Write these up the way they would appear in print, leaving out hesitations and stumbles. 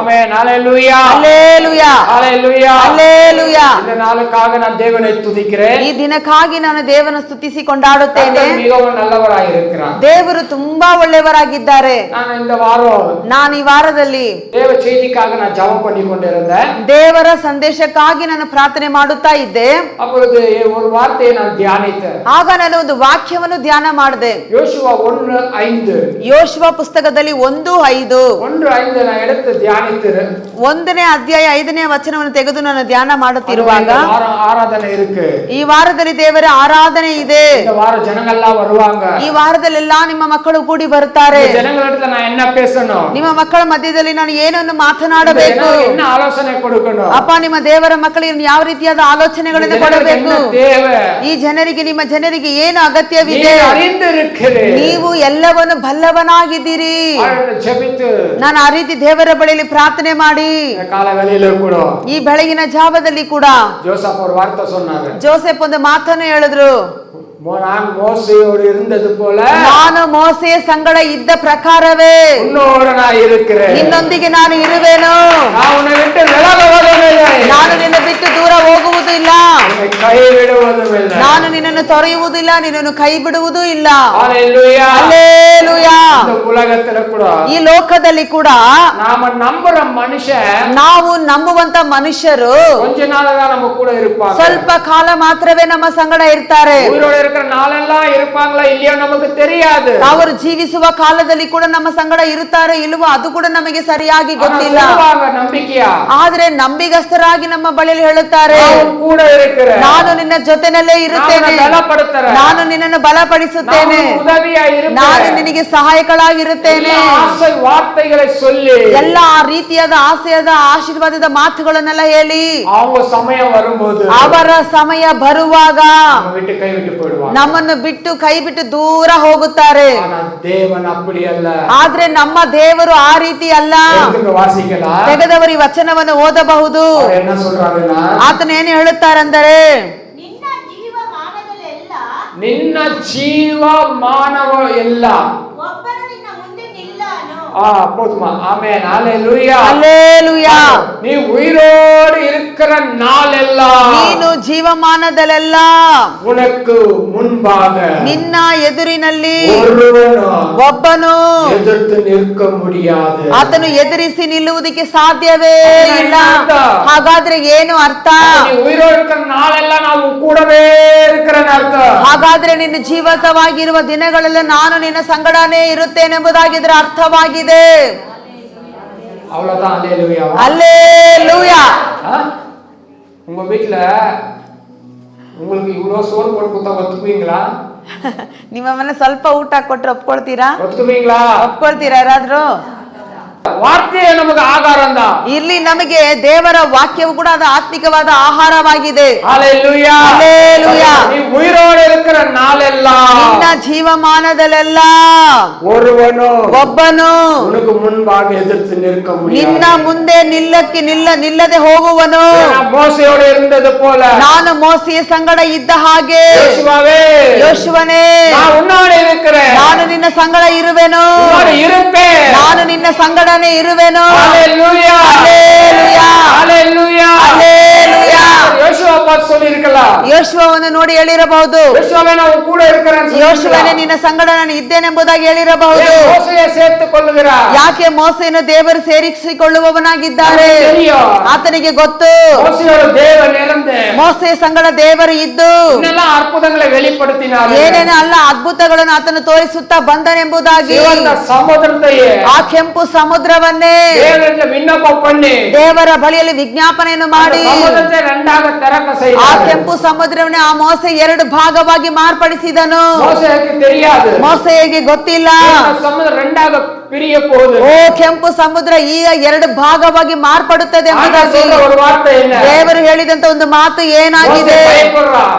ஆமென். ஹalleluya. ஹalleluya. ஹalleluya. ஹalleluya. இந்த நாளுக்காக நான் தேவனை துதிக்கிறேன். ಈ ದಿನಕ್ಕಾಗಿ ನಾನು ದೇವರನ್ನು ಸ್ತುತಿಸಿ ಕೊಂಡಾಡುತ್ತೇನೆ. ಕರ್ತನು மிகவும் நல்லவராய் இருக்கிறார். ದೇವರು ತುಂಬಾ ಒಳ್ಳೆಯವರಾಗಿದ್ದಾರೆ. ನಾನು இந்த வாரம் ನಾನು ಈ ವಾರದಲ್ಲಿ தேவ செய்திக்காக நான் ஜெபம் பண்ணிக்கொண்டிருந்தேன். ದೇವರ ಸಂದೇಶಕ್ಕಾಗಿ ನಾನು ಪ್ರಾರ್ಥನೆ ಮಾಡುತ್ತಾ ಇದ್ದೆ. அப்பொழுது ஒரு வார்த்தையை நான் தியானித்தேன். ಆಗ ನಾನು ಒಂದು ವಾಕ್ಯವನ್ನು ಧ್ಯಾನ ಮಾಡಿದೆ. யோசுவா 1:5. ಯೋಶುವ ಪುಸ್ತಕದಲ್ಲಿ 1:5 1:5 நான் எடுத்து தியானித்தேன். 1ನೇ ಅಧ್ಯಾಯ 5ನೇ ವಚನವನ್ನು ತೆಗೆದು ನಾನು ಧ್ಯಾನ ಮಾಡುತ್ತಿರುವಾಗ ஆராதனை இருக்கு. ಈ ವಾರದಲ್ಲಿ ದೇವರ ಆರಾಧನೆ ಇದೆ. இந்த வாரம் ஜனங்கள்லாம் வருவாங்க. ಈ ವಾರದಲ್ಲೆಲ್ಲ ನಿಮ್ಮ ಮಕ್ಕಳು ಕೂಡಿ ಬರುತ್ತಾರೆ. ಜನಗಳಿಂದ ನಾನು என்ன பேசணும்? ನಿಮ್ಮ ಮಕ್ಕಳ ಮಧ್ಯದಲ್ಲಿ ನಾನು ಏನನ್ನು ಮಾತನಾಡಬೇಕು? என்ன ಆಲೋಚನೆ ಕೊಡಬೇಕು? ಅಪ್ಪ, ನಿಮ್ಮ ದೇವರ ಮಕ್ಕಳಿಗೆ ಯಾವ ರೀತಿಯಾದ ಆಲೋಚನೆಗಳನ್ನು ಕೊಡಬೇಕು? ಈ ಜನರಿಗೆ, ನಿಮ್ಮ ಜನರಿಗೆ ಏನು ಅಗತ್ಯವಿದೆ? ನೀವು ಎಲ್ಲವನ್ನು ಬಲ್ಲವನಾಗಿದ್ದೀರಿ. ನಾನು ಆ ರೀತಿ ದೇವರ ಬಳಿಯಲ್ಲಿ ಪ್ರಾರ್ಥನೆ ಮಾಡಿ ಈ ಬೆಳಗಿನ ಜಾವದಲ್ಲಿ ಕೂಡ ಜೋಸೆಫ್ ಒಂದು ಮಾತನ್ನು ಹೇಳಿದ್ರು. ನಾನು ಮೋಸೆಯ ಸಂಗಡ ಇದ್ದ ಪ್ರಕಾರವೇ ನಿನ್ನೊಂದಿಗೆ ನಾನು ಇರುವೆನು. ನಾನು ನಿನ್ನ ಬಿಟ್ಟು ದೂರ ಹೋಗುವುದಿಲ್ಲ, ನಾನು ನಿನ್ನನ್ನು ತೊರೆಯುವುದಿಲ್ಲ, ನಿನ್ನನ್ನು ಕೈ ಬಿಡುವುದೂ ಇಲ್ಲ. ಹಲ್ಲೆಲೂಯಾ. ಈ ಲೋಕದಲ್ಲಿ ಕೂಡ ನಾವು ನಂಬುವಂತ ಮನುಷ್ಯರು ಸ್ವಲ್ಪ ಕಾಲ ಮಾತ್ರವೇ ನಮ್ಮ ಸಂಗಡ ಇರ್ತಾರೆ. ಅವರು ಜೀವಿಸುವ ಕಾಲದಲ್ಲಿ ಕೂಡ ನಮ್ಮ ಸಂಗಡ ಇರುತ್ತಾರೆ ಇಲ್ವೋ ಅದು ಕೂಡ ನಮಗೆ ಸರಿಯಾಗಿ ಗೊತ್ತಿಲ್ಲ. ಆದ್ರೆ ನಂಬಿಗಸ್ತರಾಗಿ ನಮ್ಮ ಬಳಿಯಲ್ಲಿ ಹೇಳುತ್ತಾರೆ, ನಾನು ನಿನ್ನ ಜೊತೆನಲ್ಲೇ ಇರುತ್ತೇನೆ, ನಾನು ನಿನ್ನನ್ನು ಬಲಪಡಿಸುತ್ತೇನೆ, ನಾನು ನಿನಗೆ ಸಹಾಯಕಳಾಗಿರುತ್ತೇನೆ. ಎಲ್ಲ ರೀತಿಯಾದ ಆಸೆಯಾದ ಆಶೀರ್ವಾದದ ಮಾತುಗಳನ್ನೆಲ್ಲ ಹೇಳಿ ಅವರ ಸಮಯ ಬರುವಾಗ ನಮ್ಮನ್ನು ಬಿಟ್ಟು ಕೈ ಬಿಟ್ಟು ದೂರ ಹೋಗುತ್ತಾರೆ. ಆದ್ರೆ ನಮ್ಮ ದೇವರು ಆ ರೀತಿ ಅಲ್ಲ. ತೆಗೆದವರು ಈ ವಚನವನ್ನು ಓದಬಹುದು. ಆತನ ಏನು ಹೇಳುತ್ತಾರೆಂದರೆ, ನಿನ್ನ ಜೀವ ಮಾನವ ಎಲ್ಲ ஆமென். ஹalleluya. ஹalleluya. நீ உயிரோடு இருக்கிற நாளெல்லாம், ನೀನು ಜೀವಮಾನದಲ್ಲೆல்லாம் உனக்கு முன்பாக ನಿನ್ನ ಎದುರಿನಲ್ಲಿ ಒಬ್ಬನು ಎದುರಿಸಿ ನಿಲ್ಕ முடியாது. ಆತನು ಎದುರಿಸಿ ನಿಲ್ಲುವುದಕ್ಕೆ ಸಾಧ್ಯವೇ ಇಲ್ಲ. ಹಾಗಾದ್ರೆ ಏನು ಅರ್ಥ? ನೀ ಉಯಿರೋடு இருக்கிற நாளெல்லாம் ನಾವು ಕೂಡವೇ இருக்கிறನ ಅರ್ಥ. ಹಾಗಾದ್ರೆ ನಿನ್ನ ಜೀವಿತವಾಗಿರುವ ದಿನಗಳೆಲ್ಲ ನಾನು ನಿನ್ನ ಸಂಗಡನೇ ಇರುತ್ತೇನೆಂಬುದಾಗಿದ್ರೆ ಅರ್ಥವಾಗಿದೆ. அவ்வளவுதான். ஹalleluya. ஹalleluya. உங்க வீட்ல உங்களுக்கு இவ்வளவு சோறு போட்டு கொடுத்தா ஒத்துக்குவீங்களா? ನಿಮ್ಮ ಮನೆ ಸ್ವಲ್ಪ ಊಟ ಕೊಟ್ರೆ ಒಪ್ಕೊಳ್ತೀರಾ? ಒಪ್ಕೊಳ್ತೀರಾ? ಒಪ್ಕೊಳ್ತೀರಾ ಯಾರಾದ್ರೂ? ವಾಕ್ಯ ನಮಗೆ ಆಹಾರ. ಇಲ್ಲಿ ನಮಗೆ ದೇವರ ವಾಕ್ಯವು ಕೂಡ ಅದು ಆತ್ಮಿಕವಾದ ಆಹಾರವಾಗಿದೆ. ಹಲ್ಲೆಲೂಯಾ. ಹಲ್ಲೆಲೂಯಾ. ನೀ ಉಯಿರೋடு இருக்கிற ನಾಳೆಲ್ಲ, ನಿನ್ನ ಜೀವಮಾನದಲ್ಲೆಲ್ಲ ಒಬ್ಬನು ಉನಗೆ ಮುಂಭಾಗ ಎದುರಿಸಿ ನಿಲ್ಕ முடியாது. ನಿನ್ನ ಮುಂದೆ ನಿಲ್ಲದೆ ಹೋಗುವನು. ಮೋಸೆಯೋடு இருந்தது போல ನಾನು ಮೋಸೆಯ ಸಂಗಡ ಇದ್ದ ಹಾಗೆ ಯೋಶುವನೇ ನಾನು ನಿನ್ನ ಸಂಗಡ ಇರುವೆನು, ನಾನು ನಿನ್ನ ಸಂಗಡನೇ ಇರುವೆನು. ஹalleluya. ஹalleluya. ஹalleluya. ஹalleluya. ಯೋಶುವ ಪಾತ್ சொல்லிருக்கல, ಯೋಶುವವನ್ನು ನೋಡಿ ಹೇಳಿರಬಹುದು, ಯೋಶುವನೇ ನಾವು ಕೂಡ ಇರುತ್ತೇನೆ, ಯೋಶುವನೇ ನಿನ್ನ ಸಂಗಡ ನಾನು ಇದ್ದೇನೆಂಬುದಾಗಿ ಹೇಳಿರಬಹುದು. ಮೋಸೆಯ ಸೇರಿಕೊಳ್ಳುವಿರಾ? ಯಾಕೆ ಮೋಸೆಯನ್ನು ದೇವರು ಸೇರಿಸಿಕೊಳ್ಳುವವನಾಗಿದ್ದಾರೆ? ಆತನಿಗೆ ಗೊತ್ತು ಮೋಸೆಯವರು ದೇವನಿರಂದೆ, ಮೋಸೆಯ ಸಂಗಡ ದೇವರು ಇದ್ದು ಇನ್ನೆಲ್ಲ ಅದ್ಭುತங்களை வெளிப்படுத்தினார். ಏನೇನು ಅಲ್ಲ ಅದ್ಭುತಗಳನ್ನು ಆತನು ತೋರಿಸುತ್ತಾ ಬಂದನೆಂಬುದಾಗಿ ಸಮುದ್ರದಯೇ ಆ ಕೆಂಪು ಸಮುದ್ರವನ್ನೇ ವಿನ್ನಪ ಪಣ್ಣಿ ದೇವರ ಬಳಿಯಲ್ಲಿ ವಿಜ್ಞಾಪನೆಯನ್ನು ಮಾಡಿ ಆ ಕೆಂಪು ಸಮುದ್ರವನ್ನೇ ಆ ಮೋಸೆ 2 ಭಾಗವಾಗಿ ಮಾರ್ಪಡಿಸಿದನು. ಮೋಸೆಗೆ ಗೊತ್ತಿಲ್ಲ ಓ ಕೆಂಪು ಸಮುದ್ರ ಈಗ 2 ಭಾಗವಾಗಿ ಮಾರ್ಪಡುತ್ತದೆ ಎಂಬುದಾಗಿ. ದೇವರು ಹೇಳಿದಂತ ಒಂದು ಮಾತು ಏನಾಗಿದೆ?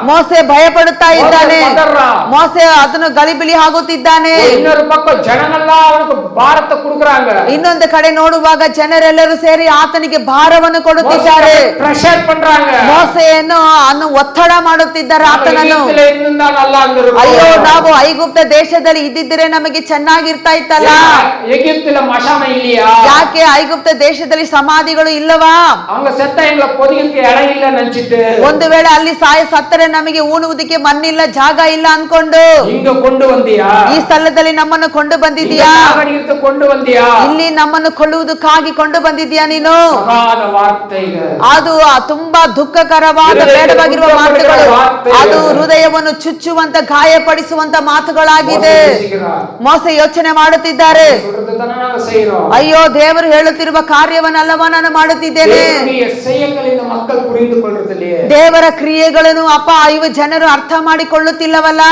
ಮೋಸೆ ಭಯಪಡುತ್ತಾ ಇದ್ದಾನೆ, ಮೋಸೆ ಅದನ್ನು ಗಲಿಬಿಲಿ ಆಗುತ್ತಿದ್ದಾನೆ. ಇನ್ನೊಂದು ಕಡೆ ನೋಡುವಾಗ ಜನರೆಲ್ಲರೂ ಸೇರಿ ಆತನಿಗೆ ಭಾರವನ್ನು ಕೊಡುತ್ತಿದ್ದಾರೆ, ಮೋಸೆಯನ್ನು ಒತ್ತಡ ಮಾಡುತ್ತಿದ್ದಾರೆ ಆತನನ್ನು. ಅಯ್ಯೋ, ನಾವು ಐಗುಪ್ತ ದೇಶದಲ್ಲಿ ಇದ್ದಿದ್ರೆ ನಮಗೆ ಚೆನ್ನಾಗಿರ್ತಾ ಇತ್ತಲ್ಲ, எகிப்துல மசானம் இல்லையா? ಯಾಕೆ ಐಗುಪ್ತ ದೇಶದಲ್ಲಿ ಸಮಾಧಿಗಳು ಇಲ್ಲವಾ? அங்க செத்த எங்களை பொதிகளுக்கு இடம் இல்ல நினைச்சிட்டு ಒಂದು ವೇಳೆ ಅಲ್ಲಿ ಸತ್ತರೆ ನಮಗೆ ಊಣುವುದಕ್ಕೆ ಮಣ್ಣಿಲ್ಲ, ಜಾಗ ಇಲ್ಲ ಅನ್ಕೊಂಡು இங்க கொண்டு வந்தியா? ಈ ಸ್ಥಳದಲ್ಲಿ ನಮ್ಮನ್ನು ಕೊಂಡು ಬಂದಿದ್ಯಾ? கொண்டு வந்தியா? ಇಲ್ಲಿ ನಮ್ಮನ್ನು ಕೊಲ್ಲುವುದಕ್ಕಾಗಿ ಕೊಂಡು ಬಂದಿದ್ಯಾ ನೀನು? ಅದು ತುಂಬಾ ದುಃಖಕರವಾದ ಬೇಡವಾಗಿರುವ ಮಾತುಗಳು, ಅದು ಹೃದಯವನ್ನು ಚುಚ್ಚುವಂತ ಗಾಯಪಡಿಸುವಂತ ಮಾತುಗಳಾಗಿದೆ. ಮೋಸೆ ಯೋಚನೆ ಮಾಡುತ್ತಿದ್ದಾರೆ, ಅಯ್ಯೋ ದೇವರು ಹೇಳುತ್ತಿರುವ ಕಾರ್ಯವನ್ನಲ್ಲವಾ ನಾನು ಮಾಡುತ್ತಿದ್ದೇನೆ. ದೇವರ ಕ್ರಿಯೆಗಳನ್ನು ಅಪ್ಪ ಇವ ಜನರು ಅರ್ಥ ಮಾಡಿಕೊಳ್ಳುತ್ತಿಲ್ಲವಲ್ಲ.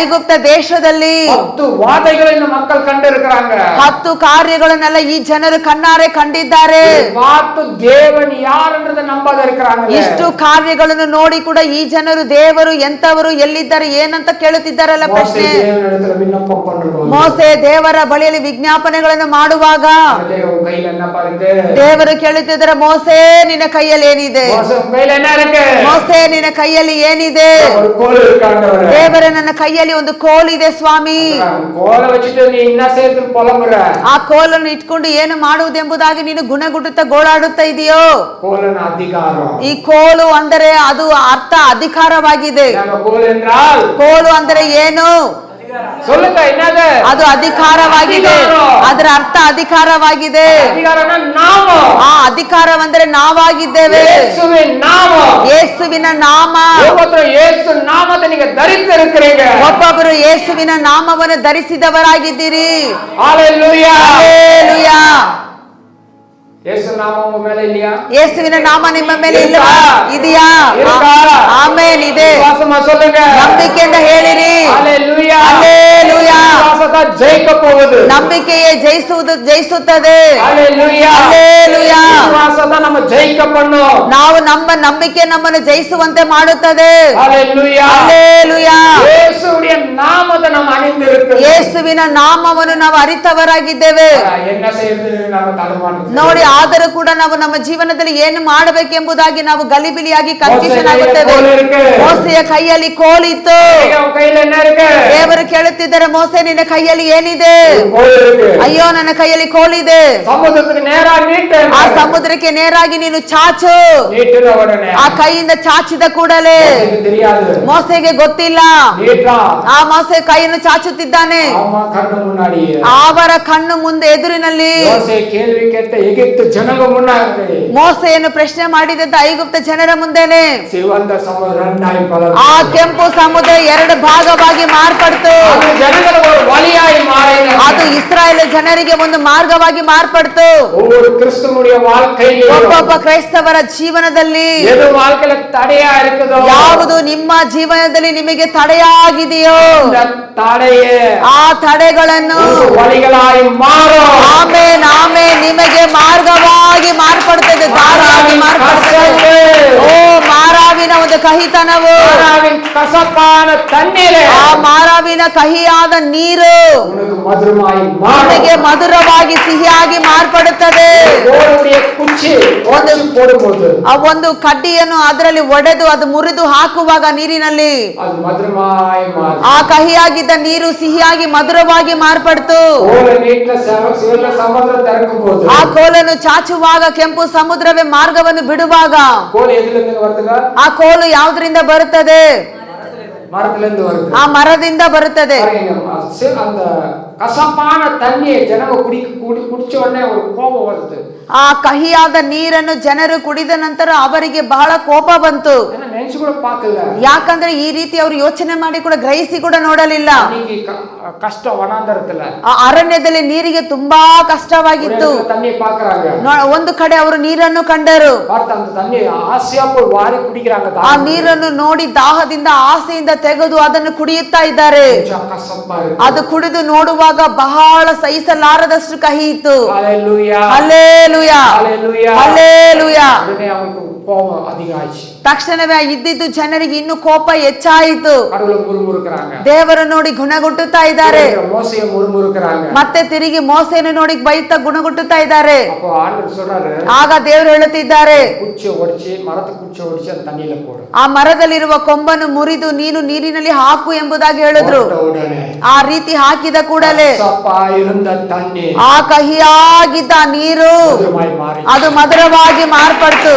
ಐಗುಪ್ತ ದೇಶದಲ್ಲಿ 10 ಮಕ್ಕಳು ಕಂಡಿರುತ್ತಾರೆ, 10 ಕಾರ್ಯಗಳನ್ನೆಲ್ಲ ಈ ಜನರು ಕಣ್ಣಾರೆ ಕಂಡಿದ್ದಾರೆ. ದೇವನ್ ಯಾರನ್ನದ ನಂಬದಿರುತ್ತಾರೆ. ಇಷ್ಟು ಕಾರ್ಯಗಳನ್ನು ನೋಡಿ ಕೂಡ ಈ ಜನರು ದೇವರು ಎಂತವರು, ಎಲ್ಲಿದ್ದಾರೆ, ಏನಂತ ಕೇಳುತ್ತಿದ್ದಾರಲ್ಲ ಪ್ರಶ್ನೆ. ಮೋಸೆ ದೇವರ ಬಳಿಯಲ್ಲಿ ವಿಜ್ಞಾಪನೆಗಳನ್ನು ಮಾಡುವಾಗ ದೇವರು ಕೇಳುತ್ತಿದ್ದಾರೆ, ಮೋಸೆ ನಿನ್ನ ಕೈಯಲ್ಲಿ ಏನಿದೆ? ಮೋಸೆ ನಿನ್ನ ಕೈಯಲ್ಲಿ ಏನಿದೆ? ದೇವರ ನನ್ನ ಕೈಯಲ್ಲಿ ಒಂದು ಕೋಲಿದೆ ಸ್ವಾಮಿ. ಆ ಕೋಲನ್ನು ಇಟ್ಕೊಂಡು ಏನು ಮಾಡುವುದೆಂಬುದಾಗಿ ನೀನು ಗುಣಗುಡುತ್ತಾ ಗೋಳಾಡುತ್ತಾ ಇದೆಯೋ? ಈ ಕೋಲು ಅಂದರೆ ಅದು ಅರ್ಥ ಅಧಿಕಾರವಾಗಿದೆ. ಕೋಲು ಅಂದರೆ ಏನು? ಅದು ಅಧಿಕಾರವಾಗಿದೆ. ಅದರ ಅರ್ಥ ಅಧಿಕಾರವಾಗಿದೆ. ಆ ಅಧಿಕಾರವಂದ್ರೆ ನಾವಾಗಿದ್ದೇವೆ. ಯೇಸುವಿನ ನಾಮ. ಒಬ್ಬೊಬ್ಬರು ಯೇಸುವಿನ ನಾಮವನ್ನು ಧರಿಸಿದವರಾಗಿದ್ದೀರಿ. ಹಲ್ಲೆಲೂಯಾ. ಯೇಸುವಿನ ನಾಮ ನಿಮ್ಮ ಮೇಲೆ ಇಲ್ಲವಾ? ಇದೆಯಾ? ಆಮೆನ್. ಇದೆ. ನಂಬಿಕೆಯಿಂದ ಹೇಳಿರಿ. ಹಲ್ಲೆಲೂಯಾ. ನಂಬಿಕೆಯೇ ಜಯಿಸುತ್ತದೆ. ಹಲ್ಲೆಲೂಯಾ. ನಾವು ನಮ್ಮ ನಂಬಿಕೆ ನಮ್ಮನ್ನು ಜಯಿಸುವಂತೆ ಮಾಡುತ್ತದೆ. ಹಲ್ಲೆಲೂಯಾ. ಯೇಸುವಿನ ನಾಮವನ್ನು ನಾವು ಅರಿತವರಾಗಿದ್ದೇವೆ. ನೋಡಿ, ಆದರೂ ಕೂಡ ನಾವು ನಮ್ಮ ಜೀವನದಲ್ಲಿ ಏನು ಮಾಡಬೇಕೆಂಬುದಾಗಿ ನಾವು ಗಲಿಬಿಲಿಯಾಗಿ ಕನ್ಫ್ಯೂಷನ್ ಆಗುತ್ತೇವೆ. ಮೋಸೆಯ ಕೈಯಲ್ಲಿ ಕೋಲಿತ್ತು. ದೇವರು ಕೇಳುತ್ತಿದ್ದಾರೆ, ಮೋಸೆ ನಿನ್ನ ಕೈಯಲ್ಲಿ ಏನಿದೆ? ಅಯ್ಯೋ ನನ್ನ ಕೈಯಲ್ಲಿ ಕೋಲಿದೆ. ಆ ಸಮುದ್ರಕ್ಕೆ ನೇರಾಗಿ ನೀನು ಚಾಚು. ಆ ಕೈಯಿಂದ ಚಾಚಿದ ಕೂಡಲೇ ಮೋಸೆಗೆ ಗೊತ್ತಿಲ್ಲ. ಆ ಮೋಸೆ ಕೈಯನ್ನು ಚಾಚುತ್ತಿದ್ದಾನೆ. ಅವರ ಕಣ್ಣು ಮುಂದೆ ಎದುರಿನಲ್ಲಿ ಮೋಸೆಯನ್ನು ಪ್ರಶ್ನೆ ಮಾಡಿದಂತ ಐಗುಪ್ತ ಜನರ ಮುಂದೆನೆ ಆ ಕೆಂಪು ಸಮುದ್ರ 2 ಭಾಗವಾಗಿ ಮಾರ್ಪಡ್ತು. ಅದು ಇಸ್ರಾಯೇಲ್ ಜನರಿಗೆ ಒಂದು ಮಾರ್ಗವಾಗಿ ಮಾರ್ಪಡ್ತು. ಒಬ್ಬೊಬ್ಬ ಕ್ರೈಸ್ತವರ ಜೀವನದಲ್ಲಿ ಯಾವುದು ನಿಮ್ಮ ಜೀವನದಲ್ಲಿ ನಿಮಗೆ ತಡೆಯಾಗಿದೆಯೋ ಆ ತಡೆಗಳನ್ನು ಆಮೇನ್ ಆಮೇನ್ ನಿಮಗೆ ಮಾರ್ಗವಾಗಿ ಮಾರ್ಪಡುತ್ತದೆ, ದಾರಿಯಾಗಿ ಮಾರ್ಪಡುತ್ತದೆ. ಓ ಮಾರಾವಿನ ಒಂದು ಕಹಿತನವು, ಆ ಮಾರಾವಿನ ಕಹಿಯಾದ ನೀರು ನಿಮಗೆ ಮಧುರವಾಗಿ ಸಿಹಿಯಾಗಿ ಮಾರ್ಪಡುತ್ತದೆ. ಒಂದು ಕಡ್ಡಿಯನ್ನು ಅದರಲ್ಲಿ ಒಡೆದು ಅದು ಮುರಿದು ಹಾಕುವಾಗ ನೀರಿನಲ್ಲಿ ಆ ಕಹಿಯಾಗಿದ್ದ ನೀರು ಸಿಹಿಯಾಗಿ ಮಧುರವಾಗಿ ಮಾರ್ಪಡ್ತು. ಆ ಕೋಲನ್ನು ಚಾಚುವಾಗ ಕೆಂಪು ಸಮುದ್ರವೇ ಮಾರ್ಗವನ್ನು ಬಿಡುವಾಗ ಆ ಕೋಲು ಯಾವುದರಿಂದ ಬರುತ್ತದೆ? ಆ ಮರದಿಂದ ಬರುತ್ತದೆ. கசப்பான தண்ணியை ஜனங்க குடிச்ச உடனே ஒரு கோபம் வருது. ಆ ಕಹಿಯಾದ ನೀರನ್ನು ಜನರು ಕುಡಿದ ನಂತರ ಅವರಿಗೆ ಬಹಳ ಕೋಪ ಬಂತು. ಯಾಕಂದ್ರೆ ಈ ರೀತಿ ಅವರು ಯೋಚನೆ ಮಾಡಿ ಕೂಡ ಗ್ರಹಿಸಿ ಕೂಡ ನೋಡಲಿಲ್ಲ. ಕಷ್ಟ ವನಾಂತರದಲ್ಲಿ ಆ ಅರಣ್ಯದಲ್ಲಿ ನೀರಿಗೆ ತುಂಬಾ ಕಷ್ಟವಾಗಿತ್ತು. ಒಂದು ಕಡೆ ಅವರು ನೀರನ್ನು ಕಂಡರು. ಆ ನೀರನ್ನು ನೋಡಿ ದಾಹದಿಂದ ಆಸೆಯಿಂದ ತೆಗೆದು ಅದನ್ನು ಕುಡಿಯುತ್ತಾ ಇದ್ದಾರೆ. ಅದು ಕುಡಿದು ನೋಡುವಾಗ ಬಹಳ ಸಹಿಸಲಾರದಷ್ಟು ಕಹಿ ಇತ್ತು. Hallelujah, hallelujah. ತಕ್ಷಣವೇ ಇದ್ದಿದ್ದು ಜನರಿಗೆ ಇನ್ನು ಕೋಪ ಹೆಚ್ಚಾಯಿತು. ದೇವರು ನೋಡಿ ಗುಣಗುಟ್ಟುತ್ತಾ ಇದ್ದಾರೆ. ಇದ್ದಾರೆ. மோசையை முறுமுறுக்குறாங்க. ಮತ್ತೆ ತಿರುಗಿ ಮೋಸೆಯನ್ನು ನೋಡಿ ಬೈತಾ ಗುಣಗುಟ್ಟುತ್ತಾ ಇದ್ದಾರೆ. அப்போ ஆண்டவர் சொல்றாரு, ಆಗ ದೇವರು ಹೇಳುತ್ತಿದ್ದಾರೆ, குச்சியை ஒடிச்சு மரத்தை குச்சியை ஒடிச்சு அந்த தண்ணியில போடு. ಆ ಮರದಲ್ಲಿರುವ ಕೊಂಬನ್ನು ಮುರಿದು ನೀನು ನೀರಿನಲ್ಲಿ ಹಾಕು ಎಂಬುದಾಗಿ ಹೇಳಿದ್ರು. ಆ ರೀತಿ ಹಾಕಿದ ಕೂಡಲೇ ಆ ಕಹಿಯಾಗಿದ್ದ ನೀರು ಅದು ಮಧುರವಾಗಿ ಮಾರ್ಪಡ್ತು.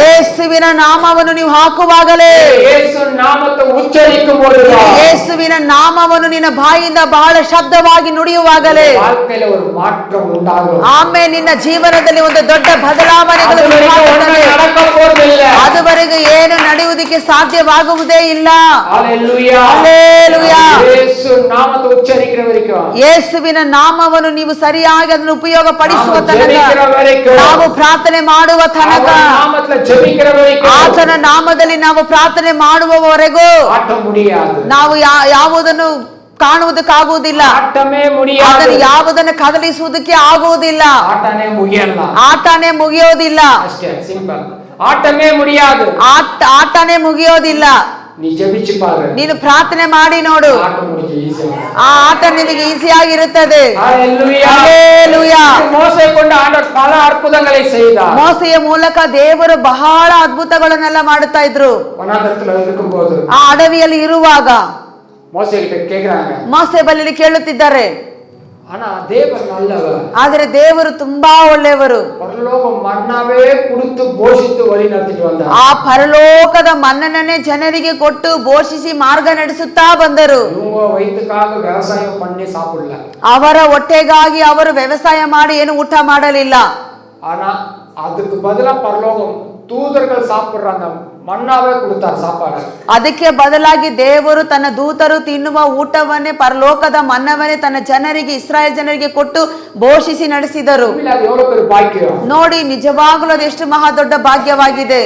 ಯೇಸುವಿನ ನಾಮವನ್ನು ನೀವು ಹಾಕುವಾಗಲೇ, ಯೇಸುವಿನ ನಾಮವನ್ನು ನಿನ್ನ ಬಾಯಿಂದ ಬಹಳ ಶಬ್ದವಾಗಿ ನುಡಿಯುವಾಗಲೇ ಆಮೇಲೆ ನಿನ್ನ ಜೀವನದಲ್ಲಿ ಒಂದು ದೊಡ್ಡ ಬದಲಾವಣೆಗಳು ಅದುವರೆಗೆ ಏನು ನಡೆಯುವುದಕ್ಕೆ ಸಾಧ್ಯವಾಗುವುದೇ ಇಲ್ಲ. ಯೇಸುವಿನ ನಾಮವನ್ನು ನೀವು ಸರಿಯಾಗಿ ಅದನ್ನು ಉಪಯೋಗ ಪಡಿಸುವ ತನಕ, ನಾವು ಪ್ರಾರ್ಥನೆ ಮಾಡುವ ತನಕ, ಆತನ ನಾಮದಲ್ಲಿ ನಾವು ಪ್ರಾರ್ಥನೆ ಮಾಡುವವರೆಗೂ ನಾವು ಯಾವುದನ್ನು ಕಾಣುವುದಕ್ಕಾಗುವುದಿಲ್ಲ, ಅದನ್ನು ಯಾವುದನ್ನು ಕದಲಿಸುವುದಕ್ಕೆ ಆಗುವುದಿಲ್ಲ, ಆಟನೇ ಮುಗಿಯೋದಿಲ್ಲ, ಆಟನೇ ಮುಗಿಯೋದಿಲ್ಲ. ನೀನು ಪ್ರಾರ್ಥನೆ ಮಾಡಿ ನೋಡು, ಆ ಆಟ ನಿನಗೆ ಈಸಿ ಆಗಿರುತ್ತದೆ. ಮೋಸೆಯ ಮೂಲಕ ದೇವರು ಬಹಳ ಅದ್ಭುತಗಳನ್ನೆಲ್ಲ ಮಾಡುತ್ತಾ ಇದ್ರು. ಆ ಅಡವಿಯಲ್ಲಿ ಇರುವಾಗ ಮೋಸೆ ಬಳಿಯಲ್ಲಿ ಕೇಳುತ್ತಿದ್ದಾರೆ, ಆದರೆ ದೇವರು ತುಂಬಾ ಒಳ್ಳೆಯವರು. ಆ ಪರಲೋಕದ ಮನ್ನನನ್ನೇ ಜನರಿಗೆ ಕೊಟ್ಟು ಘೋಷಿಸಿ ಮಾರ್ಗ ನಡೆಸುತ್ತಾ ಬಂದರು. ಅವರ ಹೊಟ್ಟೆಗಾಗಿ ಅವರು ವ್ಯವಸಾಯ ಮಾಡಿ ಏನು ಊಟ ಮಾಡಲಿಲ್ಲ. ಅದಕ್ಕೆ ಬದಲ ಪರಲೋಕಂ தூதர்கள் சாப்பிடுற அந்த மன்னாவே கொடுத்தார் சாப்பாடு. ಅದಕ್ಕೆ ಬದಲಾಗಿ ದೇವರು ತನ್ನ ದೂತರು ತಿನ್ನುವ ಊಟವನ್ನೇ, ಪರಲೋಕದ ಮನ್ನವನ್ನೇ ತನ್ನ ಜನರಿಗೆ, ಇಸ್ರಾಯೇಲ್ ಜನರಿಗೆ ಕೊಟ್ಟು ಘೋಷಿಸಿ ನಡೆಸಿದರು. ನೋಡಿ, ನಿಜವಾಗಲೂ ಅದೆಷ್ಟು ಮಹಾ ದೊಡ್ಡ ಭಾಗ್ಯವಾಗಿದೆ.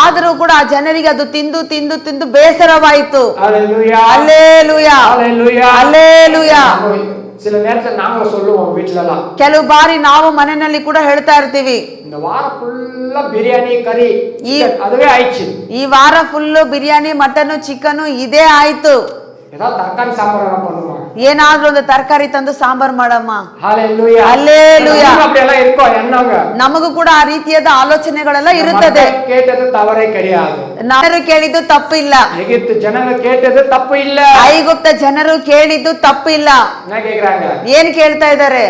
ಆದರೂ ಕೂಡ ಆ ಜನರಿಗೆ ಅದು ತಿಂದು ತಿಂದು ತಿಂದು ಬೇಸರವಾಯಿತು. சில நேரத்துல நாங்க சொல்லுவோம் வீட்ல ಕೆಲವು ಬಾರಿ ನಾವು ಮನೆಯಲ್ಲಿ ಕೂಡ ಹೇಳ್ತಾ ಇರ್ತೀವಿ, இந்த வாரம் ஃபுல்லா பிரியாணி கறி அதுவே ஆயிடுச்சு, ಈ ವಾರ ಫುಲ್ಲು ಬಿರಿಯಾನಿ ಮಟನ್ ಚಿಕನ್ ಇದೇ ಆಯ್ತು, ஏதாவது தரಕಾರಿ சாம்பார் பண்ணுமா, ಏನಾದ್ರೂ ಒಂದು ತರಕಾರಿ ತಂದು ಸಾಂಬಾರ್ ಮಾಡಮ್ಮ. Hallelujah, hallelujah. அப்படியெல்லாம் இருக்கோ ಎನ್ನಂಗ, ನಮಗೂ ಕೂಡ ಆ ರೀತಿಯಾದ ಆಲೋಚನೆಗಳೆಲ್ಲ ಇರುತ್ತದೆ. ಕೇಟದು ತವರೇ ಕರಿயாது, ನಾವು ಕೇಳಿದ್ದು ತಪ್ಪು ಇಲ್ಲ, ಐಗುಪ್ತ ಜನರು ಕೇಟದು ತಪ್ಪು ಇಲ್ಲ, ಐಗುಪ್ತ ಜನರು ಕೇಳಿದ್ದು ತಪ್ಪು ಇಲ್ಲ. ಏನ್ ಕೇಳ್ತಾ ಇದ್ದಾರೆ,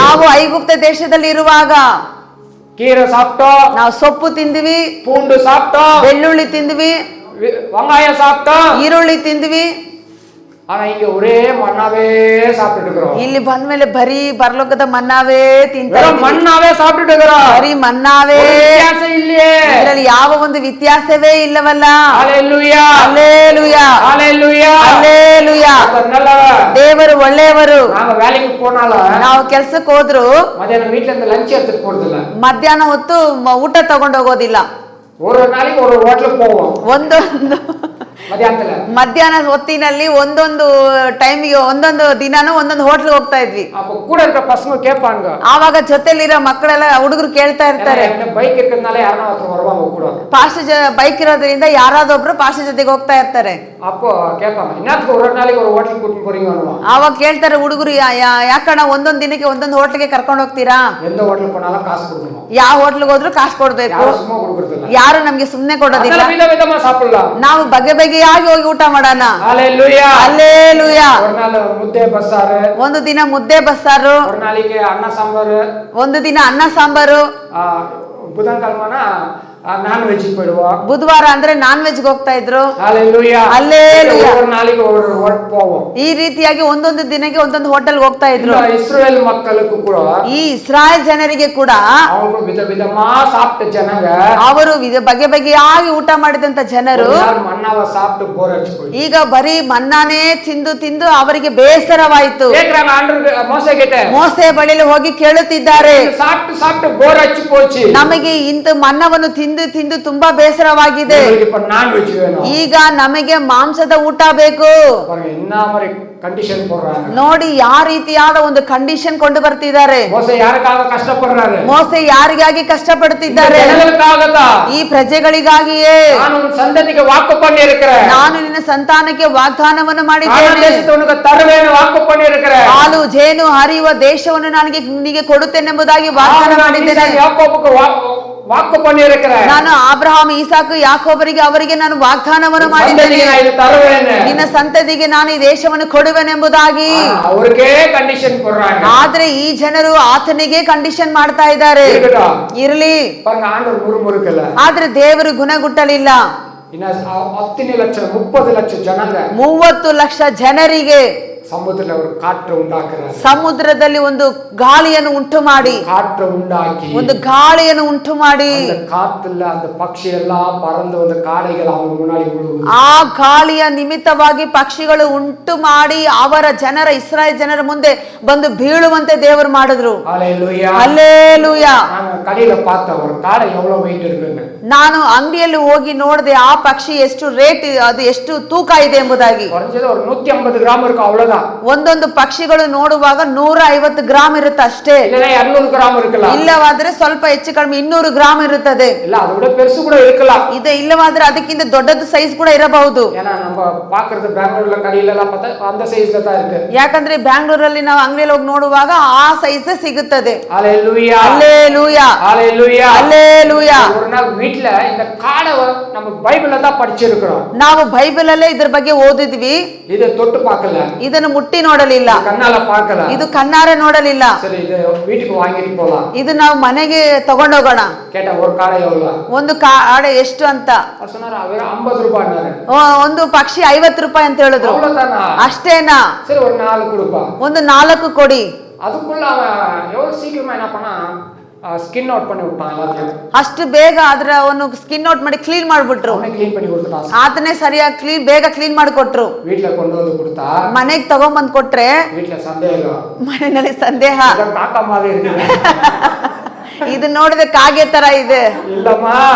ನಾವು ಐಗುಪ್ತ ದೇಶದಲ್ಲಿ ಇರುವಾಗ ಕೀರೆ ಸಾಪ್ಟೋ, ನಾವು ಸೊಪ್ಪು ತಿಂದ್ವಿ, ಪೂಂಡು ಸಾಪ್ಟೋ, ಬೆಳ್ಳುಳ್ಳಿ ತಿಂದ್ವಿ, வெங்காய சாப்பிட்டோம், ಈರುಳ್ಳಿ ತಿಂದ್ವಿ. ஆனா இங்க ஒரே மண்ணாவே சாப்பிட்டுட்டு இருக்கோம். ಇಲ್ಲಿ ಬಂದ್ಮೇಲೆ ಬರೀ ಪರಲೋಕದ ಮನ್ನಾವೇ ತಿಂತಾರೆ, ಮಣ್ಣಾವೇ ಸಾப்பிಟ್ಟು ಬರೀ ಮನ್ನಾವೇ, ವ್ಯತ್ಯಾಸ ಇಲ್ಲೇ, ಇದರಲ್ಲಿ ಯಾವ ಒಂದು ವ್ಯತ್ಯಾಸವೇ ಇಲ್ಲವಲ್ಲ. Hallelujah, hallelujah, hallelujah, hallelujah. ದೇವರು ಒಳ್ಳೆಯವರು. ನಾವು வேலைக்கு போனால, ನಾವು ಕೆಲಸಕ್ಕೆ ಹೋದ್ರು ಮಧ್ಯಾಹ್ನ வீட்ல இருந்து லஞ்ச் எடுத்துட்டு போறதில்ல, ಮಧ್ಯಾಹ್ನ ಹೊತ್ತು ಊಟ ತಗೊಂಡು ಹೋಗೋದಿಲ್ಲ. ஒரு நாளைக்கு ஒரு ஹோட்டலுக்கு போவோம், ಒಂದೊಂದು ಮಧ್ಯಾಹ್ನ ಹೊತ್ತಿನಲ್ಲಿ ಒಂದೊಂದು ಟೈಮಿಗೆ ಒಂದೊಂದು ದಿನಾನು ಒಂದೊಂದು ಹೋಟ್ಲ್ ಹೋಗ್ತಾ ಇದ್ವಿ. ಕೂಡ ಪಸಂಗ ಕೇಳ್ಪಾಂಗ, ಆವಾಗ ಜೊತೆಲಿರೋ ಮಕ್ಕಳೆಲ್ಲ ಹುಡುಗರು ಕೇಳ್ತಾ ಇರ್ತಾರೆ, ಬೈಕ್ ಇರ್ಕದ್ನಾಲೆ ಯಾರನ್ನ ಹತ್ರ ಬರುವಾಗ ಕೂಡ ಪಾಸ್ಟರ್ ಬೈಕ್ ಇರೋದ್ರಿಂದ ಯಾರಾದೊಬ್ರು ಪಾಸ್ಟರ್ ಜೊತೆಗೆ ಹೋಗ್ತಾ ಇರ್ತಾರೆ. ಅಪ್ಪೋ ಕೇಳ್ಪಾಂಗ, ಇನ್ನೊಂದು ஒரு நாளைக்கு ஒரு ஹோட்டல் கூட்டிட்டு போறீங்க ಅನ್ನುವ, ಆವಾಗ ಕೇಳ್ತಾರೆ ಹುಡುಗರು, ಯಾಕಣ್ಣ ಒಂದೊಂದು ದಿನಕ್ಕೆ ಒಂದೊಂದು ಹೋಟ್ಲಿಗೆ ಕರ್ಕೊಂಡು ಹೋಗ್ತೀರಾ? ಎಂದ ಹೋಟ್ಲ್ போனாலும் ಕಾಸು ಕೊಡ್ಬೇಕು, ಯಾವ ಹೋಟ್ಲಿಗೆ ಹೋದ್ರು ಕಾಸು ಕೊಡ್ಬೇಕು, ಯಾರು ನಮ್ಗೆ ಸುಮ್ನೆ ಕೊಡೋದಿಲ್ಲ. ನಾವು ಬಗೆ ಬಗೆಯಾಗಿ ಹೋಗಿ ಊಟ ಮಾಡೋಣ. Hallelujah, hallelujah. ಮುದ್ದೆ ಬಸ್ಸಾರು, ಒಂದು ದಿನ ಮುದ್ದೆ ಬಸ್ಸಾರು, ಅನ್ನ ಸಾಂಬಾರು, ಒಂದು ದಿನ ಅನ್ನ ಸಾಂಬಾರು, ಬುಧವಾರ ನಾನ್ ವೆಜ್ ಬಿಡುವ, ಬುಧವಾರ ಅಂದ್ರೆ ನಾನ್ ವೆಜ್ ಹೋಗ್ತಾ ಇದ್ರು. Hallelujah, hallelujah. ಈ ರೀತಿಯಾಗಿ ಒಂದೊಂದು ದಿನಕ್ಕೆ ಒಂದೊಂದು ಹೋಟೆಲ್ ಹೋಗ್ತಾ ಇದ್ರು. ಇಸ್ರಾಯೇಲ್ ಮಕ್ಕಳಿಗೂ ಕೂಡ, ಈ ಇಸ್ರಾಯೇಲ್ ಜನರಿಗೆ ಕೂಡ ವಿಧ ವಿಧಮಾ ಸಾಪ್ಟ ಜನಗ, ಅವರು ಬಗೆ ಬಗೆಯಾಗಿ ಊಟ ಮಾಡಿದಂತ ಜನರು ಮನ್ನಾವ ಸಾಪ್ಟ ಬೋರ್ ಹಚ್ಚಿಕೊಂಡು ಈಗ ಬರೀ ಮನ್ನಾನೇ ತಿಂದು ತಿಂದು ಅವರಿಗೆ ಬೇಸರವಾಯಿತು. ಮೋಸೆ ಬಳಿಯಲ್ಲಿ ಹೋಗಿ ಕೇಳುತ್ತಿದ್ದಾರೆ, ಸಾಪ್ಟ ಸಾಪ್ಟ ಬೋರ್ ಹಚ್ಚಿ ಪೋಚಿ, ನಮಗೆ ಇಂತ ಮನ್ನವನ್ನು ತಿಂದು ತಿಂದು ತಿಂದು ತುಂಬಾ ಬೇಸರವಾಗಿದೆ. இப்ப நான்வெஜ் வேணும். ಈಗ ನಮಗೆ ಮಾಂಸದ ಊಟ ಬೇಕು. பாருங்க என்ன மாதிரி ಕಂಡೀಷನ್ போடுறாங்க. ನೋಡಿ ಯಾವ ರೀತಿಯಾದ ಒಂದು ಕಂಡೀಷನ್ ಕೊಂಡು ಬರ್ತಿದ್ದಾರೆ. ಮೋಸೆ ಯಾರಿಗಾಗಿ ಕಷ್ಟಪಡ್றாரு? ಮೋಸೆ ಯಾರಿಗಾಗಿ ಕಷ್ಟಪಡ್ತಿದ್ದಾರೆ? ಈ ಪ್ರಜೆಗಳಿಗಾಗಿಯೇ. ನಾನು ಒಂದು ಸಂತತಿಗೆ ವಾಕ್ಕು பண்ணியிருக்கிறேன். ನಾನು ನಿನ್ನ ಸಂತಾನಕ್ಕೆ ವಾಗ್ದಾನವನ್ನು ಮಾಡಿದ್ದೇನೆ. ದೇಶಕ್ಕೆ ತರುವೆನು ವಾಕ್ಕು பண்ணியிருக்கிறேன். ಹಾಲು ಜೇನು ಹರಿಯುವ ದೇಶವನ್ನು ನಿನಗೆ ಕೊಡುತ್ತೇನೆಂಬುದಾಗಿ ವಾಗ್ದಾನ ಮಾಡಿದ್ದೇನೆ. ಯಾಕೋಬಕ್ಕೆ ವಾಕ್ಕು பண்ணியிருக்கிறேன். ನಾನು ಅಬ್ರಹಾಂ ಇಸಾಕು ಯಾಕೋಬರಿಗೆ ಅವರಿಗೆ ನಾನು ವಾಗ್ದಾನವನ್ನು ಮಾಡಿದ್ದೇನೆ. ನಿನ್ನ ಸಂತತಿಗೆ ನಾನು ಈ ದೇಶವನ್ನು ಕೊಡುವೆನೆಂಬುದಾಗಿ. ಅವರಿಗೆ ಕಂಡೀಷನ್ ಕೊಡ್றாங்க. ಆದ್ರೆ ಈ ಜನರು ಆತನಿಗೆ ಕಂಡೀಷನ್ ಮಾಡ್ತಾ ಇದ್ದಾರೆ. ಇರಲಿ, ಆದ್ರೆ ದೇವರು ಗುಣಗುಟ್ಟಲಿಲ್ಲ. 10 ಲಕ್ಷ 30 ಲಕ್ಷ ಜನ 30 ಲಕ್ಷ ಜನರಿಗೆ ಸಮುದ್ರದಲ್ಲಿ ಒಂದು ಗಾಳಿಯನ್ನು ಉಂಟು ಮಾಡಿ ಒಂದು ಗಾಳಿಯನ್ನು ಉಂಟು ಮಾಡಿ ಪಕ್ಷಿ ಎಲ್ಲ ಪರಂದು ಒಂದು ಕಾಡಿಗೆ ಆ ಗಾಳಿಯ ನಿಮಿತ್ತವಾಗಿ ಪಕ್ಷಿಗಳು ಉಂಟು ಮಾಡಿ ಅವರ ಜನರ ಇಸ್ರಾಯೇಲ್ ಜನರ ಮುಂದೆ ಬಂದು ಬೀಳುವಂತೆ ದೇವರು ಮಾಡಿದ್ರು. ಹಲ್ಲೆಲೂಯಾ. ನಾನು ಅಂಗಡಿಯಲ್ಲಿ ಹೋಗಿ ನೋಡಿದೆ ಆ ಪಕ್ಷಿ ಎಷ್ಟು ರೇಟ್, ಅದು ಎಷ್ಟು ತೂಕ ಇದೆ ಎಂಬುದಾಗಿ. 150 ಗ್ರಾಮ್ ಒಂದೊಂದು ಪಕ್ಷಿಗಳು ನೋಡುವಾಗ 150 ಗ್ರಾಮ್ ಇರುತ್ತೆ ಅಷ್ಟೇ. 200 ಗ್ರಾಮ್ ಇರಲ್ಲ. ಇಲ್ಲವಾದ್ರೆ ಸ್ವಲ್ಪ ಹೆಚ್ಚು ಕಡಿಮೆ 200 ಗ್ರಾಮ್ ಇರುತ್ತದೆ. ಇಲ್ಲ ಅದು ಕೂಡ ಪೆರುಸು ಕೂಡ ಇರಲ್ಲ. ಇದೆ ಇಲ್ಲವಾದ್ರೆ ಅದಕ್ಕಿಂತ ದೊಡ್ಡದು ಸೈಜ್ ಕೂಡ ಇರಬಹುದು. ಯಾಕಂದ್ರೆ ಬ್ಯಾಂಗ್ಳೂರಲ್ಲಿ ನಾವು ಅಂಗಡಿಯಲ್ಲಿ ಹೋಗಿ ನೋಡುವಾಗ ಆ ಸೈಜ್ ಸಿಗುತ್ತದೆ. ஹல்லேலூயா ஹல்லேலூயா ஹல்லேலூயா ஹல்லேலூயா. ஒரு நாள் வீட்ல இந்த காடை நம்ம பைபிள்ல தான் படிச்சிருக்கோம். ನಾವು ಬೈಬಲ್ ಅಲ್ಲೇ ಇದರ ಬಗ್ಗೆ ಓದಿದ್ವಿ. ಇದು ತೊಟ್ಟು ಪಾಕಲ್ಲ, ಇದನ್ನು ಮುಟ್ಟಿ ನೋಡಲಿಲ್ಲ, ಕಣ್ಣಾಲ ಪಾಕಲ್ಲ, ಇದು ಕಣ್ಣಾರೆ ನೋಡಲಿಲ್ಲ. ಸರಿ ಇದು வீட்டுக்கு வாங்கிட்டு போலாம். ಇದು ನಾವು ಮನೆಗೆ ತಗೊಂಡು ಹೋಗೋಣ. ಕೇಟ ஒரு ಕಾಡೆ ಎவ்வளவு? ಒಂದು ಕಾಡೆ ಎಷ್ಟು ಅಂತ ಅಸನಾರ ಅವರ 50 ರೂಪಾಯಿ ಅన్నారు. ಒಂದು ಪಕ್ಷಿ 50 ರೂಪಾಯಿ ಅಂತ ಹೇಳಿದ್ರು. ಅಷ್ಟೇನಾ? ಸರಿ ಒಂದು 4 ಕೊಡುಪ. ಒಂದು 4 ಕೊಡಿ. ಅದಕ್ಕುள்ள அவன் எவ்வளவு சீக்கிரமா என்ன பண்ணா ಸ್ಕಿನ್ ಔಟ್ பண்ணி விட்டான் எல்லாத்தையும். ಅಷ್ಟು ಬೇಗ ಅದರ ಅವನು ಸ್ಕಿನ್ ಔಟ್ ಮಾಡಿ ಕ್ಲೀನ್ ಮಾಡಿಬಿಟ್ರು. ಅವನೇ ಕ್ಲೀನ್ ಮಾಡಿ ಕೊಡ್ತಾನ. ಆತನೇ ಸರಿಯಾಗಿ ಬೇಗ ಕ್ಲೀನ್ ಮಾಡಿ ಕೊಟ್ರು. வீட்ல கொண்டு வந்து கொடுத்தா ಮನೆಗೆ ತಗೊಂಡ್ ಬಂದು ಕೊಟ್ರೆ வீட்ல ಸಂದೇಹ, ಮನೆಯಲ್ಲಿ ಸಂದೇಹ. ಕಾಕ ಮಾರಿ ಇರ್ತದೆ. ಇದು ನೋಡಿದ್ರೆ ಕಾಗೆ ತರ ಇದೆ. ಇಲ್ಲಮ್ಮ,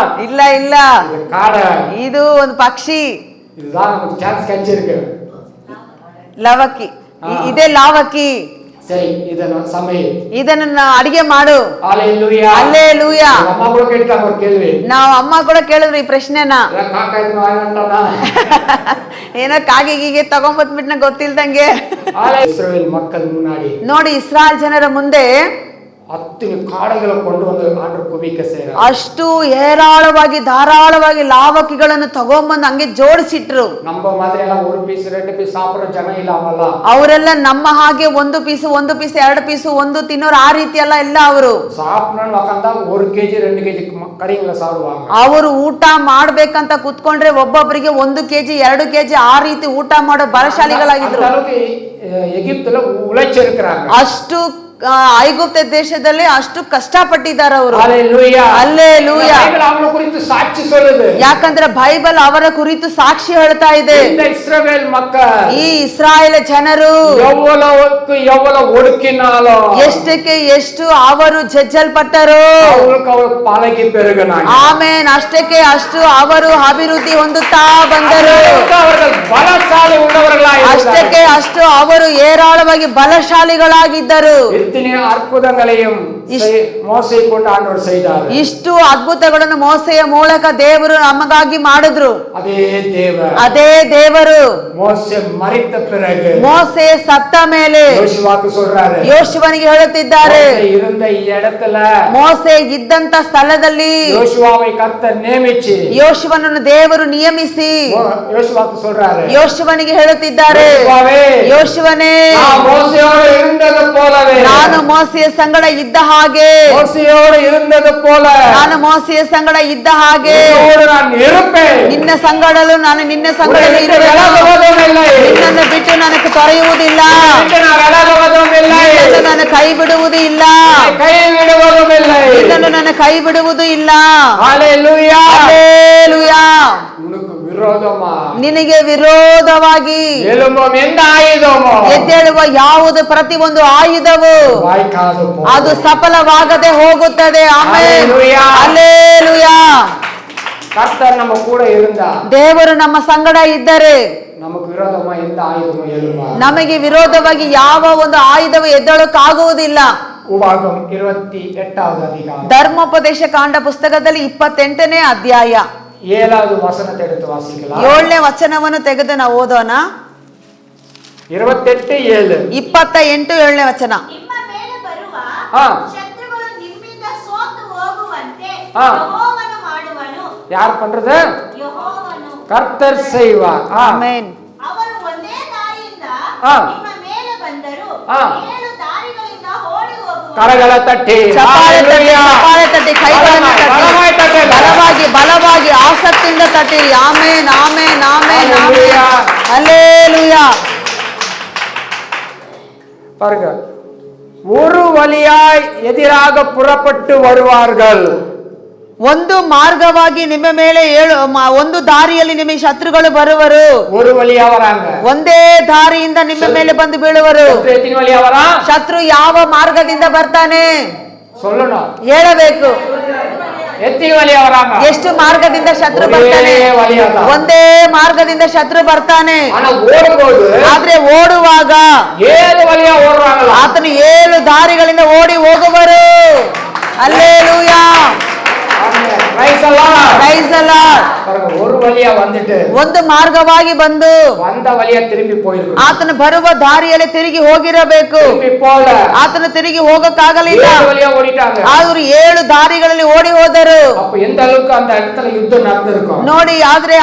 ಇಲ್ಲ ಇಲ್ಲ, ಕಾಡ. ಇದು ಒಂದು ಪಕ್ಷಿ. இதுதான் நமக்கு சான்ஸ் கிடைச்சிருக்கு. ಲವಕಿ, ಇದೇ ಲಾವಕಿ. ಸರಿ, ಇದನ್ನ ಅಡಿಗೆ ಮಾಡು. Hallelujah hallelujah. ಅಮ್ಮ ಕೂಡ ಕೇಳ್ತಾರ ಅವರು ಕೇಳ್ವಿ. ನಾವು ಅಮ್ಮ ಕೂಡ ಕೇಳಿದ್ರು ಈ ಪ್ರಶ್ನೆನ. ಏನೋ ಕಾಗಿಗೆ ತಗೊಂಡ್ಬಂದ್ಬಿಟ್ನ ಗೊತ್ತಿಲ್ದಂಗೆ. ಇಸ್ರಾಯೇಲ್ ಮಕ್ಕಳ ಮುನ್ನಾಡಿ ನೋಡಿ, ಇಸ್ರಾಯೇಲ್ ಜನರ ಮುಂದೆ 10 ಕಾಡುಗಳ ಕೊಂಡು ಒಂದು ಆರ್ಡರ್ ಕುಬಿಕ ಸೇರ ಅಷ್ಟು ಹೇರಾಳವಾಗಿ ಧಾರಾಳವಾಗಿ ಲಾವಕಿಗಳನ್ನು ತಗೊಂಡ್ಬಂದು ಹಂಗೆ ಜೋಡಿಸಿಟ್ರು. ನಮ್ಮ ಮಾದರಿ ಎಲ್ಲ 1 ಪೀಸ್ 2 ಪೀಸ್ ಸಾಪರ ಜನ ಇಲ್ಲ ಅವಲ್ಲ. ಅವರೆಲ್ಲ ನಮ್ಮ ಹಾಗೆ 1 ಪೀಸ್ 2 ಪೀಸ್ ಒಂದು ತಿನ್ನೋರು ಆ ರೀತಿ ಎಲ್ಲ ಅವರು ಸಾಪ್ನನ್ ವಕಂದ 1 ಕೆಜಿ 2 ಕೆಜಿ ಕಡಿಂಗ್ಲ ಸಾರುವಾಗ ಅವರು ಊಟ ಮಾಡ್ಬೇಕಂತ ಕುತ್ಕೊಂಡ್ರೆ ಒಬ್ಬೊಬ್ಬರಿಗೆ 1 ಕೆಜಿ 2 ಕೆಜಿ ಆ ರೀತಿ ಊಟ ಮಾಡೋ ಬಲಶಾಲಿಗಳಾಗಿದ್ರು. ಎಗಿಪ್ತಲ್ಲ ಉಳಚಿರುಕ್ರಾಗ ಅಷ್ಟು ಐಗುಪ್ತ ದೇಶದಲ್ಲಿ ಅಷ್ಟು ಕಷ್ಟಪಟ್ಟಿದ್ದಾರೆ ಅವರು. Hallelujah hallelujah. ಬೈಬಲ್ ಅವರ ಕುರಿತು ಸಾಕ್ಷಿ ಹೇಳುತ್ತೆ. ಯಾಕಂದ್ರೆ ಬೈಬಲ್ ಅವರ ಕುರಿತು ಸಾಕ್ಷಿ ಹೇಳ್ತಾ ಇದೆ. ಇಸ್ರಾಯೇಲ್ ಮಕ್ಕಳು, ಈ ಇಸ್ರಾಯೇಲ್ ಜನರು ಯೌವನ ಒಡುಕಿನಾಲೋ ಎಷ್ಟಕ್ಕೆ ಎಷ್ಟು ಅವರು ಜಜ್ಜಲ್ಪಟ್ಟರು. ಪಾಲಕಿ ಪೆರುಗನ ಆಮೇನ್. ಅಷ್ಟಕ್ಕೆ ಅಷ್ಟು ಅವರು ಅಭಿವೃದ್ಧಿ ಹೊಂದುತ್ತಾ ಬಂದರು. ಬಲಶಾಲಿ ಉಳ್ಳವர்களாய் ಅಷ್ಟಕ್ಕೆ ಅಷ್ಟು ಅವರು ಹೇರಾಳವಾಗಿ ಬಲಶಾಲಿಗಳಾಗಿದ್ದರು. ಅದ್ಭುತಗಳೆயும் ಮೋಸೆ ಕೊಂಡು ಆಂಡವರು செய்தார். ಇಷ್ಟು ಅದ್ಭುತಗಳನ್ನು ಮೋಸೆಯ ಮೂಲಕ ದೇವರು ನಮಗಾಗಿ ಮಾಡಿದ್ರು. ಅದೇ ದೇವರು ಮೋಸೆ ಮರಿತ பிறகு ಮೋಸೆ ಸತ್ತ ಮೇಲೆ ಯೋಶುವಾக்கு சொல்றாரு, ಯೋಶುವನಿಗೆ ಹೇಳುತ್ತಿದ್ದಾರೆ, இருந்த இடத்துல ಮೋಸೆ ಇದ್ದಂತ ಸ್ಥಳದಲ್ಲಿ ಯೋಶುವಾவை ಕರ್ತர் ನೇಮಿಸಿ ಯೋಶುವನನ್ನು ದೇವರು ನಿಯಮಿಸಿ ಯೋಶುವಾக்கு சொல்றாரு, ಯೋಶುವನಿಗೆ ಹೇಳುತ್ತಿದ್ದಾರೆ, ಯೋಶುವನೇ ಮೋಸೆಯೋடு இருந்தது போலவே ನಾನು ಮೋಸೆಯ ಸಂಗಡ ಇದ್ದ ಹಾಗೆ, ಮೋಸೆಯೋடு இருந்தது போல ನಾನು ಮೋಸೆಯ ಸಂಗಡ ಇದ್ದ ಹಾಗೆ ನಾನು ಇರುತ್ತೇನೆ. ನಿನ್ನ ಸಂಗಡಲು ನಾನು ನಿನ್ನ ಸಂಗಡಲೇ ಇರುವೆನು. ನಿನ್ನನ್ನು ಬಿಟ್ಟು ನನಗೆ ತೊರೆಯುವುದಿಲ್ಲ, ನಿನ್ನನ್ನು ನಾನು ಕೈ ಬಿಡುವುದು ಇಲ್ಲ, ನಿನ್ನನ್ನು ನಾನು ಕೈ ಬಿಡುವುದು ಇಲ್ಲ. Hallelujah hallelujah. ನಿನಗೆ ವಿರೋಧವಾಗಿ ಎದ್ದೇಳುವ ಯಾವುದು ಪ್ರತಿಯೊಂದು ಆಯುಧವು ಅದು ಸಫಲವಾಗದೆ ಹೋಗುತ್ತದೆ. ಆಮೆನ್. ಹಲ್ಲೆಲೂಯಾ. கர்த்தர் நம்ம கூட இருந்தா, ದೇವರು ನಮ್ಮ ಸಂಗಡ ಇದ್ದರೆ நமக்கு விரோதமா எந்த ஆயுதமும் எழும்பா. ನಮಗೆ ವಿರೋಧವಾಗಿ ಯಾವ ಒಂದು ಆಯುಧವು ಎದ್ದೇಳಕ್ಕಾಗುವುದಿಲ್ಲ. உபாகம் 28வது அதிகாரம் ಧರ್ಮೋಪದೇಶ ಕಾಂಡ ಪುಸ್ತಕದಲ್ಲಿ 28ನೇ ಅಧ್ಯಾಯ 7வது வசனத்தை எடுத்து வாசிக்கலாம். 7ನೇ ವಚನವನ್ನು ತೆಗೆದು ನಾವು ಓದೋಣ. 28:7. 28 7ನೇ ವಚನ. ನಿಮ್ಮ ಮೇಲೆ ಬರುವ ಹಾ. ಶತ್ರುಗಳು ನಿಮ್ಮಿಂದ ಸೋತು ಹೋಗುವಂತೆ ಹಾ. ಯೆಹೋವನು ಮಾಡುವನು. யார் பண்றது? ಯೆಹೋವನು. கர்த்தர் செய்வார். ಆಮೆನ್. ಅವರು ಒಂದೇ ದಾರಿಯಿಂದ ಹಾ. ನಿಮ್ಮ ಮೇಲೆ ಬಂದರು ಹಾ. 7 ದಾರಿಗಳಿಂದ ಓಡಿ ಹೋಗುವರು. கரಗಳ ತಟ್ಟಿ, ಚಪ್ಪಾಳೆ ತಟ್ಟಿ, ಚಪ್ಪಾಳೆ ತಟ್ಟಿ, ಕೈಗಳನ್ನು ಬಲವಾಗಿ ತಟ್ಟಿ, ತಟ್ಟಿ, ಬಲವಾಗಿ ಬಲವಾಗಿ ಆಸಕ್ತಿಯಿಂದ ತಟ್ಟಿರಿ. Amen amen amen amen. Hallelujah. பாருங்க, ஒரு வழியாய் எதிராக புறப்பட்டு வருவார்கள். ಒಂದು ಮಾರ್ಗವಾಗಿ ನಿಮ್ಮ ಮೇಲೆ ಒಂದು ದಾರಿಯಲ್ಲಿ ನಿಮಗೆ ಶತ್ರುಗಳು ಬರುವರು. ஒரு வழியா வராங்க. ಒಂದೇ ದಾರಿಯಿಂದ ನಿಮ್ಮ ಮೇಲೆ ಬಂದು ಬೀಳುವರು. எத்தனை வழியா வரா? ಶತ್ರು ಯಾವ ಮಾರ್ಗದಿಂದ ಬರ್ತಾನೆ சொல்லணும். ಹೇಳಬೇಕು. எத்தனை வழியா வராங்க? ಎಷ್ಟು ಮಾರ್ಗದಿಂದ ಶತ್ರು ಬರ್ತಾನೆ? ಒಂದೇ ಮಾರ್ಗದಿಂದ ಶತ್ರು ಬರ್ತಾನೆ. ஆனா ஓடும்போது, ಆದ್ರೆ ಓಡುವಾಗ 7 வழியா ஓடுறாங்களா? ಆತನು 7 ದಾರಿಗಳಿಂದ ಓಡಿ ಹೋಗುವರು. Hallelujah. Praise the Lord. Praise the Lord. பாருங்க, ஒரு வழியா வந்துட்டு ಒಂದು ಮಾರ್ಗವಾಗಿ ಬಂದು வந்த வழியா திரும்பி போயிருக்கும். ಆತನು ಬರುವ ದಾರಿಯಲ್ಲಿ ತಿರುಗಿ ಹೋಗಿರಬೇಕು. திரும்பி போல ಆತನು ತಿರುಗಿ ಹೋಗಕ್ಕಾಗಲಿಲ್ಲ. 7 வழியா ஓடிட்டாங்க. ಆದರೂ 7 ದಾರಿಗಳಲ್ಲಿ ಓಡಿ ಹೋದರು. அப்ப எந்த அளவுக்கு அந்த இடத்துல யுத்தம் நடந்திருக்கும் ನೋಡಿ, ಆದ್ರೆ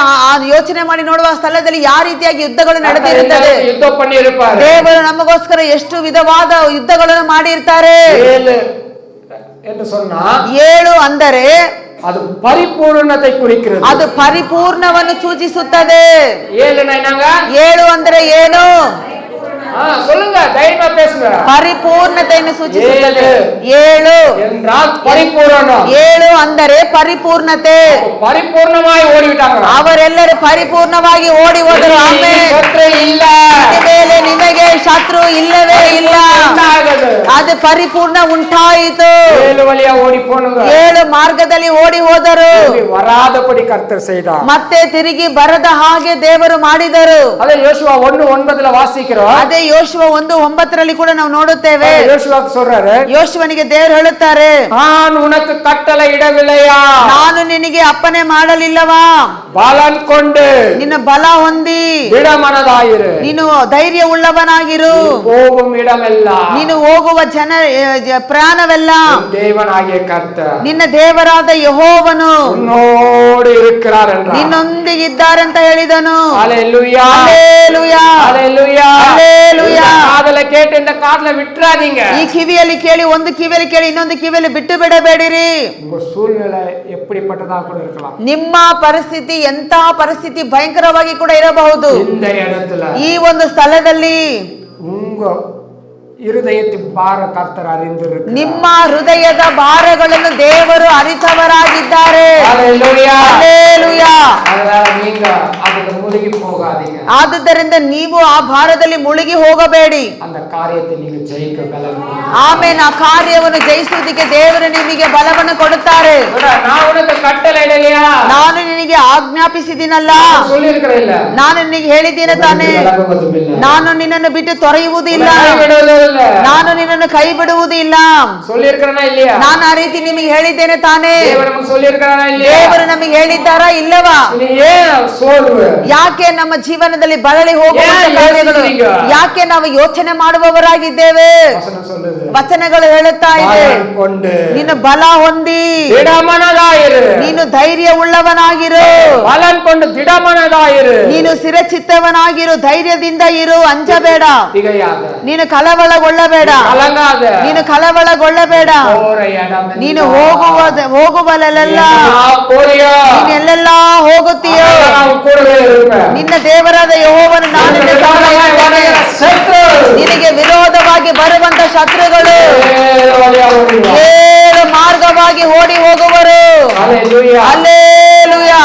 ಯೋಚನೆ ಮಾಡಿ ನೋಡುವ ಸ್ಥಳದಲ್ಲಿ ಯಾವ ರೀತಿಯಾಗಿ ಯುದ್ಧಗಳು ನಡೆದಿರುತ್ತದೆ. யுத்தம் பண்ணி இருப்பாரு. ದೇವರು ನಮಗೋಸ್ಕರ ಎಷ್ಟು ವಿಧವಾದ ಯುದ್ಧಗಳನ್ನು ಮಾಡಿರ್ತಾರೆ. 7 என்று சொன்னா 7 ಅಂದರೆ அது பரிபூர்ணத்தை குறிக்கிறது. ಅದು ಪರಿಪೂರ್ಣವನ್ನು ಸೂಚಿಸುತ್ತದೆ. 7 என்னங்க? 7 ಅಂದರೆ ಏನು? சொல்லுங்க, தைரியமா பேசுங்க. ಪರಿಪೂರ್ಣತೆಯನ್ನು ಸೂಚಿಸುತ್ತದೆ. 7 என்றால் பரிபூரணம். 7 ಅಂದರೆ ಪರಿಪೂರ್ಣತೆ. பரிபூர்ணமாய் ஓடிவிட்டாங்க. ಅವರೆಲ್ಲರೂ ಪರಿಪೂರ್ಣವಾಗಿ ಓಡಿ ಹೋದರು. ಆಮೆನ್. ಶತ್ರು ಇಲ್ಲ. ಮೇಲೆ ನಿಮಗೆ ಶತ್ರು ಇಲ್ಲವೇ ಇಲ್ಲ. ಅದು ಪರಿಪೂರ್ಣ ಉಂಟಾಯಿತು. 7 வழியா ஓடி போனது. 7 ಮಾರ್ಗದಲ್ಲಿ ಓಡಿ ಹೋದರು. வராதபடி கர்த்தர் செய்தார். ಮತ್ತೆ ತಿರುಗಿ ಬರದ ಹಾಗೆ ದೇವರು ಮಾಡಿದರು. ಅದೇ ಯೋಶುವ 1:9 ವಾಸಿக்கிறோம். ಅದೇ ಯೋಶುವ 1:9 ಕೂಡ ನಾವು ನೋಡುತ್ತೇವೆ. ಯೋಶುವಕ್ಕೆ சொல்றாரு, ಯೋಶುವನಿಗೆ ದೇವರು ಹೇಳುತ್ತಾರೆ, ನಾನು ಉನக்கு ಕಟ್ಟಳೆ ಇಡವಿಲ್ಲಯಾ? ನಾನು ನಿನಗೆ ಅಪ್ಪಣೆ ಮಾಡಲಿಲ್ಲವಾ? ಬಲನ್ ಕೊಂಡು ನಿನ್ನ ಬಲ ಹೊಂದಿ ದೃಢಮನದಾಗಿರು. ನೀನು ಧೈರ್ಯ ಉಳ್ಳವನಾಗಿರು. ಹೋಗುವ ಇಡಮೆಲ್ಲ, ನೀನು ಹೋಗುವ ಪ್ರಾಣವೆಲ್ಲ ದೇವನಾಗಿಯ ಕರ್ತರ್, ನಿನ್ನ ದೇವರಾದ ಯೆಹೋವನು ಉನ್ನೋடு இருக்கிறார் என்றார். ನಿನ್ನೊಂದಿಗಿದ್ದಾರೆ ಅಂತ ಹೇಳಿದನು. ஹல்லேலூயா, ஹல்லேலೂಯಾ, ஹல்லேலூயா, ஹல்லேலೂಯಾ. காதுல கேட்டு இந்த காதுல விட்டுறாதீங்க. ಈ ಕಿವಿಯಲ್ಲಿ ಕೇಳಿ, ಒಂದು ಕಿವಿಯಲ್ಲಿ ಕೇಳಿ ಇನ್ನೊಂದು ಕಿವಿಯಲ್ಲಿ ಬಿಟ್ಟು ಬಿಡಬೇಡಿರಿ. உங்க சூழ்நிலை எப்படிப்பட்டதா கூட இருக்கலாம். ನಿಮ್ಮ ಪರಿಸ್ಥಿತಿ ಎಂತಹ ಪರಿಸ್ಥಿತಿ ಭಯಂಕರವಾಗಿ ಕೂಡ ಇರಬಹುದು. இந்த இடத்துல ಈ ಒಂದು ಸ್ಥಳದಲ್ಲಿ உங்க இருதயத்தின் பார கர்த்தர் அறிந்திருக்கிறார். ನಿಮ್ಮ ಹೃದಯದ ಭಾರಗಳನ್ನು ದೇವರು ಅರಿತವರಾಗಿದ್ದಾರೆ. ஹல்லேலூயா, ಹಲ್ಲೇಲೂಯಾ. அதனால நீங்க அதுல முழுகி போகாதீங்க. ಆದುದರಿಂದ ನೀವು ಆ ಭಾರದಲ್ಲಿ ಮುಳುಗಿ ಹೋಗಬೇಡಿ. அந்த காரியத்தை நீங்க ஜெயிக்க பலன். ಆಮೇಲೆ ಆ ಕಾರ್ಯವನ್ನು ಜಯಿಸುವುದಕ್ಕೆ ದೇವರು ನಿಮಗೆ ಬಲವನ್ನು ಕೊಡುತ್ತಾರೆ. நான் உனக்கு கட்டளை இடலையா? ನಾನು ನಿನಗೆ ಆಜ್ಞಾಪಿಸಿದಿನಲ್ಲ, சொல்லியிருக்கிறேன் இல்ல? ನಾನು ನಿನಗೆ ಹೇಳಿದ್ದೇನೆ ತಾನೆ. ನಾನು ನಿನ್ನನ್ನು ಬಿಟ್ಟು ತೊರೆಯುವುದಿಲ್ಲ, ನಾನು ನಿನ್ನನ್ನು ಕೈ ಬಿಡುವುದಿಲ್ಲ. சொல்லியிருக்கிறேனா இல்லையா? ನಾನು ಆ ರೀತಿ ನಿಮಗೆ ಹೇಳಿದ್ದೇನೆ ತಾನೆ. ದೇವರು ನಮಗೆ சொல்லியிருக்கிறானா இல்லையா? ದೇವರು ನಮಗೆ ಹೇಳಿದ್ದಾರಾ ಇಲ್ಲವಾ? ಸೋಲ್ವೆ ಯಾಕೆ ನಮ್ಮ ಜೀವನದಲ್ಲಿ ಬಳಲಿ ಹೋಗುವ ಕಾರ್ಯಗಳು? ಯಾಕೆ ನಾವು ಯೋಚನೆ ಮಾಡುವವರಾಗಿದ್ದೇವೆ? ವಚನಗಳು ಹೇಳುತ್ತಾ ಇದೆ, ನೀನು ಬಲ ಹೊಂದಿ ನೀನು ಧೈರ್ಯ ಉಳ್ಳವನಾಗಿರು. ಬಲನ್ ಕೊಂಡು ದಿಡಮನದಾಯಿರು. ನೀನು ಸ್ಥಿರಚಿತ್ತವನಾಗಿರು, ಧೈರ್ಯದಿಂದ ಇರು, ಅಂಜಬೇಡ, ನೀನು ಕಳವಳಗೊಳ್ಳಬೇಡ, ನೀನು ಕಳವಳಗೊಳ್ಳಬೇಡ. ನೀನು ಹೋಗುವಲ್ಲೆಲ್ಲ ನೀನೆಲ್ಲೆಲ್ಲ ಹೋಗುತ್ತೀಯೋ ನಿನ್ನ ದೇವರಾದ ಯೆಹೋವನು ನಾನು ನಿನಗೆ ವಿರೋಧವಾಗಿ ಬರುವಂತ ಶತ್ರುಗಳು 7 ಮಾರ್ಗವಾಗಿ ಓಡಿ ಹೋಗುವರು. ಹಲ್ಲೇಲೂಯಾ.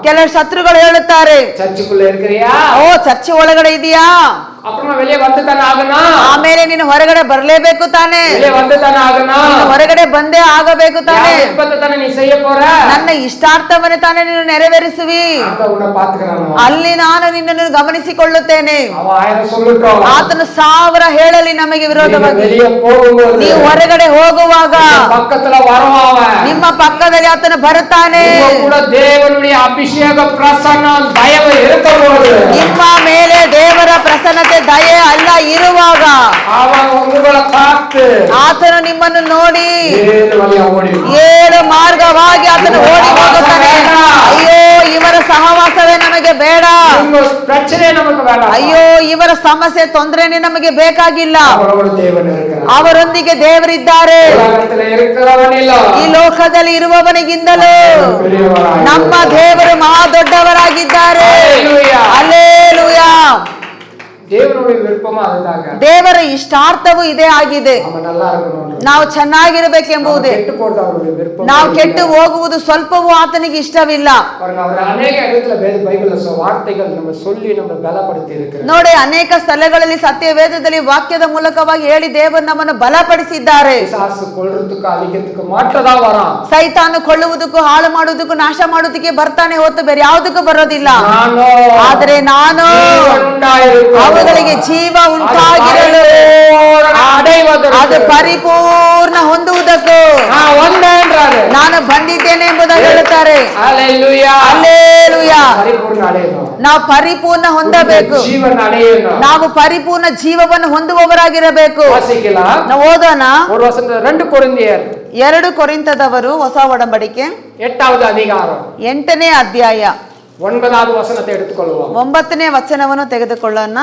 ಕೆಲವು ಶತ್ರುಗಳು ಹೇಳುತ್ತಾರೆ, ಓ ಚರ್ಚ್ ಒಳಗಡೆ ಇದೆಯಾ, அப்புறமா வெளியே வந்து தானே ஆகணும். ಆಮೇಲೆ ನೀನು ಹೊರಗಡೆ ಬರ್ಲೇಬೇಕು ತಾನೆ. வெளியே வந்து தானே ஆகணும். ನೀನು ಹೊರಗಡೆ ಬಂದೇ ಆಗಬೇಕು ತಾನೆ. விருப்பத்தை தானே நீ செய்ய போற. ನನ್ನ ಇಷ್ಟಾರ್ಥವನ್ನು ತಾನೆ ನೀನು ನೆರವೇರಿಸುವಿ. அந்த உன்னை பாத்துக்கறானோ. ಅಲ್ಲಿ ನಾನು ನಿನ್ನನ್ನು ಗಮನಿಸಿಕೊಳ್ಳುತ್ತೇನೆ. அவன் ஆயிரம் சொல்லட்டும். ಆತನು 1000 ಹೇಳಲಿ ನಮಗೆ ವಿರೋಧವಾಗಿ. வெளியே போகும்போது ನೀವು ಹೊರಗಡೆ ಹೋಗುವಾಗ பக்கத்துல வரவாவன். ನಿಮ್ಮ ಪಕ್ಕದಲ್ಲಿ ಆತನು ಬರುತ್ತಾನೆ. கூட தேவனுடைய அபிஷேக பிரசன்னம் தயவு இருக்கும்போது ನಿಮ್ಮ ಮೇಲೆ ದೇವರ ಪ್ರಸನ್ನತೆ ದಯೆ ಅಲ್ಲ ಇರುವಾಗ அவன் உங்களை பார்த்து ಆತನು ನಿಮ್ಮನ್ನು ನೋಡಿ 7 வழியா ஓடி 7 ಮಾರ್ಗವಾಗಿ ಆತನು ಓಡಿ ಹೋಗುತ್ತಾನೆ. ಅಯ್ಯೋ ಇವರ ಸಹವಾಸವೇ ನಮಗೆ ಬೇಡ. உங்க பிரச்சனை நமக்கு வேண்டாம். ಅಯ್ಯೋ ಇವರ ಸಮಸ್ಯೆ ತೊಂದರೆನೇ ನಮಗೆ ಬೇಕಾಗಿಲ್ಲ. அவரோட தேவன் இருக்கிறார். ಅವರೊಂದಿಗೆ ದೇವರಿದ್ದಾರೆ. உலகத்துல இருக்கிறவன் இல்ல. ಈ ಲೋಕದಲ್ಲಿ ಇರುವವನಿಗಿಂತಲೂ ನಮ್ಮ ದೇವರು ಮಹಾ ದೊಡ್ಡವರಾಗಿದ್ದಾರೆ. ಹಲ್ಲೆಲೂಯಾ. தேவனுடைய விருப்பமா அதுதாங்க. ದೇವರ ಇಷ್ಟಾರ್ಥವು ಇದೇ ಆಗಿದೆ. நம்ம நல்லா இருக்கணும். ನಾವು ಚೆನ್ನಾಗಿರಬೇಕೆಂಬುದೇ. ಕೆಟ್ಟು போறது அவருடைய விருப்பம். ನಾವು ಕೆಟ್ಟು ಹೋಗುವುದು ಸ್ವಲ್ಪವೂ ಆತನಿಗೆ ಇಷ್ಟವಿಲ್ಲ. பாருங்க அவர் अनेक இடத்துல பைபிள்ல வார்த்தைகள் நம்ம சொல்லி நம்ம பலப்படுத்தி இருக்கிறார். ನೋಡಿ ಅನೇಕ ಸ್ಥಳಗಳಲ್ಲಿ ಸತ್ಯ ವೇದದಲ್ಲಿ ವಾಕ್ಯದ ಮೂಲಕವಾಗಿ ಹೇಳಿ ದೇವರು ನಮ್ಮನ್ನು ಬಲಪಡಿಸಿದ್ದಾರೆ. பிசாசு கொல்றதுக்கு அழிக்கிறதுக்கு மாட்டதா வரான். ಸೈತಾನು ಕೊಳ್ಳುವುದಕ್ಕೂ ಹಾಳು ಮಾಡುವುದಕ್ಕೂ ನಾಶ ಮಾಡುವುದಕ್ಕೆ ಬರ್ತಾನೆ ಹೊತ್ತು ಬೇರೆ ಯಾವುದಕ್ಕೂ ಬರೋದಿಲ್ಲ. ಆದರೆ ನಾನು ಅವುಗಳಿಗೆ ಜೀವ ಉಂಟಾಗಿರಲು ಅದು ಪರಿಪೂರ್ಣ ಹೊಂದುವುದಕ್ಕೂ ನಾನು ಬಂದಿದ್ದೇನೆ ಎಂಬುದಾಗಿ ಹೇಳುತ್ತಾರೆ. ಹಲ್ಲೆಲೂಯಾ. ನಾವು ಪರಿಪೂರ್ಣ ಹೊಂದಬೇಕು. ನಾವು ಪರಿಪೂರ್ಣ ಜೀವವನ್ನು ಹೊಂದುವವರಾಗಿರಬೇಕು. ನಾವು ಓದೋಣ. 2 ಕೊರಿಂಥದವರು ಹೊಸ ಒಡಂಬಡಿಕೆ 8வது அதிகாரம் 8ನೇ ಅಧ್ಯಾಯ 9வது ವಚನத்தை எடுத்துக்கொள்வோம். 9ನೇ ವಚನವನ್ನು ತೆಗೆದುಕೊಳ್ಳೋಣ. ನಮ್ಮ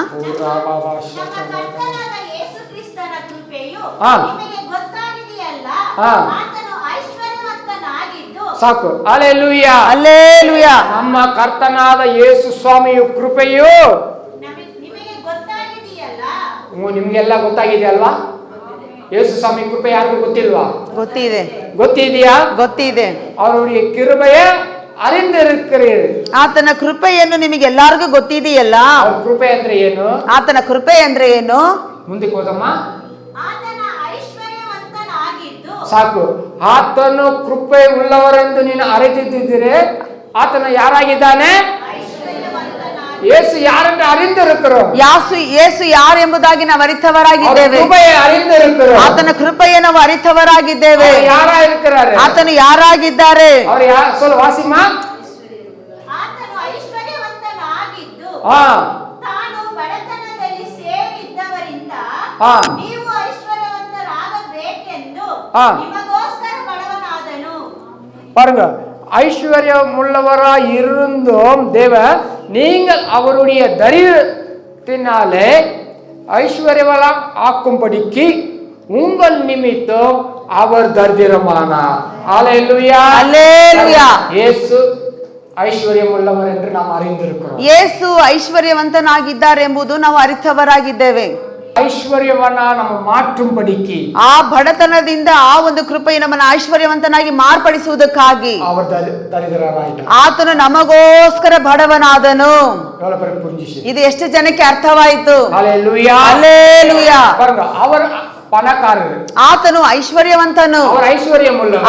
ಕರ್ತನಾದ ಯೇಸು ಕ್ರಿಸ್ತನ ಕೃಪೆಯು ನಿಮಗೆ ಗೊತ್ತಾಗಿದೆಯಲ್ಲ. ಆತನು ಐಶ್ವರ್ಯವಂತನಾಗಿದ್ದು ಸಾಕು. ಹಲ್ಲೆಲೂಯಾ. ಹಲ್ಲೆಲೂಯಾ. ನಮ್ಮ ಕರ್ತನಾದ ಯೇಸು ಸ್ವಾಮಿಯ ಕೃಪೆಯು ನಿಮಗೆ ಗೊತ್ತಾಗಿದೆಯಲ್ಲ. ನಿಮ್ಗೆಲ್ಲ ಗೊತ್ತಾಗಿದೆಯಲ್ವಾ? ಯೇಸು ಸ್ವಾಮಿ ಕೃಪೆ ಯಾರಿಗೂ ಗೊತ್ತಿಲ್ವಾ? ಗೊತ್ತಿದೆ. ಗೊತ್ತಿದೆಯಾ? ಗೊತ್ತಿದೆ. ಅವರುடைய கிருபையை அறிந்திருக்கிறீர்கள். ಆತನ ಕೃಪೆಯನ್ನು ನಿಮಗೆ ಎಲ್ಲರಿಗೂ ಗೊತ್ತಿದೆಯಲ್ಲ. ಕೃಪೆ ಅಂದ್ರೆ ಏನು? ಆತನ ಕೃಪೆ ಅಂದ್ರೆ ಏನು? ಮುಂದಕ್ಕೆ ಹೋದಮ್ಮ. ಆತನ ಐಶ್ವರ್ಯವಂತನಾಗಿದ್ದು ಸಾಕು. ಆತನು ಕೃಪೆ ಉಳ್ಳವರೆಂದು ನೀನು ಅರಿತಿದ್ದರೆ ಆತನ ಯಾರಾಗಿದ್ದಾನೆ? ಯೇಸು ಯಾರೆಂದು அறிந்திருக்கிறோம். ಯೇಸು ಯಾರು ಎಂಬುದಾಗಿ ನಾವು ಅರಿತವರಾಗಿದ್ದೇವೆ. ಆತನ ಕೃಪೆಯನ್ನು ನಾವು ಅರಿತವರಾಗಿದ್ದೇವೆ. ಆತನು ಯಾರಾಗಿದ್ದಾರೆ? ಆತನು ಐಶ್ವರ್ಯವಂತನಾಗಿದ್ದು ತಾನು ಬಡತನದಲ್ಲಿ ಸೇರಿದ್ದವರಿಂದ ನೀವು ಐಶ್ವರ್ಯವಂತರಾಗಬೇಕೆಂದು ನಿಮಗೋಸ್ಕರ ಬಡವನಾದನು. பாருங்க, ஐஸ்வர்யம் உள்ளவராய் இருந்தும் தேவன் நீங்கள் அவருடைய தரித்தினாலே ஐஸ்வர்யவளம் ஆக்கும்படிக்கு உங்கள் நிமித்தம் அவர் தரித்திரமானார். ஹல்லேலூயா. ஹல்லேலூயா. இயேசு ಐಶ್ವರ್ಯ ಉಳ್ಳವರು ಎಂದು ನಾವು ಅರಿತಿರುತ್ತೇವೆ. ಯೇಸು ಐಶ್ವರ್ಯವಂತನಾಗಿದ್ದಾರೆ ಎಂಬುದು ನಾವು ಅರಿತವರಾಗಿದ್ದೇವೆ. ಐಶ್ವರ್ಯವನ್ನ ನಮ್ಮ ಮಾತುಂಬಡಿಕೆ ಆ ಬಡತನದಿಂದ ಆ ಒಂದು ಕೃಪೆ ನಮ್ಮನ್ನು ಐಶ್ವರ್ಯವಂತನಾಗಿ ಮಾರ್ಪಡಿಸುವುದಕ್ಕಾಗಿ ಆತನು ನಮಗೋಸ್ಕರ ಬಡವನಾದನು. ಇದು ಎಷ್ಟು ಜನಕ್ಕೆ ಅರ್ಥವಾಯಿತು? ಹಲ್ಲೆಲೂಯಾ. ಹಲ್ಲೆಲೂಯಾ. ಅವರ ಪಣಕಾರರು. ಆತನು ಐಶ್ವರ್ಯವಂತನು.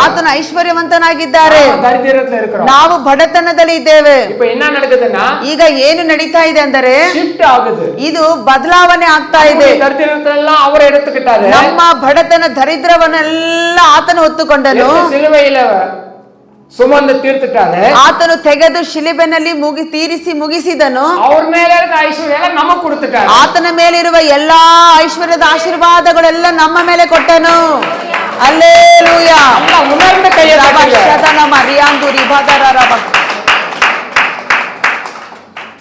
ಆತನು ಐಶ್ವರ್ಯವಂತನಾಗಿದ್ದಾರೆ. ನಾವು ಬಡತನದಲ್ಲಿ ಇದ್ದೇವೆ. ಈಗ ಏನು ನಡೀತಾ ಇದೆ ಅಂದರೆ ಇದು ಬದಲಾವಣೆ ಆಗ್ತಾ ಇದೆ. ನಮ್ಮ ಬಡತನ ದರಿದ್ರವನ್ನೆಲ್ಲ ಆತನು ಹೊತ್ತುಕೊಂಡನು. ಸುಮಂದು ತೀರ್ತಿಟ್ಟಾರೆ. ಆತನು ತೆಗೆದು ಶಿಲುಬೆನಲ್ಲಿ ತೀರಿಸಿ ಮುಗಿಸಿದನು. ಅವ್ರ ಮೇಲೆ ಐಶ್ವರ್ಯ ಎಲ್ಲ ನಮಗೆ ಕೊಡ್ತಿಟ್ಟಾರೆ. ಆತನ ಮೇಲಿರುವ ಎಲ್ಲಾ ಐಶ್ವರ್ಯದ ಆಶೀರ್ವಾದಗಳೆಲ್ಲ ನಮ್ಮ ಮೇಲೆ ಕೊಟ್ಟನು. ಹಲ್ಲೆಲೂಯಾ. ಉಣರ್ந்த கையை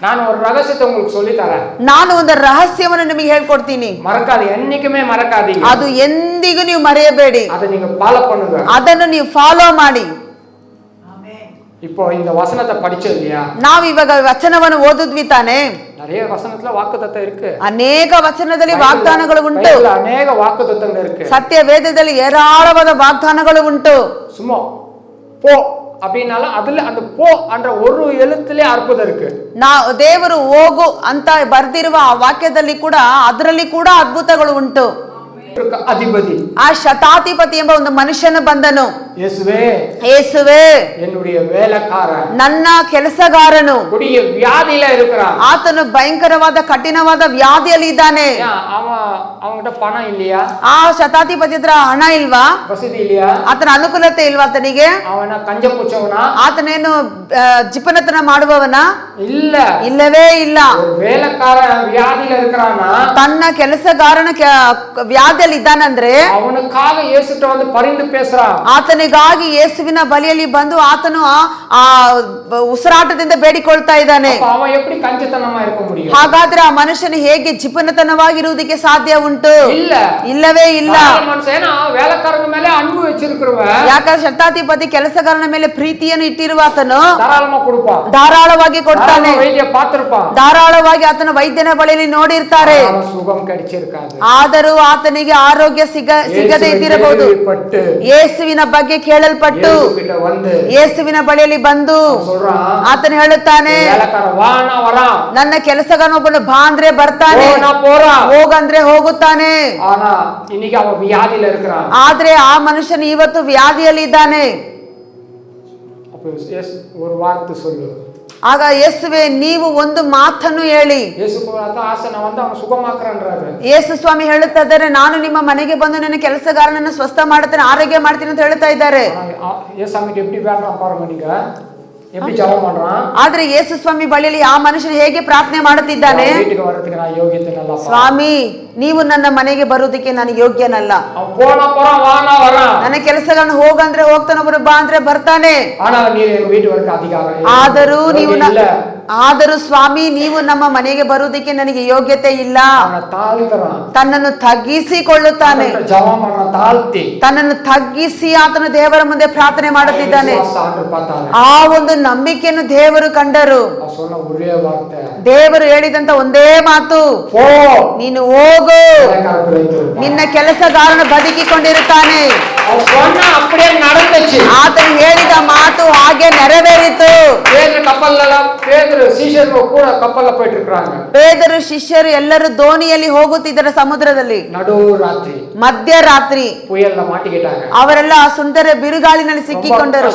ನಾನು ஒரு ரகசியத்தை உங்களுக்கு சொல்லி தரேன். ನಾನು ಒಂದು ರಹಸ್ಯವನ್ನು ನಿಮಗೆ ಹೇಳ್ಕೊಡ್ತೀನಿ. ಮರಕಾದಿ, ಎನ್ನಿಕಮೇ ಮರಕಾದಿ. ಅದು ಎಂದಿಗೂ ನೀವು ಮರೆಯಬೇಡಿ. ಅದು ನೀವು ಫಾಲೋ பண்ணுங்க. ಅದನ್ನು ನೀವು ಫಾಲೋ ಮಾಡಿ. இப்போ இந்த வசனத்தை படிச்சோம் இல்லையா? ನಾವು ಇವಾಗ ವಚನವನ್ನು ಓದಿದ್ವಿ ತಾನೆ. நிறைய வசனத்துல வாக்குத்தத்தம் இருக்கு. ಅನೇಕ ವಚನದಲ್ಲಿ ವಾಗ್ದಾನಗಳು ಉಂಟು. ಅನೇಕ ವಾಗ್ದಾನಗಳು ಇருக்கு. ಸತ್ಯ ವೇದದಲ್ಲಿ ಏರಾಳವಾದ ವಾಗ್ದಾನಗಳು ಉಂಟು. ಸುಮ್ಮನೆ ಪೋ அப்படின்னாலும் அதுல அந்த போ என்ற ஒரு எழுத்திலே அற்புதம் இருக்கு. ದೇವರು ಹೋಗು ಅಂತ ಬರ್ದಿರುವ ಆ ವಾಕ್ಯದಲ್ಲಿ ಕೂಡ ಅದರಲ್ಲಿ ಕೂಡ ಅದ್ಭುತಗಳು ಉಂಟು. அதிபதி ಆ ಶತಾಧಿಪತಿ ಎಂಬ ಒಂದು ಮನುಷ್ಯನು ಬಂದನು. ಯೇಸುವೆ ಯೇಸುವೆ என்னுடைய வேலைக்காரன் ನನ್ನ ಕೆಲಸಗಾರನು கொடிய வியாதியில இருக்கிறான். ಆತನು ಭಯಂಕರವಾದ ಕಠಿಣವಾದ ವ್ಯಾಧಿಯಲ್ಲಿ ಇದ್ದಾನೆ. அவங்கிட்ட பணம் இல்லையா? ಆ ಶತಾಧಿಪತಿ ಹತ್ರ ಹಣ ಇಲ್ವಾ? ವಸತಿ இல்லையா? ಆತನ ಅನುಕೂಲತೆ ಇಲ್ವಾ ಆತನಿಗೆ? ಅವನ ಕಂಜ ಪುಚ್ಚವನ? ಆತನೇನು ಜಿಪನತನ ಮಾಡುವವನ? இல்ல, ಇಲ್ಲವೇ ಇಲ್ಲ. வேலைக்காரன் வியாதியில இருக்கிறானா? ತನ್ನ ಕೆಲಸಗಾರನ ವ್ಯಾಧಿಯಲ್ಲಿ ಇದ್ದಾನಂದ್ರೆ ಅವನಕ್ಕಾக ಯೇಸುட்ட வந்து பரிந்து பேசுறான். ಆತನಿಗಾಗಿ ಯೇಸುವಿನ ಬಳಿಯಲ್ಲಿ ಬಂದು ಆತನು ಆ ಉಸಿರಾಟದಿಂದ ಬೇಡಿಕೊಳ್ತಾ ಇದ್ದಾನೆ. ಅವನು எப்படி ಕಂಜತನமா இருக்க முடியும்? ಹಾಗಾದ್ರೆ ಆ ಮನುಷ್ಯನು ಹೇಗೆ ಜಿಪನತನವಾಗಿರುವುದಕ್ಕೆ ಸಾಧ್ಯ ಉಂಟು? ಇಲ್ಲ, ಇಲ್ಲವೇ ಇಲ್ಲ. ಮನುಷ್ಯನ வேலைக்காரನ ಮೇಲೆ ಅன்பು ವச்சிருக்கிறವ. ಯಾಕಂದ್ರೆ ಶತಾಧಿಪತಿ ಕೆಲಸಗಾರನ ಮೇಲೆ ಪ್ರೀತಿಯನ್ನು ಇಟ್ಟಿರುವ ಆತನು ಧಾರಾಳವಾಗಿ ಕೊಡುತ್ತಾ, ಧಾರಾಳವಾಗಿ ಕೊಡ್ತಾನೆ. ವೈದ್ಯ ಪಾತ್ರಪ್ಪ ಧಾರಾಳವಾಗಿ ಆತನ ವೈದ್ಯನ ಬಳಿಯಲ್ಲಿ ನೋಡಿರ್ತಾರೆ. ಸುಗಮ ಕಡಿಚಿರಕಾದು. ಆದರೂ ಆತನಿಗೆ ಆರೋಗ್ಯ ಸಿಗದೇ ಇದ್ದಿರಬಹುದು. ಯೇಸುವಿನ ಬಗ್ಗೆ ಕೇಳಲ್ಪಟ್ಟು ಯೇಸುವಿನ ಬಳಿಯಲ್ಲಿ ಬಂದು ಆತನು ಹೇಳುತ್ತಾನೆ, ನನ್ನ ಕೆಲಸಗಾರನೊಬ್ಬನು ಬಾ ಅಂದ್ರೆ ಬರ್ತಾನೆ, ಹೋಗಂದ್ರೆ ಹೋಗುತ್ತಾನೆ. ಆದ್ರೆ ಆ ಮನುಷ್ಯನು ಇವತ್ತು ವ್ಯಾಧಿಯಲ್ಲಿ ಇದ್ದಾನೆ. ಆಗ ಯೇಸುವೆ ನೀವು ಒಂದು ಮಾತನ್ನು ಹೇಳಿ. ಯೇಸು ಸ್ವಾಮಿ ಹೇಳುತ್ತಾ ಇದ್ದಾರೆ, ನಾನು ನಿಮ್ಮ ಮನೆಗೆ ಬಂದು ನನ್ನ ಕೆಲಸಗಾರನನ್ನು ಸ್ವಸ್ಥ ಮಾಡುತ್ತೇನೆ, ಆರೋಗ್ಯ ಮಾಡ್ತೀನಿ ಅಂತ ಹೇಳ್ತಾ ಇದ್ದಾರೆ. ಆದ್ರೆ ಯೇಸು ಸ್ವಾಮಿ ಬಳಿಯಲ್ಲಿ ಆ ಮನುಷ್ಯನು ಹೇಗೆ ಪ್ರಾರ್ಥನೆ ಮಾಡುತ್ತಿದ್ದಾನೆ, ಸ್ವಾಮಿ ನೀವು ನನ್ನ ಮನೆಗೆ ಬರುವುದಕ್ಕೆ ನಾನು ಯೋಗ್ಯನಲ್ಲ. ನನ್ನ ಕೆಲಸಗಳನ್ನು ಹೋಗಂದ್ರೆ ಹೋಗ್ತಾನೆ, ಒಬ್ಬರು ಬಾ ಅಂದ್ರೆ ಬರ್ತಾನೆ. ಆದರೂ ಸ್ವಾಮಿ ನೀವು ನಮ್ಮ ಮನೆಗೆ ಬರುವುದಕ್ಕೆ ನನಗೆ ಯೋಗ್ಯತೆ ಇಲ್ಲ. ತನ್ನನ್ನು ತಗ್ಗಿಸಿಕೊಳ್ಳುತ್ತಾನೆ, ತನ್ನನ್ನು ತಗ್ಗಿಸಿ ಆತನು ದೇವರ ಮುಂದೆ ಪ್ರಾರ್ಥನೆ ಮಾಡುತ್ತಿದ್ದಾನೆ. ಆ ಒಂದು ನಂಬಿಕೆಯನ್ನು ದೇವರು ಕಂಡರು. ದೇವರು ಹೇಳಿದಂತ ಒಂದೇ ಮಾತು, ನೀನು ಹೋಗು, ನಿನ್ನ ಕೆಲಸಗಾರನು ಬದುಕಿಕೊಂಡಿರುತ್ತಾನೆ. ಆತನು ಹೇಳಿದ ಮಾತು ಹಾಗೆ ನೆರವೇರಿತು. ಪೇದರು ಶಿಷ್ಯರು ಎಲ್ಲರೂ ದೋಣಿಯಲ್ಲಿ ಹೋಗುತ್ತಿದ್ದರು ಸಮುದ್ರದಲ್ಲಿ. ಮಧ್ಯರಾತ್ರಿ ಅವರೆಲ್ಲ ಸುಂದರ ಬಿರುಗಾಳಿನಲ್ಲಿ ಸಿಕ್ಕಿಕೊಂಡರು,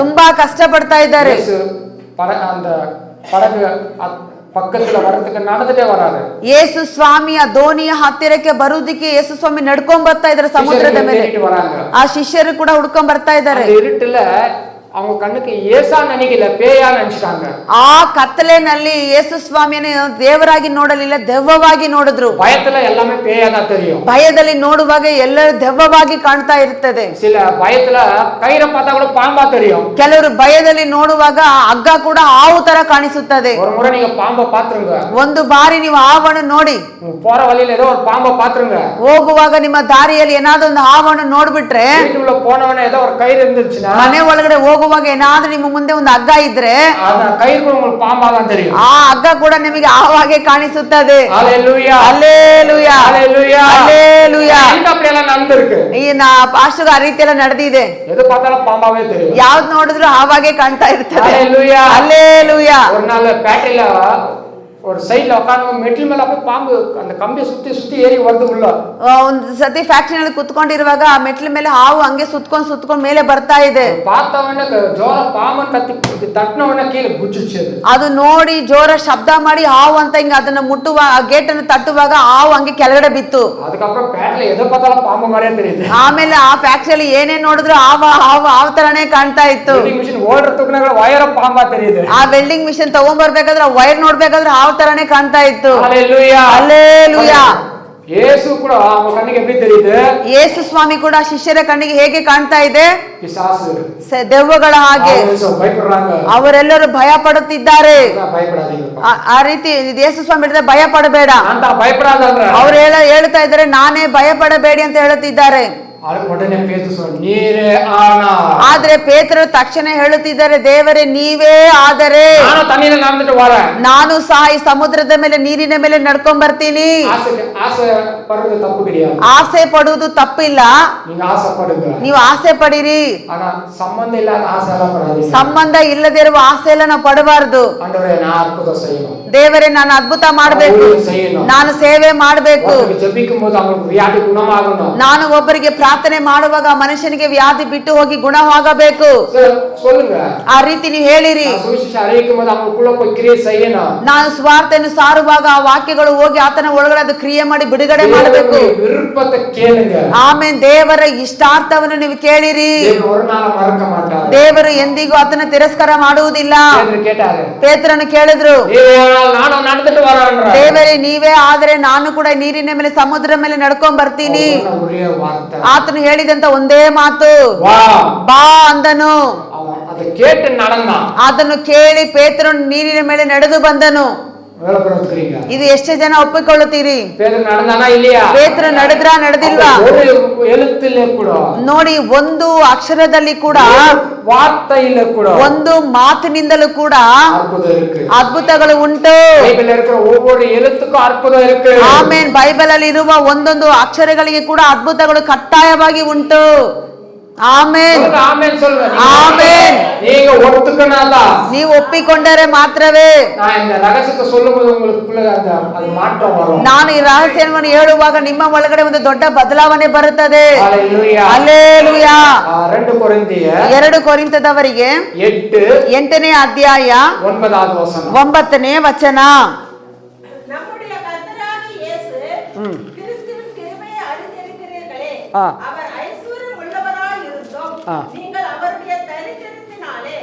ತುಂಬಾ ಕಷ್ಟಪಡ್ತಾ ಇದ್ದಾರೆ. ಯೇಸು ಸ್ವಾಮಿಯ ದೋಣಿಯ ಹತ್ತಿರಕ್ಕೆ ಬರುವುದಕ್ಕೆ ಯೇಸು ಸ್ವಾಮಿ ನಡ್ಕೊಂಡ್ ಬರ್ತಾ ಇದ್ದಾರೆ ಸಮುದ್ರದ ಮೇಲೆ. ಆ ಶಿಷ್ಯರು ಕೂಡ ಹುಡ್ಕೊಂಡ್ ಬರ್ತಾ ಇದ್ದಾರೆ. அவங்க கண்ணுக்கு ஏசா நினைக்கல, பேயா நினைச்சிட்டாங்க. ಆ ಕತ್ತಲೆನಲ್ಲಿ ಯೇಸು ಸ್ವಾಮಿಯನ್ನು ದೇವರಾಗಿ ನೋಡಲಿಲ್ಲ, ದೆವ್ವವಾಗಿ ನೋಡಿದ್ರು. பயத்துல எல்லாமே பேயா தான் தெரியும். ಭಯದಲ್ಲಿ ನೋಡುವಾಗ ಎಲ್ಲರೂ ದೆವ್ವವಾಗಿ ಕಾಣ್ತಾ ಇರ್ತದೆ. சில பயத்துல ಕೈರ பார்த்தா கூட பாம்பா தெரியும். ಕೆಲವರು ಭಯದಲ್ಲಿ ನೋಡುವಾಗ ಹಗ್ಗ ಕೂಡ ಹಾವು ತರ ಕಾಣಿಸುತ್ತದೆ. ஒரு முறை நீங்க பாம்பை பாத்துருங்க. ಒಂದು ಬಾರಿ ನೀವು ಹಾವನ್ನು ನೋಡಿ, போற வழியில ஏதோ ஒரு பாம்பை பாத்துருங்க. ಹೋಗುವಾಗ ನಿಮ್ಮ ದಾರಿಯಲ್ಲಿ ಏನಾದ್ರೂ ಒಂದು ಹಾವನ್ನು ನೋಡ್ಬಿಟ್ರೆ, வீட்டுக்குள்ள போனவனே ஏதೋ ஒரு கயிறு இருந்துச்சுன்னா, ಮನೆ ಒಳಗಡೆ ಹೋಗುವಾಗ ಏನಾದ್ರೂ ನಿಮ್ಮ ಮುಂದೆ ಒಂದು ಹಗ್ಗ ಇದ್ರೆ ಆ ಕೈರು ಕೂಡ உங்களுக்கு பாம்பா தான் தெரியும். ಆ ಹಗ್ಗ ಕೂಡ ನಿಮಗೆ ಹಾವಾಗೆ ಕಾಣಿಸುತ್ತದೆ. ஹalleluya, ஹalleluya, ஹalleluya, ஹalleluya. எனக்கு அப்படி எல்லாம் நடந்திருக்கு. ಈ ಪಾಸ್ಟರ್ ಆ ರೀತಿ ಎಲ್ಲ ನಡೆದಿದೆ. எது பார்த்தாலும் பாம்பாவே தெரியும். ಯಾವ್ದು ನೋಡಿದ್ರು ಹಾವಾಗೆ ಕಾಣ್ತಾ ಇರ್ತದೆ. ஹalleluya, ஹalleluya. ஒரு நாள் பேட்டையில ஒரு சைடுல உட்கார்ந்து மெட்டில் மேல அப்படியே பாம்பு அந்த கம்பியை சுத்தி சுத்தி ஏறி வருது உள்ள. ಒಂದು ಸತಿ ಫ್ಯಾಕ್ಟರಿನಲ್ಲಿ ಕುತ್ಕೊಂಡಿರುವಾಗ ಆ ಮೆಟ್ಲ ಮೇಲೆ ಹಾವು ಹಂಗೆ ಸುತ್ಕೊಂಡು ಮೇಲೆ ಬರ್ತಾ ಇದೆ. பார்த்தவனே ஜோர பாம்பன் கத்தி தட்டினவனே கீழே ಗುಚ್ಚಿச்சு. ಅದು ನೋಡಿ ಜೋರ ಶಬ್ದ ಮಾಡಿ ಹಾವು ಅಂತ ಹಿಂಗ ಅದನ್ನ ಮುಟ್ಟುವ ಗೇಟ್ ಅನ್ನು ತಟ್ಟುವಾಗ ಹಾವು ಹಂಗೆ ಕೆಳಗಡೆ ಬಿತ್ತು. அதுக்கப்புறம் பேட்ல எதை பார்த்தாலும் பாம்பு மாதிரியே தெரியுது. ಆಮೇಲೆ ಆ ಫ್ಯಾಕ್ಟರಿಯಲ್ಲಿ ಏನೇ ನೋಡಿದ್ರು ಹಾವು ತರನೇ ಕಾಣ್ತಾ ಇತ್ತು. ವೆಲ್ಡಿಂಗ್ ಮಿಷನ್ ಓಡಿರ್ತಕ್ಕನಾಗ ವೈರ್ ಪಾಂಬಾ தெரியுது. ಆ ವೆಲ್ಡಿಂಗ್ ಮಿಷನ್ ತಗೊಂಡ್ಬರ್ಬೇಕಾದ್ರೆ ವೈರ್ ನೋಡ್ಬೇಕಾದ್ರೆ ಹಾವು ತರನೇ ಕಾಣ್ತಾ ಇತ್ತು. Hallelujah, hallelujah. ಯೇಸು ಕೂಡ ಅವನ ಕಣ್ಣಿಗೆ எப்படி தெரியுது? ಯೇಸು ಸ್ವಾಮಿ ಕೂಡ ಶಿಷ್ಯರ ಕಣ್ಣಿಗೆ ಹೇಗೆ ಕಾಣ್ತಾ ಇದೆ? ಪಿಶಾಚು, ದೆವ್ವಗಳ ಹಾಗೆ. ಅವರೆಲ್ಲರೂ ಭಯ ಪಡುತ್ತಿದ್ದಾರೆ. ಆ ರೀತಿ ಯೇಸು ಸ್ವಾಮಿ ಹೇಳಿದ್ರೆ ಭಯ ಪಡಬೇಡ. ಅವ್ರು ಹೇಳ್ತಾ ಇದ್ದಾರೆ ನಾನೇ ಭಯ ಪಡಬೇಡಿ ಅಂತ ಹೇಳುತ್ತಿದ್ದಾರೆ. அதுக்கு உடனே பேத்து சொன்ன நீரே ஆனா. ಆದ್ರೆ ಪೇತ್ರರು ತಕ್ಷಣ ಹೇಳುತ್ತಿದ್ದಾರೆ, ದೇವರೇ ನೀವೇ ಆದರೆ ನಾನು ತಣ್ಣೀರಲ್ಲಿ நடந்துட்டு வரேன், ನಾನು ಸಹ ಈ ಸಮುದ್ರದ ಮೇಲೆ ನೀರಿನ ಮೇಲೆ ನಡ್ಕೊಂಡ್ ಬರ್ತೀನಿ. ஆசை படுறது தப்பு கிடையாது, ಆಸೆ ಪಡುವುದು ತಪ್ಪಿಲ್ಲ, நீங்க ஆசைப்படுங்க. ನೀವು ಆಸೆ ಪಡಿರಿ. ஆனா சம்பந்தம் இல்லாத ஆசை எல்லாம் படாதீங்க. ಸಂಬಂಧ ಇಲ್ಲದೆ ಇರುವ ಆಸೆ ಎಲ್ಲ ನಾವು ಪಡಬಾರ್ದು. ஆண்டவரே நான் அற்புதம் செய்யணும், ದೇವರೇ ನಾನು ಅದ್ಭುತ ಮಾಡ್ಬೇಕು, செய்யணும், ನಾನು ಸೇವೆ ಮಾಡ್ಬೇಕು. ஜெபிக்கும் போது அவங்களுக்கு வியாதி குணமாகணும். ನಾನು ಒಬ್ಬರಿಗೆ ಪ್ರಾರ್ಥನೆ ಮಾಡುವಾಗ ಮನುಷ್ಯನಿಗೆ ವ್ಯಾಧಿ ಬಿಟ್ಟು ಹೋಗಿ ಗುಣವಾಗಬೇಕು. சொல்லுங்க, ಆ ರೀತಿ ನೀವು ಹೇಳಿರಿ. சுவிசேஷம் அறிவிக்கும் போது அவங்களுக்குள்ள போய் கிரியை செய்யணும். ನಾನು ಸ್ವಾರ್ಥವನ್ನು ಸಾರುವಾಗ ಆ ವಾಕ್ಯಗಳು ಹೋಗಿ ಆತನ ಒಳಗಡೆ ಅದು ಕ್ರಿಯೆ ಮಾಡಿ ಬಿಡುಗಡೆ ಮಾಡಬೇಕು. விருப்பத்தை ಕೇಳುங்க. ಆಮೇಲೆ ದೇವರ ಇಷ್ಟಾರ್ಥವನ್ನು ನೀವು ಕೇಳಿರಿ. ஒரு நாள் மறக்க மாட்டார். ದೇವರು ಎಂದಿಗೂ ಆತನ ತಿರಸ್ಕಾರ ಮಾಡುವುದಿಲ್ಲ. கேட்டாரு, ಪೇತ್ರನು ಕೇಳಿದ್ರು, ನಾನು நடந்துட்டு வரேன். ದೇವರೇ ನೀವೇ ಆದರೆ ನಾನು ಕೂಡ ನೀರಿನ ಮೇಲೆ ಸಮುದ್ರ ಮೇಲೆ ನಡ್ಕೊಂಡ್ ಬರ್ತೀನಿ. ಆತನು ಹೇಳಿದಂತ ಒಂದೇ ಮಾತು, ಬಾ ಅಂದನು. ಕೇಟ್ಟು நடந்த. ಅದನ್ನು ಕೇಳಿ ಪೇತ್ರನು ನೀರಿನ ಮೇಲೆ ನಡೆದು ಬಂದನು. ಇದು ಎಷ್ಟು ಜನ ಒಪ್ಪಿಕೊಳ್ಳುತ್ತೀರಿ? ಪೇತ್ರ ನಡೆದ್ರ ನಡೆದಿಲ್ವಾ? ನೋಡಿ, ಒಂದು ಅಕ್ಷರದಲ್ಲಿ ಕೂಡ, ಒಂದು ಮಾತಿನಿಂದಲೂ ಕೂಡ ಅದ್ಭುತಗಳು ಉಂಟು. ಆಮೇನ್ ಬೈಬಲ್ ಅಲ್ಲಿ ಇರುವ ಒಂದೊಂದು ಅಕ್ಷರಗಳಿಗೆ ಕೂಡ ಅದ್ಭುತಗಳು ಕಡ್ಡಾಯವಾಗಿ ಉಂಟು. ಆಮೇನ್ ಆಮೇನ್. ನೀವು ಒಪ್ಪಿಕೊಂಡರೆ ಮಾತ್ರವೇ. ನಾನು ಈ ರಹಸ್ಯವನ್ನು ಹೇಳುವಾಗ ನಿಮ್ಮ ಒಳಗಡೆ ಒಂದು ದೊಡ್ಡ ಬದಲಾವಣೆ ಬರುತ್ತದೆ. ಹಲ್ಲೆಲೂಯಾ. 2 ಕೊರಿಂಥದವರಿಗೆ 8ನೇ ಅಧ್ಯಾಯ 9ನೇ ವಚನ. நம்முடைய கர்த்தராகிய இயேசு கிறிஸ்துவின் கிருபையை அறிந்திருக்கிறீர்களே, அவர் ஐஸ்வர்யம் உள்ளவராய் இருந்தும் நீங்கள் அவருடைய தரித்திரத்தினாலே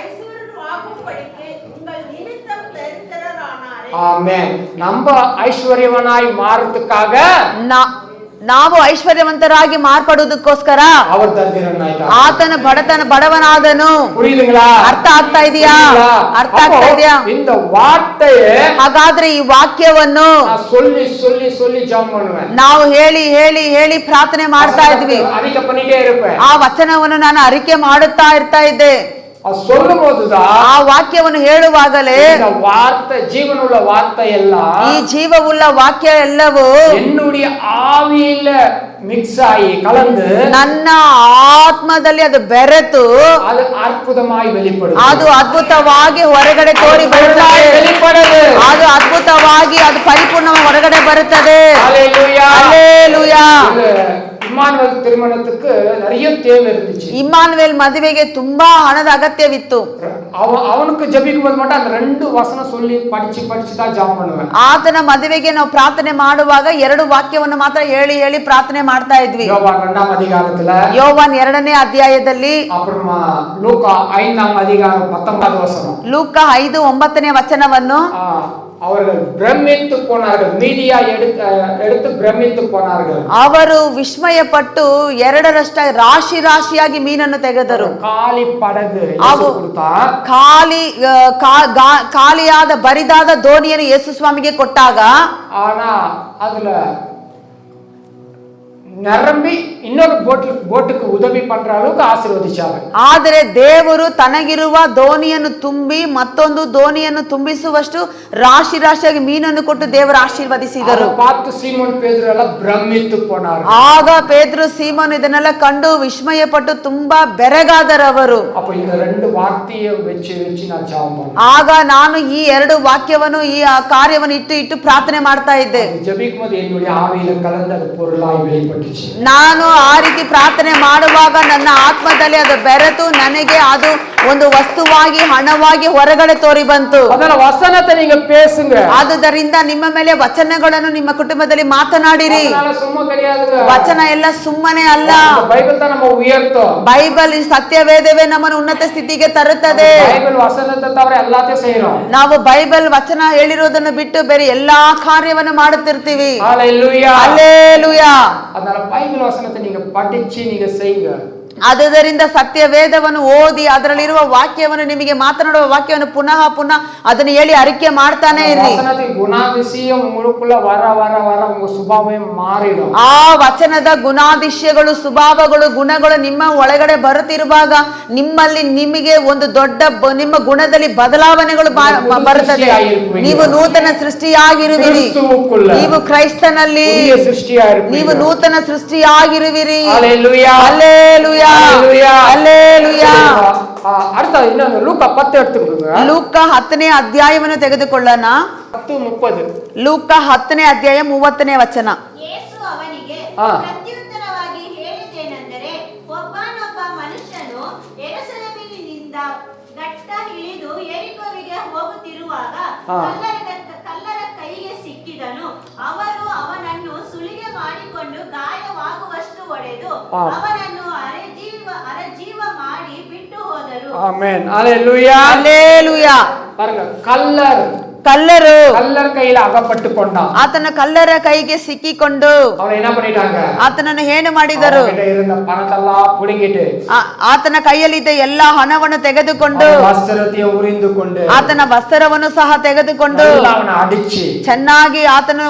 ஐஸ்வர்யம் ஆகும்படிக்கு உங்கள் நிமித்தம் தரித்திரரானாரே. ஆமென். நம்ம ஐஸ்வர்யவனாய் மாறுறதுக்காக ನಾವು ಐಶ್ವರ್ಯವಂತರಾಗಿ ಮಾರ್ಪಡುವುದಕ್ಕೋಸ್ಕರ ಆತನ ಬಡವನಾದನು. ಅರ್ಥ ಆಗ್ತಾ ಇದೆಯಾ? ಅರ್ಥ ಆಗ್ತಾ ಇದೆಯಾ? ಹಾಗಾದ್ರೆ ಈ ವಾಕ್ಯವನ್ನು ನಾವು ಹೇಳಿ ಹೇಳಿ ಹೇಳಿ ಪ್ರಾರ್ಥನೆ ಮಾಡ್ತಾ ಇದ್ವಿ. ಆ ವಚನವನ್ನು ನಾನು ಅರಿಕೆ ಮಾಡುತ್ತಾ ಇರ್ತಾ ಇದ್ದೆ. ಆ ವಾಕ್ಯವನ್ನು ಹೇಳುವಾಗಲೇ ಜೀವನವುಳ್ಳ ವಾರ್ತೆ ಎಲ್ಲ, ಈ ಜೀವವುಳ್ಳ ವಾಕ್ಯ ಎಲ್ಲವೂ என்னுடைய ஆவியில மிக்ஸ் ஆகி கலந்து ನನ್ನ ಆತ್ಮದಲ್ಲಿ ಅದು ಬೆರೆತು ಅದು ಅದ್ಭುತವಾಗಿ வெளிப்படும். ಅದು ಅದ್ಭುತವಾಗಿ ಹೊರಗಡೆ ತೋರಿ ಬರುತ್ತದೆ. ಅದು ಅದ್ಭುತವಾಗಿ ಅದು ಪರಿಪೂರ್ಣವಾಗಿ ಹೊರಗಡೆ ಬರುತ್ತದೆ. Hallelujah, hallelujah. ಇಮ್ಮಾನುವೇಲ್ ತಿರುಮಣಕ್ಕೆ நிறைய தேவை இருந்துச்சு. ಇಮ್ಮಾನುವೇಲ್ ಮದುವೆಗೆ ತುಂಬಾ ಹಣದ ಅಗತ್ಯವಿತ್ತು. ಅವனுக்கு ஜெபிக்கும் போது மட்டும் அந்த 2 வசனம் சொல்லி படிச்சு தான் ஜெபம் பண்ணுவேன். ಆತನ ಮದುವೆಗೆ ನಾವು ಪ್ರಾರ್ಥನೆ ಮಾಡುವಾಗ 2 ವಾಕ್ಯವನ್ನು ಮಾತ್ರ ಹೇಳಿ ಹೇಳಿ ಪ್ರಾರ್ಥನೆ ಮಾಡ್ತಾ ಇದ್ವಿ. யோவான் 2ஆம் அதிகாரத்துல, ಯೋವಾನ್ 2ನೇ ಅಧ್ಯಾಯದಲ್ಲಿ, அப்புறமா லூக்கா 5ஆம் அதிகாரம் 19வது வசனம், ಲೂಕ 5:9ನೇ ವಚನವನ್ನು அவர்கள் பிரமித்து போனார்கள். மீடியா எடுத்து பிரமித்து போனார்கள். ಅವರು ವಿಸ್ಮಯಪಟ್ಟು 2ರಷ್ಟ ರಾಶಿ ರಾಶಿಯಾಗಿ ಮೀನನ್ನು ತೆಗೆದರು. ಖಾಲಿ ಪಡಗು ಖಾಲಿಯಾದ ಬರಿದಾದ ದೋಣಿಯನ್ನು ಯೇಸು ಸ್ವಾಮಿಗೆ ಕೊಟ್ಟಾಗ, ஆனா அதுல நிரம்பி இன்னொரு போட்டுக்கு உதவி பண்ற அளவுக்கு ஆசீர்வதிச்சாரு. ಆದರೆ ದೇವರು ತನಗಿರುವ ದೋಣಿಯನ್ನು ತುಂಬಿ ಮತ್ತೊಂದು ದೋಣಿಯನ್ನು ತುಂಬಿಸುವಷ್ಟು ರಾಶಿ ರಾಶಿಯಾಗಿ ಮೀನನ್ನು ಕೊಟ್ಟು ದೇವರು ಆಶೀರ್ವದಿಸಿದರು. பார்த்து சீமோன் பேதுரு எல்லாம் பிரமித்து போனார். ಆಗ ಪೇತ್ರ ಸೀಮೋನ್ ಇದನ್ನೆಲ್ಲ ಕಂಡು ವಿಸ್ಮಯಪಟ್ಟು ತುಂಬಾ ಬೆರಗಾದರವರು. அப்ப இந்த 2 வார்த்தையை வெச்சு நான் ஜெபம் பண்ணேன். ಆಗ ನಾನು ಈ 2 ವಾಕ್ಯವನ್ನು ಈ ಕಾರ್ಯವನ್ನು ಇಟ್ಟು ಪ್ರಾರ್ಥನೆ ಮಾಡ್ತಾ ಇದ್ದೆ. ஜெபிக்கும்போது என்னுடைய ஆவியில கலந்து அது பொருளாய் வெளிப்பட்டுச்சு. ನಾನು ಆ ರೀತಿ ಪ್ರಾರ್ಥನೆ ಮಾಡುವಾಗ ನನ್ನ ಆತ್ಮದಲ್ಲಿ ಅದು ಬೆರೆತು ನನಗೆ ಅದು ಒಂದು ವಸ್ತುವಾಗಿ ಹಣವಾಗಿ ಹೊರಗಡೆ ತೋರಿ ಬಂತು. ಅದರ ವಚನத்தை நீங்க பேசுங்க. ಆದುದರಿಂದ ನಿಮ್ಮ ಮೇಲೆ ವಚನಗಳನ್ನು ನಿಮ್ಮ ಕುಟುಂಬದಲ್ಲಿ ಮಾತನಾಡಿರಿ. ವಚನ ಎಲ್ಲ ಸುಮ್ಮನೆ ಅಲ್ಲ. ಬೈಬಲ್ தான் நம்ம உயர்த்தும். ಬೈಬಲ್ ಸತ್ಯವೇದವೇ ನಮ್ಮನ್ನು ಉನ್ನತ ಸ್ಥಿತಿಗೆ ತರುತ್ತದೆ. ಬೈಬಲ್ ವಚನத்தை தவிர எல்லாத்தையும் செய்றோம். ನಾವು ಬೈಬಲ್ ವಚನ ಹೇಳಿರೋದನ್ನು ಬಿಟ್ಟು ಬೇರೆ ಎಲ್ಲಾ ಕಾರ್ಯವನ್ನು ಮಾಡುತ್ತಿರ್ತೀವಿ. ஹalleluya, ஹalleluya. அதனால பைபிள் வசனத்தை நீங்க படிச்சு நீங்க செய்யுங்க. ಆದುದರಿಂದ ಸತ್ಯ ವೇದವನ್ನು ಓದಿ ಅದರಲ್ಲಿರುವ ವಾಕ್ಯವನ್ನು ನಿಮಗೆ ಮಾತನಾಡುವ ವಾಕ್ಯವನ್ನು ಪುನಃ ಪುನಃ ಅದನ್ನು ಹೇಳಿ ಅರಿಕೆ ಮಾಡ್ತಾನೆ ಇರಿ. ಗುಣಾದಿಶಯ ಮುಳುಕುಲ ವರ ವರ ವರ ಸ್ವಭಾವ ಮಾರಿಡು. ಆ ವಚನದ ಗುಣಾದಿಶಯಗಳು ಸ್ವಭಾವಗಳು ಗುಣಗಳು ನಿಮ್ಮ ಒಳಗಡೆ ಬರುತ್ತಿರುವಾಗ ನಿಮ್ಮಲ್ಲಿ ನಿಮಗೆ ಒಂದು ದೊಡ್ಡ ನಿಮ್ಮ ಗುಣದಲ್ಲಿ ಬದಲಾವಣೆಗಳು ಬರುತ್ತದೆ. ನೀವು ನೂತನ ಸೃಷ್ಟಿಯಾಗಿರುವಿರಿ. ನೀವು ಕ್ರೈಸ್ತನಲ್ಲಿ ನೀವು ನೂತನ ಸೃಷ್ಟಿಯಾಗಿರುವಿರಿ. Hallelujah hallelujah hallelujah. ಅರ್ಥ ಇನ್ನೊಂದು ಲೂಕ 10 ಲೂಕ 10ನೇ ಅಧ್ಯಾಯವನ್ನು ತೆಗೆದುಕೊಳ್ಳೋಣ. 10:30 ಲೂಕ 10ನೇ ಅಧ್ಯಾಯ 30ನೇ ವಚನ. ಯೇಸು ಅವನಿಗೆ ಪ್ರತ್ಯುತ್ತರವಾಗಿ ಹೇಳಿದ್ದೇನೆಂದರೆ, ಒಬ್ಬನೊಬ್ಬ ಮನುಷ್ಯನು ಯೆರೂಸಲೇಮಿನಿಂದ ಘಟ್ಟ ಇಳಿದು ಯೆರಿಕೋವಿಗೆ ಹೋಗುತ್ತಿರುವಾಗ ಕಳ್ಳರ ಕೈಗೆ ಸಿಕ್ಕಿದನು. ಅವರು ಅವನನ್ನು ಸುಲಿಗೆ ಮಾಡಿಕೊಂಡು ಗಾಯವಾಗುವಷ್ಟು ಹೊಡೆದು ಅವನನ್ನು ಅರೆಜೀವ ಮಾಡಿ ಬಿಟ್ಟು ಹೋದರು. ಆಮೆನ್. Hallelujah hallelujah. ಕಲ್ಲರ ಕೈಯಲ್ಲಿ ಅಗಪಟ್ಟುಕೊಂಡ. ಆತನ ಕಲ್ಲರ ಕೈಗೆ ಸಿಕ್ಕಿಕೊಂಡು ಆತನನ್ನು ಏನು ಮಾಡಿದರು? ಆತನ ಕೈಯಲ್ಲಿದ್ದ ಎಲ್ಲ ಹಣವನ್ನು ತೆಗೆದುಕೊಂಡು ಆತನ ವಸ್ತ್ರವನ್ನು ಸಹ ತೆಗೆದುಕೊಂಡು ಚೆನ್ನಾಗಿ ಆತನು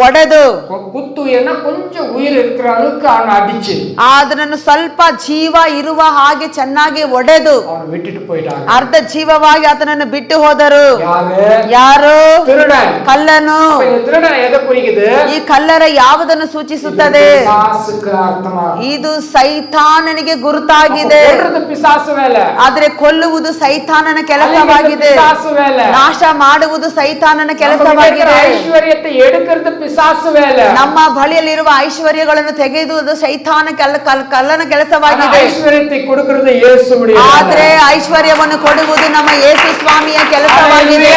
ಒಡೆದು ಅದನ್ನು ಸ್ವಲ್ಪ ಜೀವ ಇರುವ ಹಾಗೆ ಚೆನ್ನಾಗಿ ಒಡೆದು ಅರ್ಧ ಜೀವವಾಗಿ ಆತನನ್ನು ಬಿಟ್ಟು ಹೋದರು. ಯಾರು? ಕಲ್ಲನು. ಈ ಕಲ್ಲರ ಯಾವುದನ್ನು ಸೂಚಿಸುತ್ತದೆ? ಇದು ಸೈತಾನನಿಗೆ ಗುರುತಾಗಿದೆ. ಆದ್ರೆ ಕೊಲ್ಲುವುದು ಸೈತಾನನ ಕೆಲಸವಾಗಿದೆ. ನಾಶ ಮಾಡುವುದು ಸೈತಾನನ ಕೆಲಸವಾಗಿದೆ. ನಮ್ಮ ಬಳಿಯಲ್ಲಿರುವ ಐಶ್ವರ್ಯಗಳನ್ನು ತೆಗೆದುವುದು ಸೈತಾನ ಕಲ್ಲನ ಕೆಲಸವಾಗಿದೆ. ಆದ್ರೆ ಐಶ್ವರ್ಯವನ್ನು ಕೊಡುವುದು ನಮ್ಮ ಯೇಸು ಸ್ವಾಮಿಯ ಕೆಲಸವಾಗಿದೆ.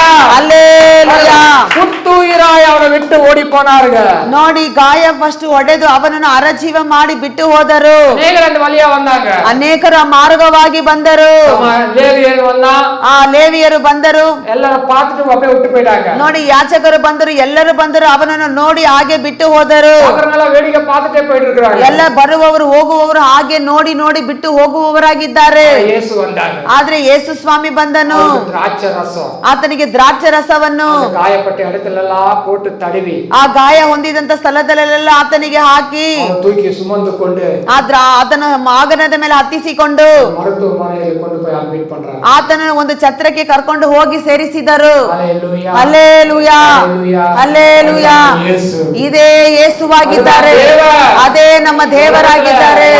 ಬಿಟ್ಟು ಓಡಿ போனாருங்க. ನೋಡಿ, ಗಾಯ ಫಸ್ಟ್ ಒಡೆದು ಅವನನ್ನು ಅರಜೀವ ಮಾಡಿ ಬಿಟ್ಟು ಹೋದರು. ಅನೇಕರ ಮಾರ್ಗವಾಗಿ ಬಂದರು. ಲೇವಿಯರು ಬಂದರು. ಎಲ್ಲರ ಪಾತ್ರ ಬಿಟ್ಟು போயிட்டாங்க. ನೋಡಿ, ಯಾಜಕರು ಬಂದರು. ಎಲ್ಲರೂ ಬಂದರು. ಅವನನ್ನು ನೋಡಿ ಹಾಗೆ ಬಿಟ್ಟು ಹೋದರು. ಎಲ್ಲ ಬರುವವರು ಹೋಗುವವರು ಹಾಗೆ ನೋಡಿ ನೋಡಿ ಬಿಟ್ಟು ಹೋಗುವವರಾಗಿದ್ದಾರೆ. ಆದ್ರೆ ಯೇಸು ಸ್ವಾಮಿ ಬಂದನು. ಆತನಿಗೆ ದ್ರಾಕ್ಷ ರಸವನ್ನು ಗಾಯಪಟ್ಟಿ ಅಡಕಲೆಲ್ಲ ಪೋಟು ತಡವಿ ಆ ಗಾಯ ಹೊಂದಿದಂತ ಸ್ಥಳದಲ್ಲೆಲ್ಲ ಆತನಿಗೆ ಹಾಕಿ ತೂಕಿ ಸುಮಂದುಕೊಂಡು ಆತನ ವಾಹನದ ಮೇಲೆ ಹತ್ತಿಸಿಕೊಂಡು ಆತನನ್ನು ಒಂದು ಛತ್ರಕ್ಕೆ ಕರ್ಕೊಂಡು ಹೋಗಿ ಸೇರಿಸಿದರು. Hallelujah hallelujah. ಇದೇ ಯೇಸುವಾಗಿದ್ದಾರೆ. ಅದೇ ನಮ್ಮ ದೇವರಾಗಿದ್ದಾರೆ.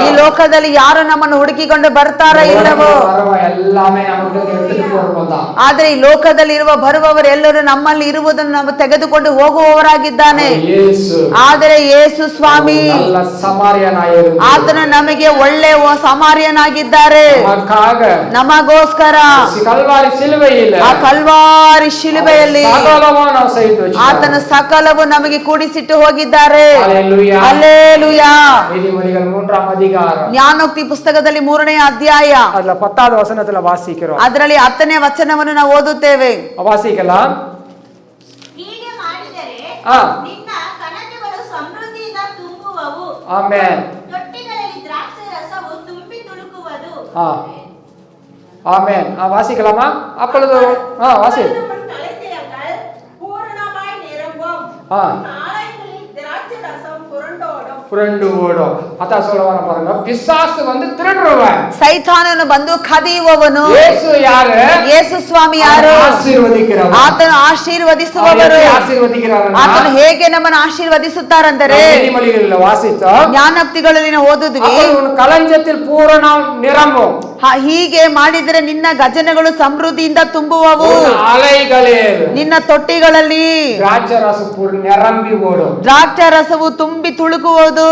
ಈ ಲೋಕದಲ್ಲಿ ಯಾರು ನಮ್ಮನ್ನು ಹುಡುಕಿಕೊಂಡು ಬರ್ತಾರೋ ಇಲ್ಲವೋ, ಆದ್ರೆ ಈ ಲೋಕದಲ್ಲಿ ಇರುವ ಬರುವವರೆಲ್ಲರೂ ನಮ್ಮಲ್ಲಿ ಇರುವುದನ್ನು ನಾವು ತೆಗೆದುಕೊಂಡು ಹೋಗುವವರಾಗಿದ್ದಾನೆ. ಆದರೆ ಯೇಸು ಸ್ವಾಮಿ ಆತನು ನಮಗೆ ಒಳ್ಳೆ ಸಮಾರ್ಯನಾಗಿದ್ದಾರೆ. ನಮಗೋಸ್ಕರ ಆ ಕಲ್ವಾರಿ ಶಿಲುಬೆಯಲ್ಲಿ ಆತನ ಸಕಲವು ನಮಗೆ ಕೂಡಿಸಿಟ್ಟು ಹೋಗಿದ್ದಾರೆ. ಹಲ್ಲೆಲೂಯಾ. ಜ್ಞಾನೋಕ್ತಿ ಪುಸ್ತಕದಲ್ಲಿ 3ನೇ ಅಧ್ಯಾಯ ಅದರಲ್ಲಿ 10ನೇ ವಚನವನ್ನು ನಾವು ಓದುತ್ತೇವೆ. ಹೀಗೆ ಮಾಡಿದರೆ ನಿನ್ನ ಕಣಜಗಳು ಸಮೃದ್ಧಿಯಿಂದ ತುಂಬುವವು. ಆಮೆನ್. ತೊಟ್ಟಿಗಳಲ್ಲಿ ದ್ರಾಕ್ಷಿ ರಸವು ತುಂಬಿ ತುಳುಕುವುದು. ஆமென். வாசிக்கலாமா? அப்பொழுது வாசி. பூரணமாய் நிரம்பும். ஆலயங்களில் திராட்சை ரசம் புரண்டு ஓடும். அத சொல்லுவாங்க பாருங்க. பிசாசு வந்து திருடுறவன். ಸೈತಾನನು ಬಂದು ಕದಿಯುವವನು. ಯೇಸು ಯಾರು? ಯೇಸು ಸ್ವಾಮಿ ಯಾರು? ಆಶೀರ್ವದಿக்கிறವರು. ಆತನು ಆಶೀರ್ವದಿಸುವವರು. ಆತನು ಹೇಗೆ ನಮ್ಮನ್ನು ಆಶೀರ್ವದಿಸುತ್ತಾರೆಂದರೆ ನೀತಿಮೊಳಿಗಳಲ್ಲಿ ವಾಸಿತ ಜ್ಞಾನೋಕ್ತಿಗಳಲ್ಲಿ ಓದಿದ್ವಿ. களஞ்சத்தில் பூரண நிரம்பும். ಹೀಗೆ ಮಾಡಿದರೆ ನಿನ್ನ ಗಜನಗಳು ಸಮೃದ್ಧಿಯಿಂದ ತುಂಬುವವು. ನಿನ್ನ ತೊಟ್ಟಿಗಳಲ್ಲಿ ದ್ರಾಕ್ಷಾರಸವು ತುಂಬಿ ತುಳುಕುವುದು.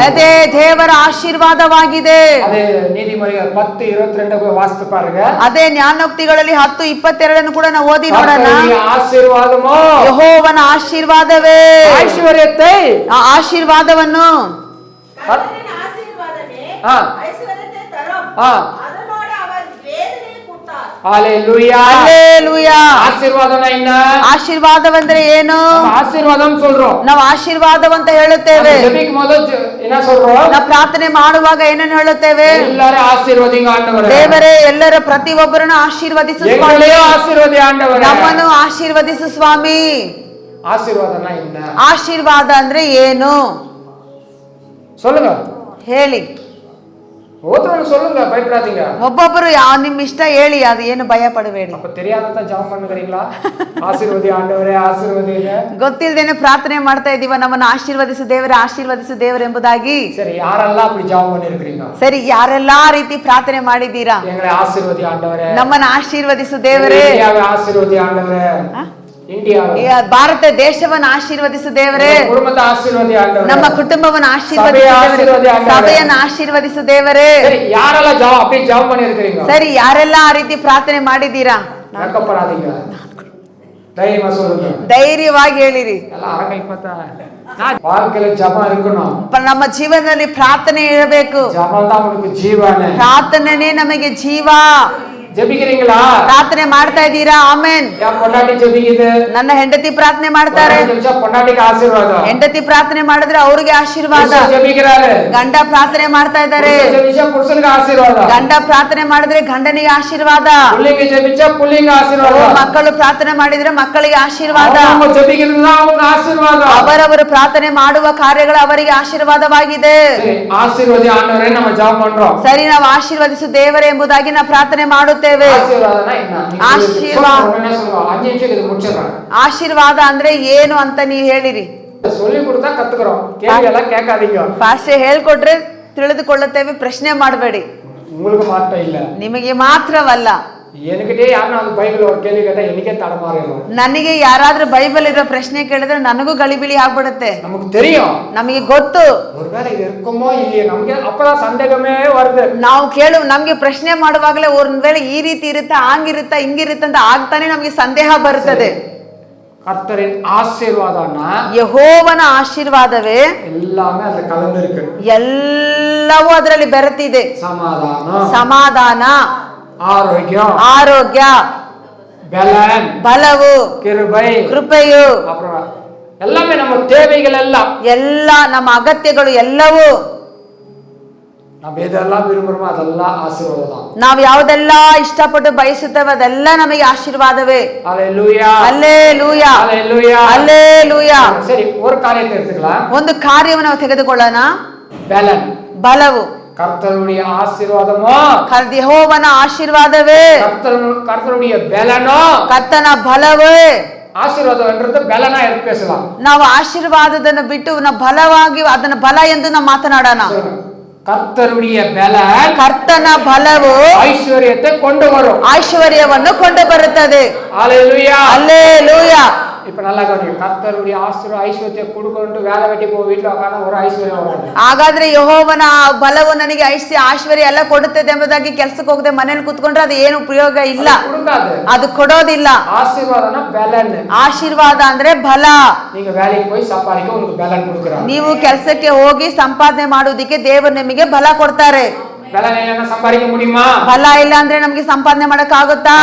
ಅದೇ ದೇವರ ಆಶೀರ್ವಾದವಾಗಿದೆ. ಅದೇ ಜ್ಞಾನೋಕ್ತಿಗಳಲ್ಲಿ 10:22 ಕೂಡ ನಾವು ಓದಿ ನೋಡೋಣ. ಯೆಹೋವನ ಆಶೀರ್ವಾದವೇ ಆಶೀರ್ವಾದವನ್ನು ஹalleluya அல்லேலூயா. ஆசீர்வாதம்னா என்ன? ஆசீர்ವಾದವಂದ್ರೆ ಏನು? நம்ம ஆசீர்வாதம் சொல்றோம். ನಾವು ಆಶೀರ್ವಾದ ಅಂತ ಹೇಳುತ್ತೇವೆ. ஜெபிக்கும் போது என்ன சொல்றோம்? ನಾವು ಪ್ರಾರ್ಥನೆ ಮಾಡುವಾಗ ಏನನ್ನು ಹೇಳುತ್ತೇವೆ? எல்லாரும் ஆசீர்வதிங்க ஆண்டவரே. ದೇವರೇ ಎಲ್ಲರ ಪ್ರತಿಯೊಬ್ಬರನ್ನು ಆಶೀರ್ವದಿಸು ಸ್ವಾಮಿ. எங்களையும் ஆசீர்வதி ஆண்டவரே. ನಮ್ಮನ್ನು ಆಶೀರ್ವದಿಸು ಸ್ವಾಮಿ. ஆசீர்வாதம்னா என்ன? ಆಶೀರ್ವಾದ ಅಂದ್ರೆ ಏನು சொல்லுங்க. ಹೇಳಿ. ஒவ்வொருத்தரும் சொல்லுங்க, பயப்படாதீங்க. ಒಬ್ಬೊಬ್ಬರು ನಿಮ್ಮ ಇಷ್ಟ ಹೇಳಿ, ಅದು ಏನು ಭಯ ಪಡಬೇಡಿ. அப்ப தெரியாதத ஜெபம் பண்ணுகிறீங்களா? ஆசீர்வதி ஆண்டவரே ஆசீர்வதிங்க. ಗೊತ್ತಿಲ್ಲದೇನೆ ಪ್ರಾರ್ಥನೆ ಮಾಡ್ತಾ ಇದೀವ, ನಮ್ಮನ್ನು ಆಶೀರ್ವದಿಸು ದೇವರೇ, ಆಶೀರ್ವದಿಸು ದೇವರೇ ಎಂಬುದಾಗಿ. சரி, யாரெல்லாம் அப்படி ஜெபம் பண்ணிருக்கீங்க? ಸರಿ, ಯಾರೆಲ್ಲಾ ರೀತಿ ಪ್ರಾರ್ಥನೆ ಮಾಡಿದ್ದೀರಾ? எங்களை ஆசீர்வதி ஆண்டவரே. ನಮ್ಮನ್ನು ಆಶೀರ್ವದಿಸು ದೇವರೇ. இந்தியாவை ஆசீர்வதி ஆண்டவரே. இந்தியாவை, ಭಾರತ ದೇಶವನ್ನು ಆಶೀರ್ವದಿಸು ದೇವರೇ. குடும்பத்தை ஆசீர்வதி ஆண்டவரே. ನಮ್ಮ ಕುಟುಂಬವನ್ನು ಆಶೀರ್ವದಿಸು ದೇವರೇ. ಸಭೆಯನ್ನು ಆಶೀರ್ವದಿಸು ದೇವರೇ. சரி, யாரெல்லாம் ஜெபம் அப்படி ஜெபம் பண்ணிருக்கீங்க? ಸರಿ, ಯಾರೆಲ್ಲ ಆ ರೀತಿ ಪ್ರಾರ್ಥನೆ ಮಾಡಿದ್ದೀರಾ? வெட்கப்படாதீங்க, தைரியமா சொல்லுங்க. ಧೈರ್ಯವಾಗಿ ಹೇಳಿರಿ. ಎಲ್ಲ ಅರಕೈ ಪತ್ತ வாழ்க்கையில ஜெபம் இருக்கணும். ನಮ್ಮ ಜೀವನದಲ್ಲಿ ಪ್ರಾರ್ಥನೆ ಇರಬೇಕು. ஜெபம் தான் உங்களுக்கு ஜீவனே. ಪ್ರಾರ್ಥನೆನೇ ನಮಗೆ ಜೀವ. ஜெபிக்கிறீங்களா? ಪ್ರಾರ್ಥನೆ ಮಾಡ್ತಾ ಇದ್ದೀರಾ? ಆಮೆನ್. ಯಾ பொண்டாட்டி ஜெபிக்குது. ನನ್ನ ಹೆಂಡತಿ ಪ್ರಾರ್ಥನೆ ಮಾಡ್ತಾರೆ. பொண்டாட்டிಗೆ ಆಶೀರ್ವಾದ. ಹೆಂಡತಿ ಪ್ರಾರ್ಥನೆ ಮಾಡಿದ್ರೆ ಅವ್ರಿಗೆ ಆಶೀರ್ವಾದ. ಜೆಬಿಕ್கிறாரு. ಗಂಡ ಪ್ರಾರ್ಥನೆ ಮಾಡ್ತಾ ಇದ್ದಾರೆ. ಪುರುಷನಿಗೆ ಆಶೀರ್ವಾದ. ಗಂಡ ಪ್ರಾರ್ಥನೆ ಮಾಡಿದ್ರೆ ಗಂಡನಿಗೆ ಆಶೀರ್ವಾದ. ಪುಲ್ಲಿಗೆ ಜೆಬಿച്ച ಪುಲ್ಲಿಗೆ ಆಶೀರ್ವಾದ. ಮಕ್ಕಳು ಪ್ರಾರ್ಥನೆ ಮಾಡಿದ್ರೆ ಮಕ್ಕಳಿಗೆ ಆಶೀರ್ವಾದ. ಆಶೀರ್ವಾದ. ಅವರವರು ಪ್ರಾರ್ಥನೆ ಮಾಡುವ ಕಾರ್ಯಗಳು ಅವರಿಗೆ ಆಶೀರ್ವಾದವಾಗಿದೆ. ಆಶೀರ್ವಾದ ಆಂಡವರೇ ನಮ್ಮ ಜಪ ಮಾಡ್ರೋ. ಸರಿ, ನಾವು ಆಶೀರ್ವದಿಸು ದೇವರೇ ಎಂಬುದಾಗಿ ನಾವು ಪ್ರಾರ್ಥನೆ ಮಾಡುತ್ತೇವೆ. ಆಶೀರ್ವಾದ ಅಂದ್ರೆ ಏನು ಅಂತ ನೀವು ಹೇಳಿರಿ. ಭಾಷೆ ಹೇಳ್ಕೊಟ್ರೆ ತಿಳಿದುಕೊಳ್ಳುತ್ತೇವೆ, ಪ್ರಶ್ನೆ ಮಾಡಬೇಡಿ. ನಿಮಗೆ ಮಾತ್ರವಲ್ಲ, ನನಗೆ ಯಾರಾದ್ರೂ ಬೈಬಲ್ ಇರೋ ಪ್ರಶ್ನೆ ಕೇಳಿದ್ರೆ ನನಗೂ ಗಲಿಬಿಲಿ ಆಗ್ಬಿಡುತ್ತೆ. ನಮಗೆ ಗೊತ್ತು, ನಾವು ನಮ್ಗೆ ಪ್ರಶ್ನೆ ಮಾಡುವಾಗಲೇ ಒಂದ್ ವೇಳೆ ಈ ರೀತಿ ಇರುತ್ತಾ, ಹಂಗಿರುತ್ತಾ, ಹಿಂಗಿರುತ್ತ ಅಂತ ಆಗ್ತಾನೆ ನಮ್ಗೆ ಸಂದೇಹ ಬರುತ್ತದೆ. கர்த்தரின் ஆசீர்வாதம்னா ಯೆಹೋವನ ಆಶೀರ್ವಾದವೇ ಎಲ್ಲವೂ ಅದರಲ್ಲಿ ಬೆರೆತಿದೆ. ಸಮಾಧಾನ, ಆರೋಗ್ಯ, ಬಲವು, ಕೃಪೆಯು, எல்லாமே நம்ம தேவைகள் எல்லாம், ಎಲ್ಲ ನಮ್ಮ ಅಗತ್ಯಗಳು ಎಲ್ಲವೂ, ನಾವು ಯಾವುದೆಲ್ಲ ಇಷ್ಟಪಟ್ಟು ಬಯಸುತ್ತೇವೆ ಅದೆಲ್ಲ ನಮಗೆ ಆಶೀರ್ವಾದವೇ. அல்லேலூயா, அல்லேலூயா, அல்லேலூயா, அல்லேலூயா. சரி, ஒரு காரியத்தை எடுத்துக்கலாம். ಒಂದು ಕಾರ್ಯವನ್ನು ನಾವು ತೆಗೆದುಕೊಳ್ಳೋಣ. ಬಲವು, கர்த்தருடைய ஆசீர்வாதமோ, ಯೆಹೋವನ ಆಶೀರ್ವಾದವೇ, கர்த்தருடைய பலனோ, ಕರ್ತನ ಬಲವೇ. ஆசீர்வாதம் என்றது பலனா பேசலாம். ನಾವು ಆಶೀರ್ವಾದವನ್ನು ಬಿಟ್ಟು ನಾವು ಬಲವಾಗಿ ಅದನ್ನ ಬಲ ಎಂದು ನಾವು ಮಾತನಾಡೋಣ. கர்த்தருடைய பலன், ಕರ್ತನ ಬಲವು ಐಶ್ವರ್ಯத்தை கொண்டு வரும், ಐಶ್ವರ್ಯವನ್ನು ಕೊಂಡು ಬರುತ್ತದೆ. அல்லேலூயா, அல்லேலூயா. இப்ப நல்லா கவனிங்க. கர்த்தருடைய ஐஸ்வர்யத்தை கொடுக்கணும், வேலை வெட்டி போ, வீட்டுல உட்கார்ந்து ஒரு ஐஸ்வர்யம் வராது. ಹಾಗಾದ್ರೆ ಯೆಹೋವನ ಬಲವು ನನಗೆ ಐಶ್ವರ್ಯ ಎಲ್ಲ ಕೊಡುತ್ತದೆ ಎಂಬುದಾಗಿ ಕೆಲಸಕ್ಕೆ ಹೋಗದೆ ಮನೇಲಿ ಕೂತ್ಕೊಂಡ್ರೆ ಅದು ಏನು ಉಪಯೋಗ ಇಲ್ಲ, ಅದು ಕೊಡೋದಿಲ್ಲ. ஆசீர்வாதம்னா பலன். ಆಶೀರ್ವಾದ ಅಂದ್ರೆ ಬಲ. நீங்க வேலைக்கு போய் சம்பாதிக்க உங்களுக்கு பலன் கொடுக்கறாரு. ನೀವು ಕೆಲಸಕ್ಕೆ ಹೋಗಿ ಸಂಪಾದನೆ ಮಾಡುವುದಕ್ಕೆ ದೇವರು ನಿಮಗೆ ಬಲ ಕೊಡ್ತಾರೆ. பலன் இல்லைன்னா சம்பாதிக்க முடியுமா? ಬಲ ಇಲ್ಲ ಅಂದ್ರೆ ನಮ್ಗೆ ಸಂಪಾದನೆ ಮಾಡಕ್ ಆಗುತ್ತಾ?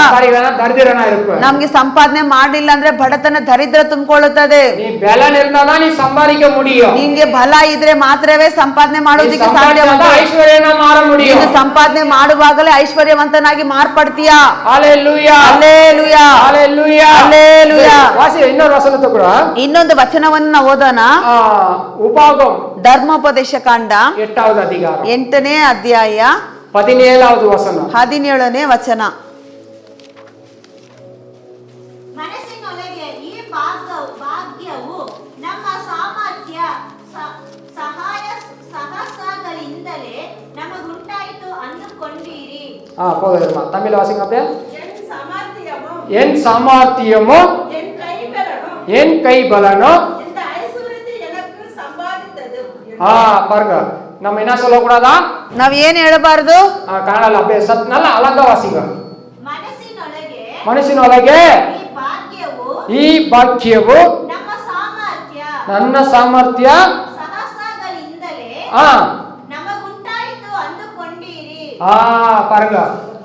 ದರಿದ್ರನ ಇರುತ್ತೆ. ನಮ್ಗೆ ಸಂಪಾದನೆ ಮಾಡಲಿಲ್ಲ ಅಂದ್ರೆ ಬಡತನ, ದರಿದ್ರ ತುಂಬಿಕೊಳ್ಳುತ್ತದೆ. ನೀ ಬಲನ್ ಇರ್ತಾದ ನೀ ಸಂಪಾದಿக்க முடியும். ನಿಂಗೆ ಬಲ ಇದ್ರೆ ಮಾತ್ರವೇ ಸಂಪಾದನೆ ಮಾಡೋದಕ್ಕೆ ಸಾಧ್ಯವಾಗುತ್ತೆ. ಐಶ್ವರ್ಯನ ಮಾರ முடியும். ನೀನು ಸಂಪಾದನೆ ಮಾಡುವಾಗಲೇ ಐಶ್ವರ್ಯವಂತನಾಗಿ ಮಾರ್ಪಡ್ತೀಯಾ. ಹalleluya, ಹalleluya, ಹalleluya, ಹalleluya. ವಾಸಿ ಇನ್ನೊಂದು ವಚನ ತಗೊಳ್ಳ. ಇನ್ನೊಂದು ವಚನವನ್ನು ನಾವು ಓದೋಣ. ಉಪಾಗಮ ಧರ್ಮೋಪದೇಶ ಕಾಂಡ 8வது ಅಧಿಕಾರ 8ನೇ ಅಧ್ಯಾಯ 17வது ವಚನ 17ನೇ ವಚನ. ಮನಸ್ಸಿನೊಳಗೆ ಈ ಭಾಗ್ಯವು ನಮ್ಮ ಸಾಮರ್ಥ್ಯ ಸಾಹಸಗಳಿಂದಲೇ ನಮಗುಂಟಾಯಿತು ಅಂದುಕೊಂಡಿರಿ. போதுமா? தமிழ் வாசிங்க அப்படியே. என் சாமர்த்தியமும் என் கைபலனோ இந்த ஐஸ்வர்யத்தை எனக்கு சம்பாதித்தது. பாருங்க, நம்ம என்ன சொல்லக்கூடாதா? ನಾವ್ ಏನ್ ಹೇಳಬಾರದು? ಕನ್ನಡ அப்படியே நல்லா அழகா வாசிங்க. ಮನಸ್ಸಿನೊಳಗೆ ಈ ಭಾಗ್ಯವು ನನ್ನ ಸಾಮರ್ಥ್ಯ ಸಹಸಗಳಿಂದಲೇ ನಮಗುಂಟಾಯಿತು ಅಂದುಕೊಂಡಿರಿ. பாருங்க,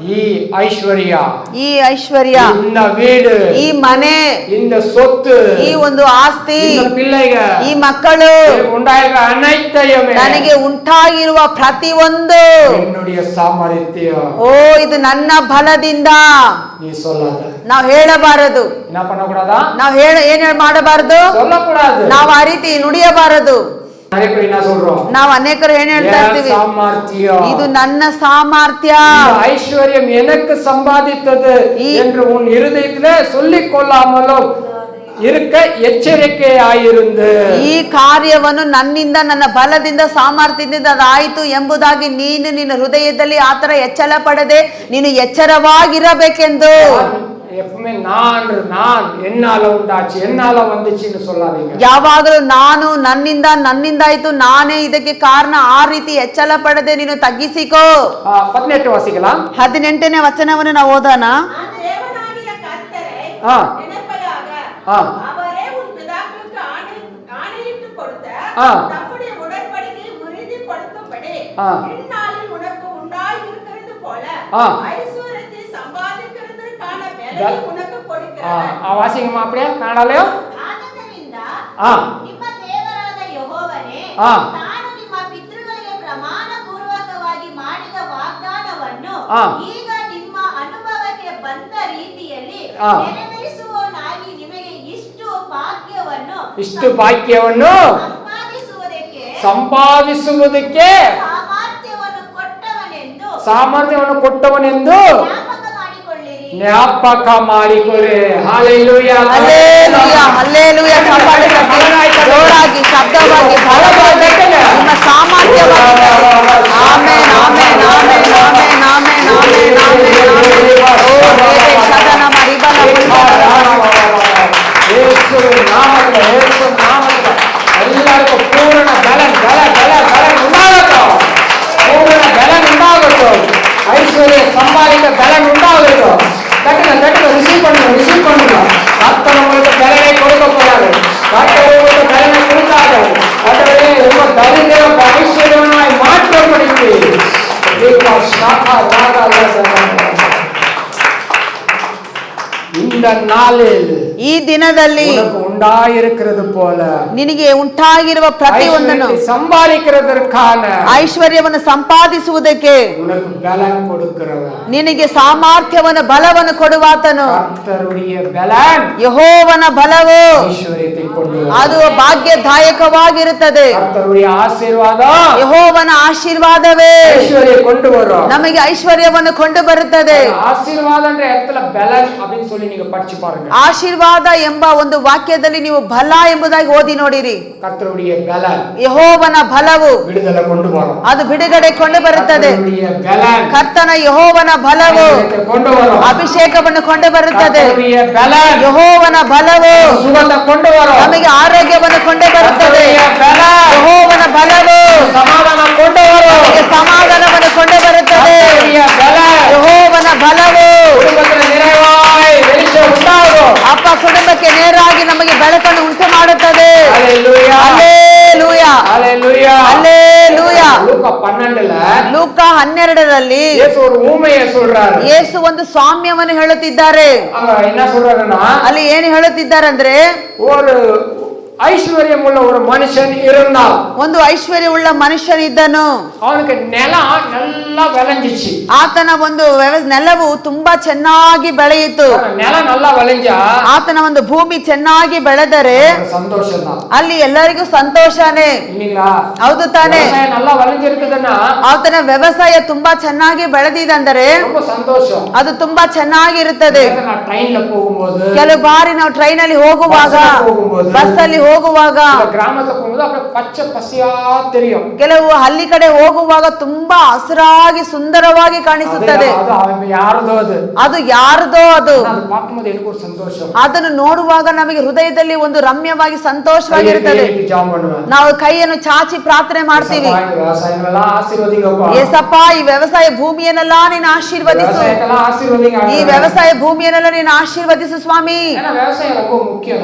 ಈ ಐಶ್ವರ್ಯ, ಈ ಐಶ್ವರ್ಯ, இந்த வீடு, ಈ ಮನೆ, இந்த சொத்து, ಈ ಒಂದು ಆಸ್ತಿ, இந்த பிள்ளைங்க, ಈ ಮಕ್ಕಳು, உண்டாகிற அனைத்தையுமே ನನಗೆ ಉಂಟಾಗಿರುವ ಪ್ರತಿಯೊಂದು என்னுடைய சாமர்த்தியம் ಓ ಇದು ನನ್ನ ಬಲದಿಂದ நீ சொல்லாத. ನಾವು ಹೇಳಬಾರದು. என்ன பண்ணக்கூடாதா? ನಾವು ಏನ್ ಮಾಡಬಾರದು? சொல்லக்கூடாது. ನಾವು ಆ ರೀತಿ ನುಡಿಯಬಾರದು. நிறைய பேர் என்ன சொல்றோம்? ನಾವು ಅನೇಕರು ಏನ್ ಹೇಳ್ತಾ ಇರ್ತೀವಿ? சாமர்த்தியம், ಇದು ನನ್ನ ಸಾಮರ್ಥ್ಯ, ஐஸ்வர்யம் எனக்கு சம்பாதித்தது என்று உன் இருதயத்திலே சொல்லிக் கொள்ளாமலும் இருக்க ಎಚ್ಚರಿಕೆಯಾಗಿருந்து ಈ ಕಾರ್ಯವನ್ನು ನನ್ನಿಂದ ನನ್ನ ಬಲದಿಂದ ಸಾಮರ್ಥ್ಯದಿಂದ ಅದಾಯಿತು ಎಂಬುದಾಗಿ ನೀನು ನಿನ್ನ ಹೃದಯದಲ್ಲಿ ಆತರ ಎಚ್ಚರ ಪಡದೆ ನೀನು ಎಚ್ಚರವಾಗಿರಬೇಕೆಂದು. எப்பவுமே நான் என்னால உண்டாச்சு என்னால வந்துச்சுன்னு சொல்லாதீங்க. ಯಾವಾಗಲೂ ನಾನು ನನ್ನಿಂದ ಆಯ್ತು ನಾನೇ ಇದಕ್ಕೆ ಕಾರಣ ಆ ರೀತಿ ಎಚ್ಚರ ಪಡದೆ ನೀನು ತಗ್ಗಿಸಿಕೋ. 18 ವಾಸಿக்கலாம். 18ನೇ ವಚನವನ್ನು ನಾವು ಓದೋಣ. தேவனாகிய கர்த்தரை ஆ. நினைப்பதாக. ஆ. அவரே உன் பிதாக்களுக்கு ஆணையிட்டு கொடுத்த ஆ. தம்முடைய உடன்படிக்கையை உறுதிப்படுத்தும்படி ஆ. இந்நாளில் உனக்கு உண்டாயிருக்கிறது போல ஆ. ஐஸ்வர்யத்தை சம்பாதிக்கிறதற்கான வேலையை உனக்கு கொடுக்கிறார். ವಾಸಿಂಗಮ್ಮ அப்படியே ಕನ್ನಡಲಯೋ. ಆದ್ದರಿಂದ ಆ. ನಿಮ್ಮ ದೇವರಾದ ಯೆಹೋವನೇ ಆ. ನಾನು ನಿಮ್ಮ ಪಿತೃಗಳಿಗೆ ಪ್ರಮಾಣ ಪೂರ್ವಕವಾಗಿ ಮಾಡಿದ ವಾಗ್ದಾನವನ್ನು ಆ. ಈಗ ನಿಮ್ಮ ಅನುಭವಕ್ಕೆ ಬಂದ ರೀತಿಯಲ್ಲಿ ಆ. ನೆರವೇರಿಸುವವನಾಗಿ ನಿಮಗೆ ಇಷ್ಟು ಭಾಗ್ಯವನ್ನು ಸಂಪಾದಿಸುವುದಕ್ಕೆ ಸಾಮರ್ಥ್ಯವನ್ನು ಕೊಟ್ಟವನೆಂದು ಜ್ಞಾಪಕ ಮಾಡಿಕೊಳ್ಳಿ. Hallelujah, hallelujah, hallelujah. ಜೋರಾಗಿ ಶಬ್ದವಾಗಿ ಬಲವಾಗಿ ನಿಮ್ಮ ಸಾಮರ್ಥ್ಯವಾಗಿ amen, amen, amen, amen, amen, amen, amen, amen. ಓ ರೇಬೆ ಶದನ ಮರಿಬಲ ಯೇಸುವಿನ ನಾಮದಲ್ಲಿ ಎಲ್ಲರಿಗೂ ಪೂರ್ಣ ಬಲ ಉಂಟಾಗತ್ತು. ಪೂರ್ಣ ಬಲ ಉಂಟಾಗತ್ತು. ಐಶ್ವರ್ಯ ಸಂಪಾದಿತ ಬಲ ಉಂಟಾಗತ್ತು. தட்டுங்க ரிசீவ் பண்ணுங்க. கர்த்தர் உங்களுக்கு பலனை கொடுக்க போறாரு. கர்த்தர் உங்களுக்கு பலனை கொடுத்தாரு. கர்த்தரே உங்க தரித்திரம் ஐஸ்வர்யமாய் மாற்றப்படுகிறது. இந்த நாளில் ಈ ದಿನದಲ್ಲಿ ಉಂಟಾಗಿರುತ್ತದೆ போல ನಿನಗೆ ಉಂಟಾಗಿರುವ ಪ್ರತಿಯೊಂದನ್ನು ಸಂಪಾದಿக்கிறதற்கான ಐಶ್ವರ್ಯವನ್ನು ಸಂಪಾದಿಸುವುದಕ್ಕೆ உனக்கு பலன் கொடுக்கிறவர், ನಿನಗೆ ಸಾಮರ್ಥ್ಯವನ್ನು ಬಲವನ್ನು ಕೊಡುವಾತನು. கர்த்தருடைய பலன் ಯೆಹೋವನ ಬಲವು ಐಶ್ವರ್ಯத்தை கொண்டு ಅದು ಭಾಗ್ಯದಾಯಕವಾಗಿರುತ್ತದೆ. கர்த்தருடைய ಆಶೀರ್ವಾದ ಯೆಹೋವನ ಆಶೀರ್ವಾದವೇ ಐಶ್ವರ್ಯ கொண்டு வரும். ನಮಗೆ ಐಶ್ವರ್ಯವನ್ನು ಕೊಂಡು ಬರುತ್ತದೆ. ಆಶೀರ್ವಾದ ಅಂದ್ರೆ ಎತ್ತಲ பலன் அப்படின்னு சொல்லி நீங்க படிச்சு பாருங்க. ಆಶೀರ್ವಾದ ಎಂಬ ಒಂದು ವಾಕ್ಯದಲ್ಲಿ ನೀವು ಬಲ ಎಂಬುದಾಗಿ ಓದಿ ನೋಡಿರಿ. ಕರ್ತರುடைய பலன் ಯೆಹೋವನ ಬಲವು ಬಿಡುಗಡೆ ಕೊಂಡು ಬರೋ, ಅದು ಬಿಡುಗಡೆ ಕೊಂಡು ಬರುತ್ತದೆ. ಕರ್ತನ ಯೆಹೋವನ ಬಲವು ಅಭಿಷೇಕವನ್ನು ಕೊಂಡು ಬರುತ್ತದೆ. ಯೆಹೋವನ ಬಲವು ಸುಗಂಧ ಕೊಂಡು ಬರೋ, ನಮಗೆ ಆರೋಗ್ಯವನ್ನು ಕೊಂಡು ಬರುತ್ತದೆ. ಯೆಹೋವನ ಬಲವು ಸಮಾಧಾನ ಕೊಂಡು ಬರೋ, ನಮಗೆ ಸಮಾಧಾನವನ್ನು ಕೊಂಡು ಬರುತ್ತದೆ. ಯೆಹೋವನ ಬಲವು ಅಪ್ಪ ಕುಟುಂಬಕ್ಕೆ ನೇರಾಗಿ ನಮಗೆ ಬೆಳಕನ್ನು ಉಂಟು ಮಾಡುತ್ತದೆ. Hallelujah, hallelujah, hallelujah, hallelujah. ಲೂಕ 12ರಲ್ಲಿ ಯೇಸು ஒரு ஊமையை சொல்றாரு. ಯೇಸು ಒಂದು ಸಾಮ್ಯವನ್ನು ಹೇಳುತ್ತಿದ್ದಾರೆ. என்ன சொல்றாருன்னா, ಅಲ್ಲಿ ಏನು ಹೇಳುತ್ತಿದ್ದಾರೆ ಅಂದ್ರೆ, ஒரு ಐಶ್ವರ್ಯಂ ಉಳ್ಳ ஒரு ಮನುಷ್ಯನ್ இருந்தால், ಒಂದು ಐಶ್ವರ್ಯವುಳ್ಳ ಮನುಷ್ಯನಿದ್ದನು. ಅವನಿಗೆ ನೆಲ நல்லா விளைஞ்சிச்சு. ಆತನ ಒಂದು ನೆಲವು ತುಂಬಾ ಚೆನ್ನಾಗಿ ಬೆಳೆಯಿತು. ನೆಲ நல்லா விளைஞ்சா ಆತನ ಒಂದು ಭೂಮಿ ಚೆನ್ನಾಗಿ ಬೆಳೆದರೆ ಸಂತೋಷ ಅಲ್ಲಿ ಎಲ್ಲರಿಗೂ ಸಂತೋಷನೇ. ಹೌದು ತಾನೇ? நல்லா விளைஞ்சிருக்குதுன்னா ಆತನ ವ್ಯವಸಾಯ ತುಂಬಾ ಚೆನ್ನಾಗಿ ಬೆಳೆದಿದಂದರೆ ಸಂತೋಷ, ಅದು ತುಂಬಾ ಚೆನ್ನಾಗಿರುತ್ತದೆ. ಟ್ರೈನ್ ಹೋಗುம்போது, ಕೆಲವು ಬಾರಿ ನಾವು ಟ್ರೈನ್ ಅಲ್ಲಿ ಹೋಗುವಾಗ, ಬಸ್ ಅಲ್ಲಿ ಹೋಗುವಾಗ, ಗ್ರಾಮಕ್ಕೆ ಹೋಗುವುದು ಅಪ್ಪ ಪಚ್ಚ ಪಸಿಯಾ தெரியும். ಕೆಲವು ಹಳ್ಳಿ ಕಡೆ ಹೋಗುವಾಗ ತುಂಬಾ ಹಸಿರಾಗಿ ಸುಂದರವಾಗಿ ಕಾಣಿಸುತ್ತದೆ. ಅದು ಯಾರದೋ ಅದು. ಅದನ್ನು ನೋಡುವಾಗ ನಮಗೆ ಹೃದಯದಲ್ಲಿ ಒಂದು ರಮ್ಯವಾಗಿ ಸಂತೋಷವಾಗಿರುತ್ತದೆ. ನಾವು ಕೈಯನ್ನು ಚಾಚಿ ಪ್ರಾರ್ಥನೆ ಮಾಡ್ತೀವಿ, ಏಸಪ್ಪ ಈ ವ್ಯವಸಾಯ ಭೂಮಿಯನ್ನೆಲ್ಲ ನೀನು ಆಶೀರ್ವದಿಸು, ಈ ವ್ಯವಸಾಯ ಭೂಮಿಯನ್ನೆಲ್ಲ ನೀನು ಆಶೀರ್ವದಿಸು ಸ್ವಾಮಿ.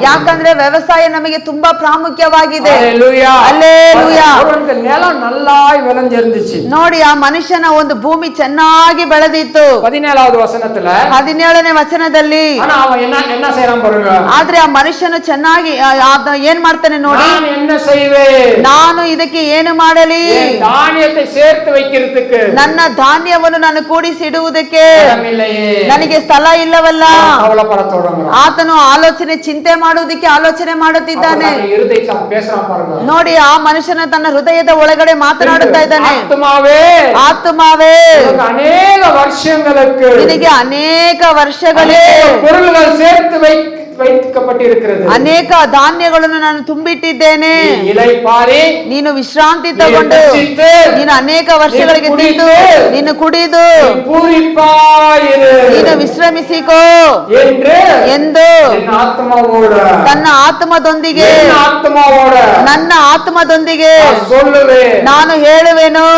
ಯಾಕಂದ್ರೆ ವ್ಯವಸಾಯ ನಮಗೆ ತುಂಬಾ ಪ್ರಾಮುಖ್ಯವಾಗಿದೆ. ஹalleluya. ஹalleluya. அவருக்கு நிலம் நல்லாய் விளைஞ்சிருந்துச்சு. ನೋಡಿ ಆ ಮನುಷ್ಯನ ಒಂದು ಭೂಮಿ ಚೆನ್ನಾಗಿ ಬೆಳೆದಿತ್ತು. 17வது ವಚನத்துல 17ನೇ ವಚನದಲ್ಲಿ ஆனா அவன் என்ன செய்றான் பாருங்க. ಆದ್ರೆ ಆ ಮನುಷ್ಯನು ಚೆನ್ನಾಗಿ ಏನ್ ಮಾಡ್ತಾನೆ ನೋಡಿ, நான் என்ன செய்வேன், ನಾನು ಇದಕ್ಕೆ ಏನು ಮಾಡಲಿ, தானியத்தை சேர்த்து வைக்கிறதுக்கு ನನ್ನ ಧಾನ್ಯವನ್ನು ನಾನು ಕೂಡಿಸಿಡುವುದಕ್ಕೆ இடமில்லையே, ನನಗೆ ಸ್ಥಳ ಇಲ್ಲವಲ್ಲ. கவலைப்பட தொடங்குறான். ಆತನು ಆಲೋಚನೆ ಚಿಂತೆ ಮಾಡುವುದಕ್ಕೆ ಆಲೋಚನೆ ಮಾಡುತ್ತಿದ್ದಾನೆ. இருதயத்துல பேசுறான் பாருங்க. ನೋಡಿ ಆ ಮನುಷ್ಯನ ತನ್ನ ಹೃದಯದ ಒಳಗಡೆ ಮಾತನಾಡುತ್ತಾ ಇದ್ದಾನೆ. ಆತ್ಮಾವೇ, ಆತ್ಮಾವೇ, ಅನೇಕ ವರ್ಷங்களுக்கு ನಿನಗೆ ಅನೇಕ ವರ್ಷಗಳೇ பொருள்கள் சேர்த்து வைக்கப்பட்டிருக்கிறது, ಅನೇಕ ಧಾನ್ಯಗಳನ್ನು ನಾನು ತುಂಬಿಟ್ಟಿದ್ದೇನೆ. ಇಲೈಪಾರಿ, ನೀನು ವಿಶ್ರಾಂತಿ ತಗೊಂಡು ನೀನು ಅನೇಕ ವರ್ಷಗಳಿಗೆ ತಿಂದು ನೀನು ಕುಡಿದು ಪೂರಿಪಾಯಿರು, ನೀನು ವಿಶ್ರಮಿಸಿಕೋ ಎಂದು ತನ್ನ ಆತ್ಮದೊಂದಿಗೆ ನನ್ನ ಆತ್ಮದೊಂದಿಗೆ ನಾನು ಹೇಳುವೆನು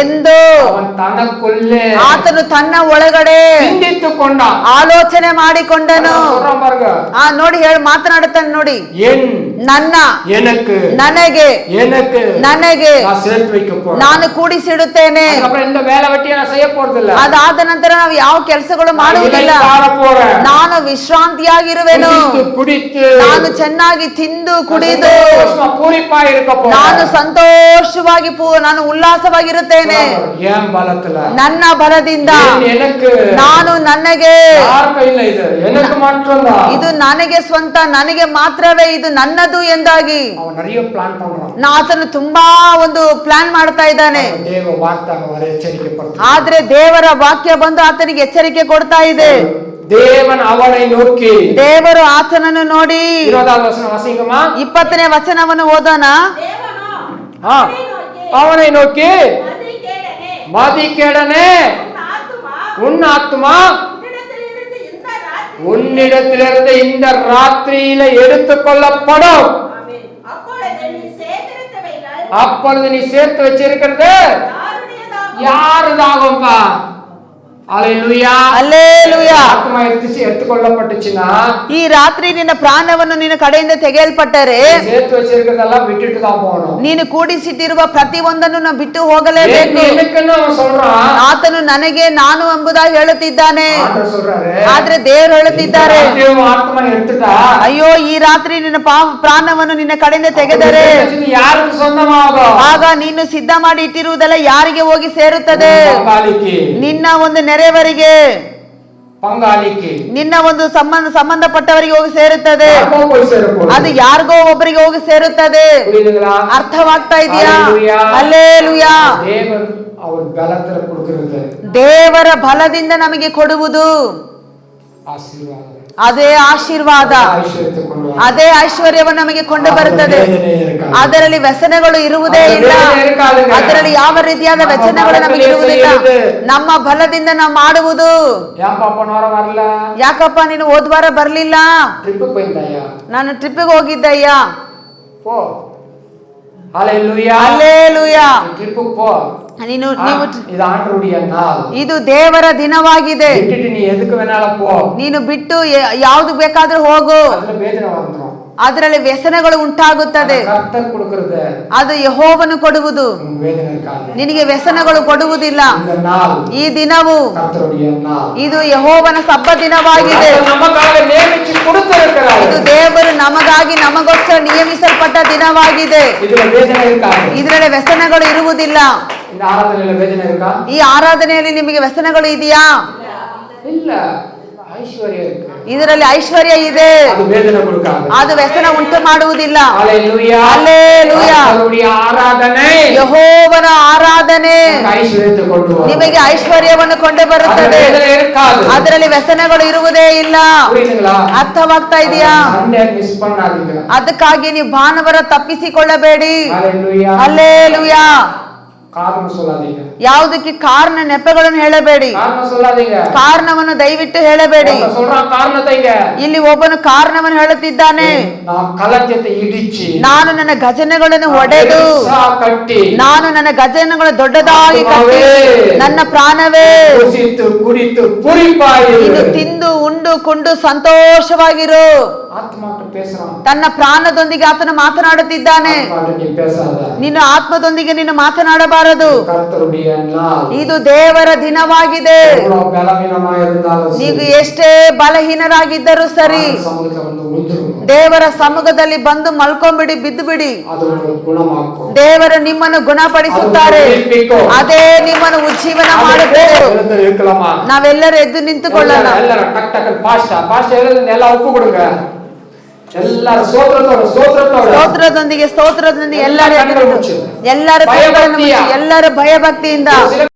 ಎಂದು ಆತನು ತನ್ನ ಒಳಗಡೆ ಆಲೋಚನೆ ಮಾಡಿಕೊಂಡನು. ನೋಡಿ ಮಾತನಾಡುತ್ತಾನೆ ನೋಡಿ, ನನ್ನ ನನಗೆ ನನಗೆ ನಾನು ಕೂಡಿಸಿಡುತ್ತೇನೆ. ಅದಾದ ನಂತರ ನಾವು ಯಾವ ಕೆಲಸಗಳು ಮಾಡುವುದಿಲ್ಲ, ನಾನು ವಿಶ್ರಾಂತಿಯಾಗಿರುವೆನು, ನಾನು ಚೆನ್ನಾಗಿ ತಿಂದು ಕುಡಿದು ನಾನು ಸಂತೋಷವಾಗಿ ನಾನು ಉಲ್ಲಾಸವಾಗಿರುತ್ತೇನೆ. ನನ್ನ ಬಲದಿಂದ ನಾನು ನನಗೆ ಇದು ನನಗೆ ಸ್ವಂತ, ನನಗೆ ಮಾತ್ರವೇ ಇದು ನನ್ನದು ಎಂದಾಗಿ ಆತನು ತುಂಬಾ ಒಂದು ಪ್ಲಾನ್ ಮಾಡ್ತಾ ಇದ್ದಾನೆ. ಆದ್ರೆ ದೇವರ ವಾಕ್ಯ ಬಂದು ಆತನಿಗೆ ಎಚ್ಚರಿಕೆ ಕೊಡ್ತಾ ಇದೆ. ದೇವರು ಆತನನ್ನು ನೋಡಿ 20ನೇ ವಚನವನ್ನು ಓದೋಣ. ಅವனை நோக்கி மதிகேடனே உன் ஆத்துமா உன்னிடத்திலிருந்து இந்த ராத்திரியில எடுத்துக் கொள்ளப்படும். அப்பொழுது நீ சேர்த்து வச்சிருக்கிறது யாருதாகும்பா? அல்லேலூயா, அல்லேலூயா. ಆತ್ಮ ಎತ್ತುಕೊಳ್ಳಪಟ್ಟುಚಿನಾ, ಈ ರಾತ್ರಿ ನಿನ್ನ ಪ್ರಾಣವನ್ನು ನಿನ್ನ ಕಡೆಯಿಂದ ತೆಗೆಯಲ್ಪಟ್ಟರೆ சேர்த்து வச்சிருக்கிறதெಲ್ಲ விட்டுட்டு தான் போகணும். ನೀನು ಕೂಡಿಸಿಟ್ಟಿರುವ ಪ್ರತಿಯೊಂದನ್ನು ನಾವು ಬಿಟ್ಟು ಹೋಗಲೇಬೇಕು. ಆತನು ನನಗೆ ನಾನು ಎಂಬುದಾಗಿ ಹೇಳುತ್ತಿದ್ದಾನೆ. ಆದ್ರೆ ದೇವರು ಹೇಳುತ್ತಿದ್ದಾರೆ, ಅಯ್ಯೋ ಈ ರಾತ್ರಿ ನಿನ್ನ ಪ್ರಾಣವನ್ನು ನಿನ್ನ ಕಡೆಯಿಂದ ತೆಗೆದರೆ ಆಗ ನೀನು ಸಿದ್ಧ ಮಾಡಿ ಇಟ್ಟಿರುವುದೆಲ್ಲ ಯಾರಿಗೆ ಹೋಗಿ ಸೇರುತ್ತದೆ? ನಿನ್ನ ಒಂದು ನೆರೆಯವರಿಗೆ, ನಿನ್ನ ಒಂದು ಸಂಬಂಧಪಟ್ಟವರಿಗೆ ಹೋಗಿ ಸೇರುತ್ತದೆ. ಅದು ಯಾರಿಗೋ ಒಬ್ಬರಿಗೆ ಹೋಗಿ ಸೇರುತ್ತದೆ. ಅರ್ಥವಾಗ್ತಾ ಇದೆಯಾ? ಹಲ್ಲೆಲೂಯಾ. ದೇವರ ಬಲದಿಂದ ನಮಗೆ ಕೊಡುವುದು ಅದೇ ಆಶೀರ್ವಾದ, ಅದೇ ಐಶ್ವರ್ಯವನ್ನು ನಮಗೆ ಕೊಂಡು ಬರುತ್ತದೆ. ಅದರಲ್ಲಿ ವ್ಯಸನಗಳು ಇರುವುದೇ ಇಲ್ಲ. ಅದರಲ್ಲಿ ಯಾವ ರೀತಿಯಾದ ವ್ಯಸನಗಳು ನಮಗೆ ಇರುವುದಿಲ್ಲ. ನಮ್ಮ ಬಲದಿಂದ ನಾವು ಮಾಡುವುದು. ಯಾಕಪ್ಪ ನೀನು ಹೋದ್ವಾರ ಬರ್ಲಿಲ್ಲ? ನಾನು ಟ್ರಿಪ್ಪಿಗೆ ಹೋಗಿದ್ದಯ್ಯ. ಇದು ದೇವರ ದಿನವಾಗಿದೆ. ನೀನು ಬಿಟ್ಟು ಯಾವ್ದು ಬೇಕಾದ್ರೂ ಹೋಗು, ಅದರಲ್ಲಿ ವ್ಯಸನಗಳು ಉಂಟಾಗುತ್ತದೆ. ಅದು ಯೆಹೋವನು ಕೊಡುವುದು, ನಿನಗೆ ವ್ಯಸನಗಳು ಕೊಡುವುದಿಲ್ಲ. ಈ ದಿನವು ಇದು ಯೆಹೋವನ ಸಬ್ಬ ದಿನವಾಗಿದೆ. ಇದು ದೇವರು ನಮಗಾಗಿ ನಮಗೋಸ್ಕರ ನಿಯಮಿಸಲ್ಪಟ್ಟ ದಿನವಾಗಿದೆ. ಇದರಲ್ಲಿ ವ್ಯಸನಗಳು ಇರುವುದಿಲ್ಲ. ಈ ಆರಾಧನೆಯಲ್ಲಿ ನಿಮಗೆ ವ್ಯಸನಗಳು ಇದೆಯಾ? ಇಲ್ಲ. ಇದರಲ್ಲಿ ಐಶ್ವರ್ಯ ಇದೆ, ಅದು ವ್ಯಸನ ಉಂಟು ಮಾಡುವುದಿಲ್ಲ. ಯೆಹೋವನ ಆರಾಧನೆ ನಿಮಗೆ ಐಶ್ವರ್ಯವನ್ನು ಕೊಂಡು ಬರುತ್ತದೆ. ಅದರಲ್ಲಿ ವ್ಯಸನಗಳು ಇರುವುದೇ ಇಲ್ಲ. ಅರ್ಥವಾಗ್ತಾ ಇದೆಯಾ? ಅದಕ್ಕಾಗಿ ನೀವು ಭಾನುವಾರ ತಪ್ಪಿಸಿಕೊಳ್ಳಬೇಡಿ. ಹಲ್ಲೆಲೂಯಾ. ಯಾವುದಕ್ಕೆ ಕಾರಣ ನೆಪಗಳನ್ನು ಹೇಳಬೇಡಿ. ಕಾರಣವನ್ನು ದಯವಿಟ್ಟು ಹೇಳಬೇಡಿ. ಇಲ್ಲಿ ಒಬ್ಬನು ಕಾರಣವನ್ನು ಹೇಳುತ್ತಿದ್ದಾನೆ, ನಾನು ನನ್ನ ಗಜನೆಗಳನ್ನು ಒಡೆದು ನಾನು ನನ್ನ ಗಜನೆಗಳು ದೊಡ್ಡದಾಗಿ ಕಟ್ಟಿ ನನ್ನ ಪ್ರಾಣವೇ ನೀನು ತಿಂದು ಉಂಡು ಕೊಂಡು ಸಂತೋಷವಾಗಿರು. ஆத்மாட்ட பேசுறான். ತನ್ನ ಪ್ರಾಣದೊಂದಿಗೆ ಆತನು ಮಾತನಾಡುತ್ತಿದ್ದಾನೆ. ஆத்மாட்ட நீ பேசாத. ನಿನ್ನ ಆತ್ಮದೊಂದಿಗೆ ನೀನು ಮಾತನಾಡಬಾರದು. கர்த்தருடைய நாள். ಇದು ದೇವರ ದಿನವಾಗಿದೆ. எவ்வளவு பலவீனமா இருந்தாலும் சரி. ನೀವು ಎಷ್ಟೇ ಬಲಹೀನರಾಗಿದ್ದರೂ ಸರಿ, சமூகத்துல வந்து உழுந்துரும். ದೇವರ ಸಮ್ಮುಖದಲ್ಲಿ ಬಂದು ಮಲ್ಕೊಂಡ್ಬಿಡಿ, ಬಿದ್ದು ಬಿಡಿ. அது உங்களுக்கு குணமாக்கும். ದೇವರು ನಿಮ್ಮನ್ನು ಗುಣಪಡಿಸುತ್ತಾರೆ. ಅದೇ ನಿಮ್ಮನ್ನು ಉಜ್ಜೀವನ ಮಾಡುತ್ತದೆ. எழுந்து இருக்கலாமா? ನಾವೆಲ್ಲರೂ ಎದ್ದು ನಿಂತುಕೊಳ್ಳೋಣ. எல்லாரும் டக் டக் பாஸ்டர் எல்லாம் ஒப்பு கொடுங்க. எல்லாரும் ಸ್ತೋತ್ರದೊಂದಿಗೆ ಎಲ್ಲರೂ ಎಲ್ಲರ ಭಯಭಕ್ತಿಯಿಂದ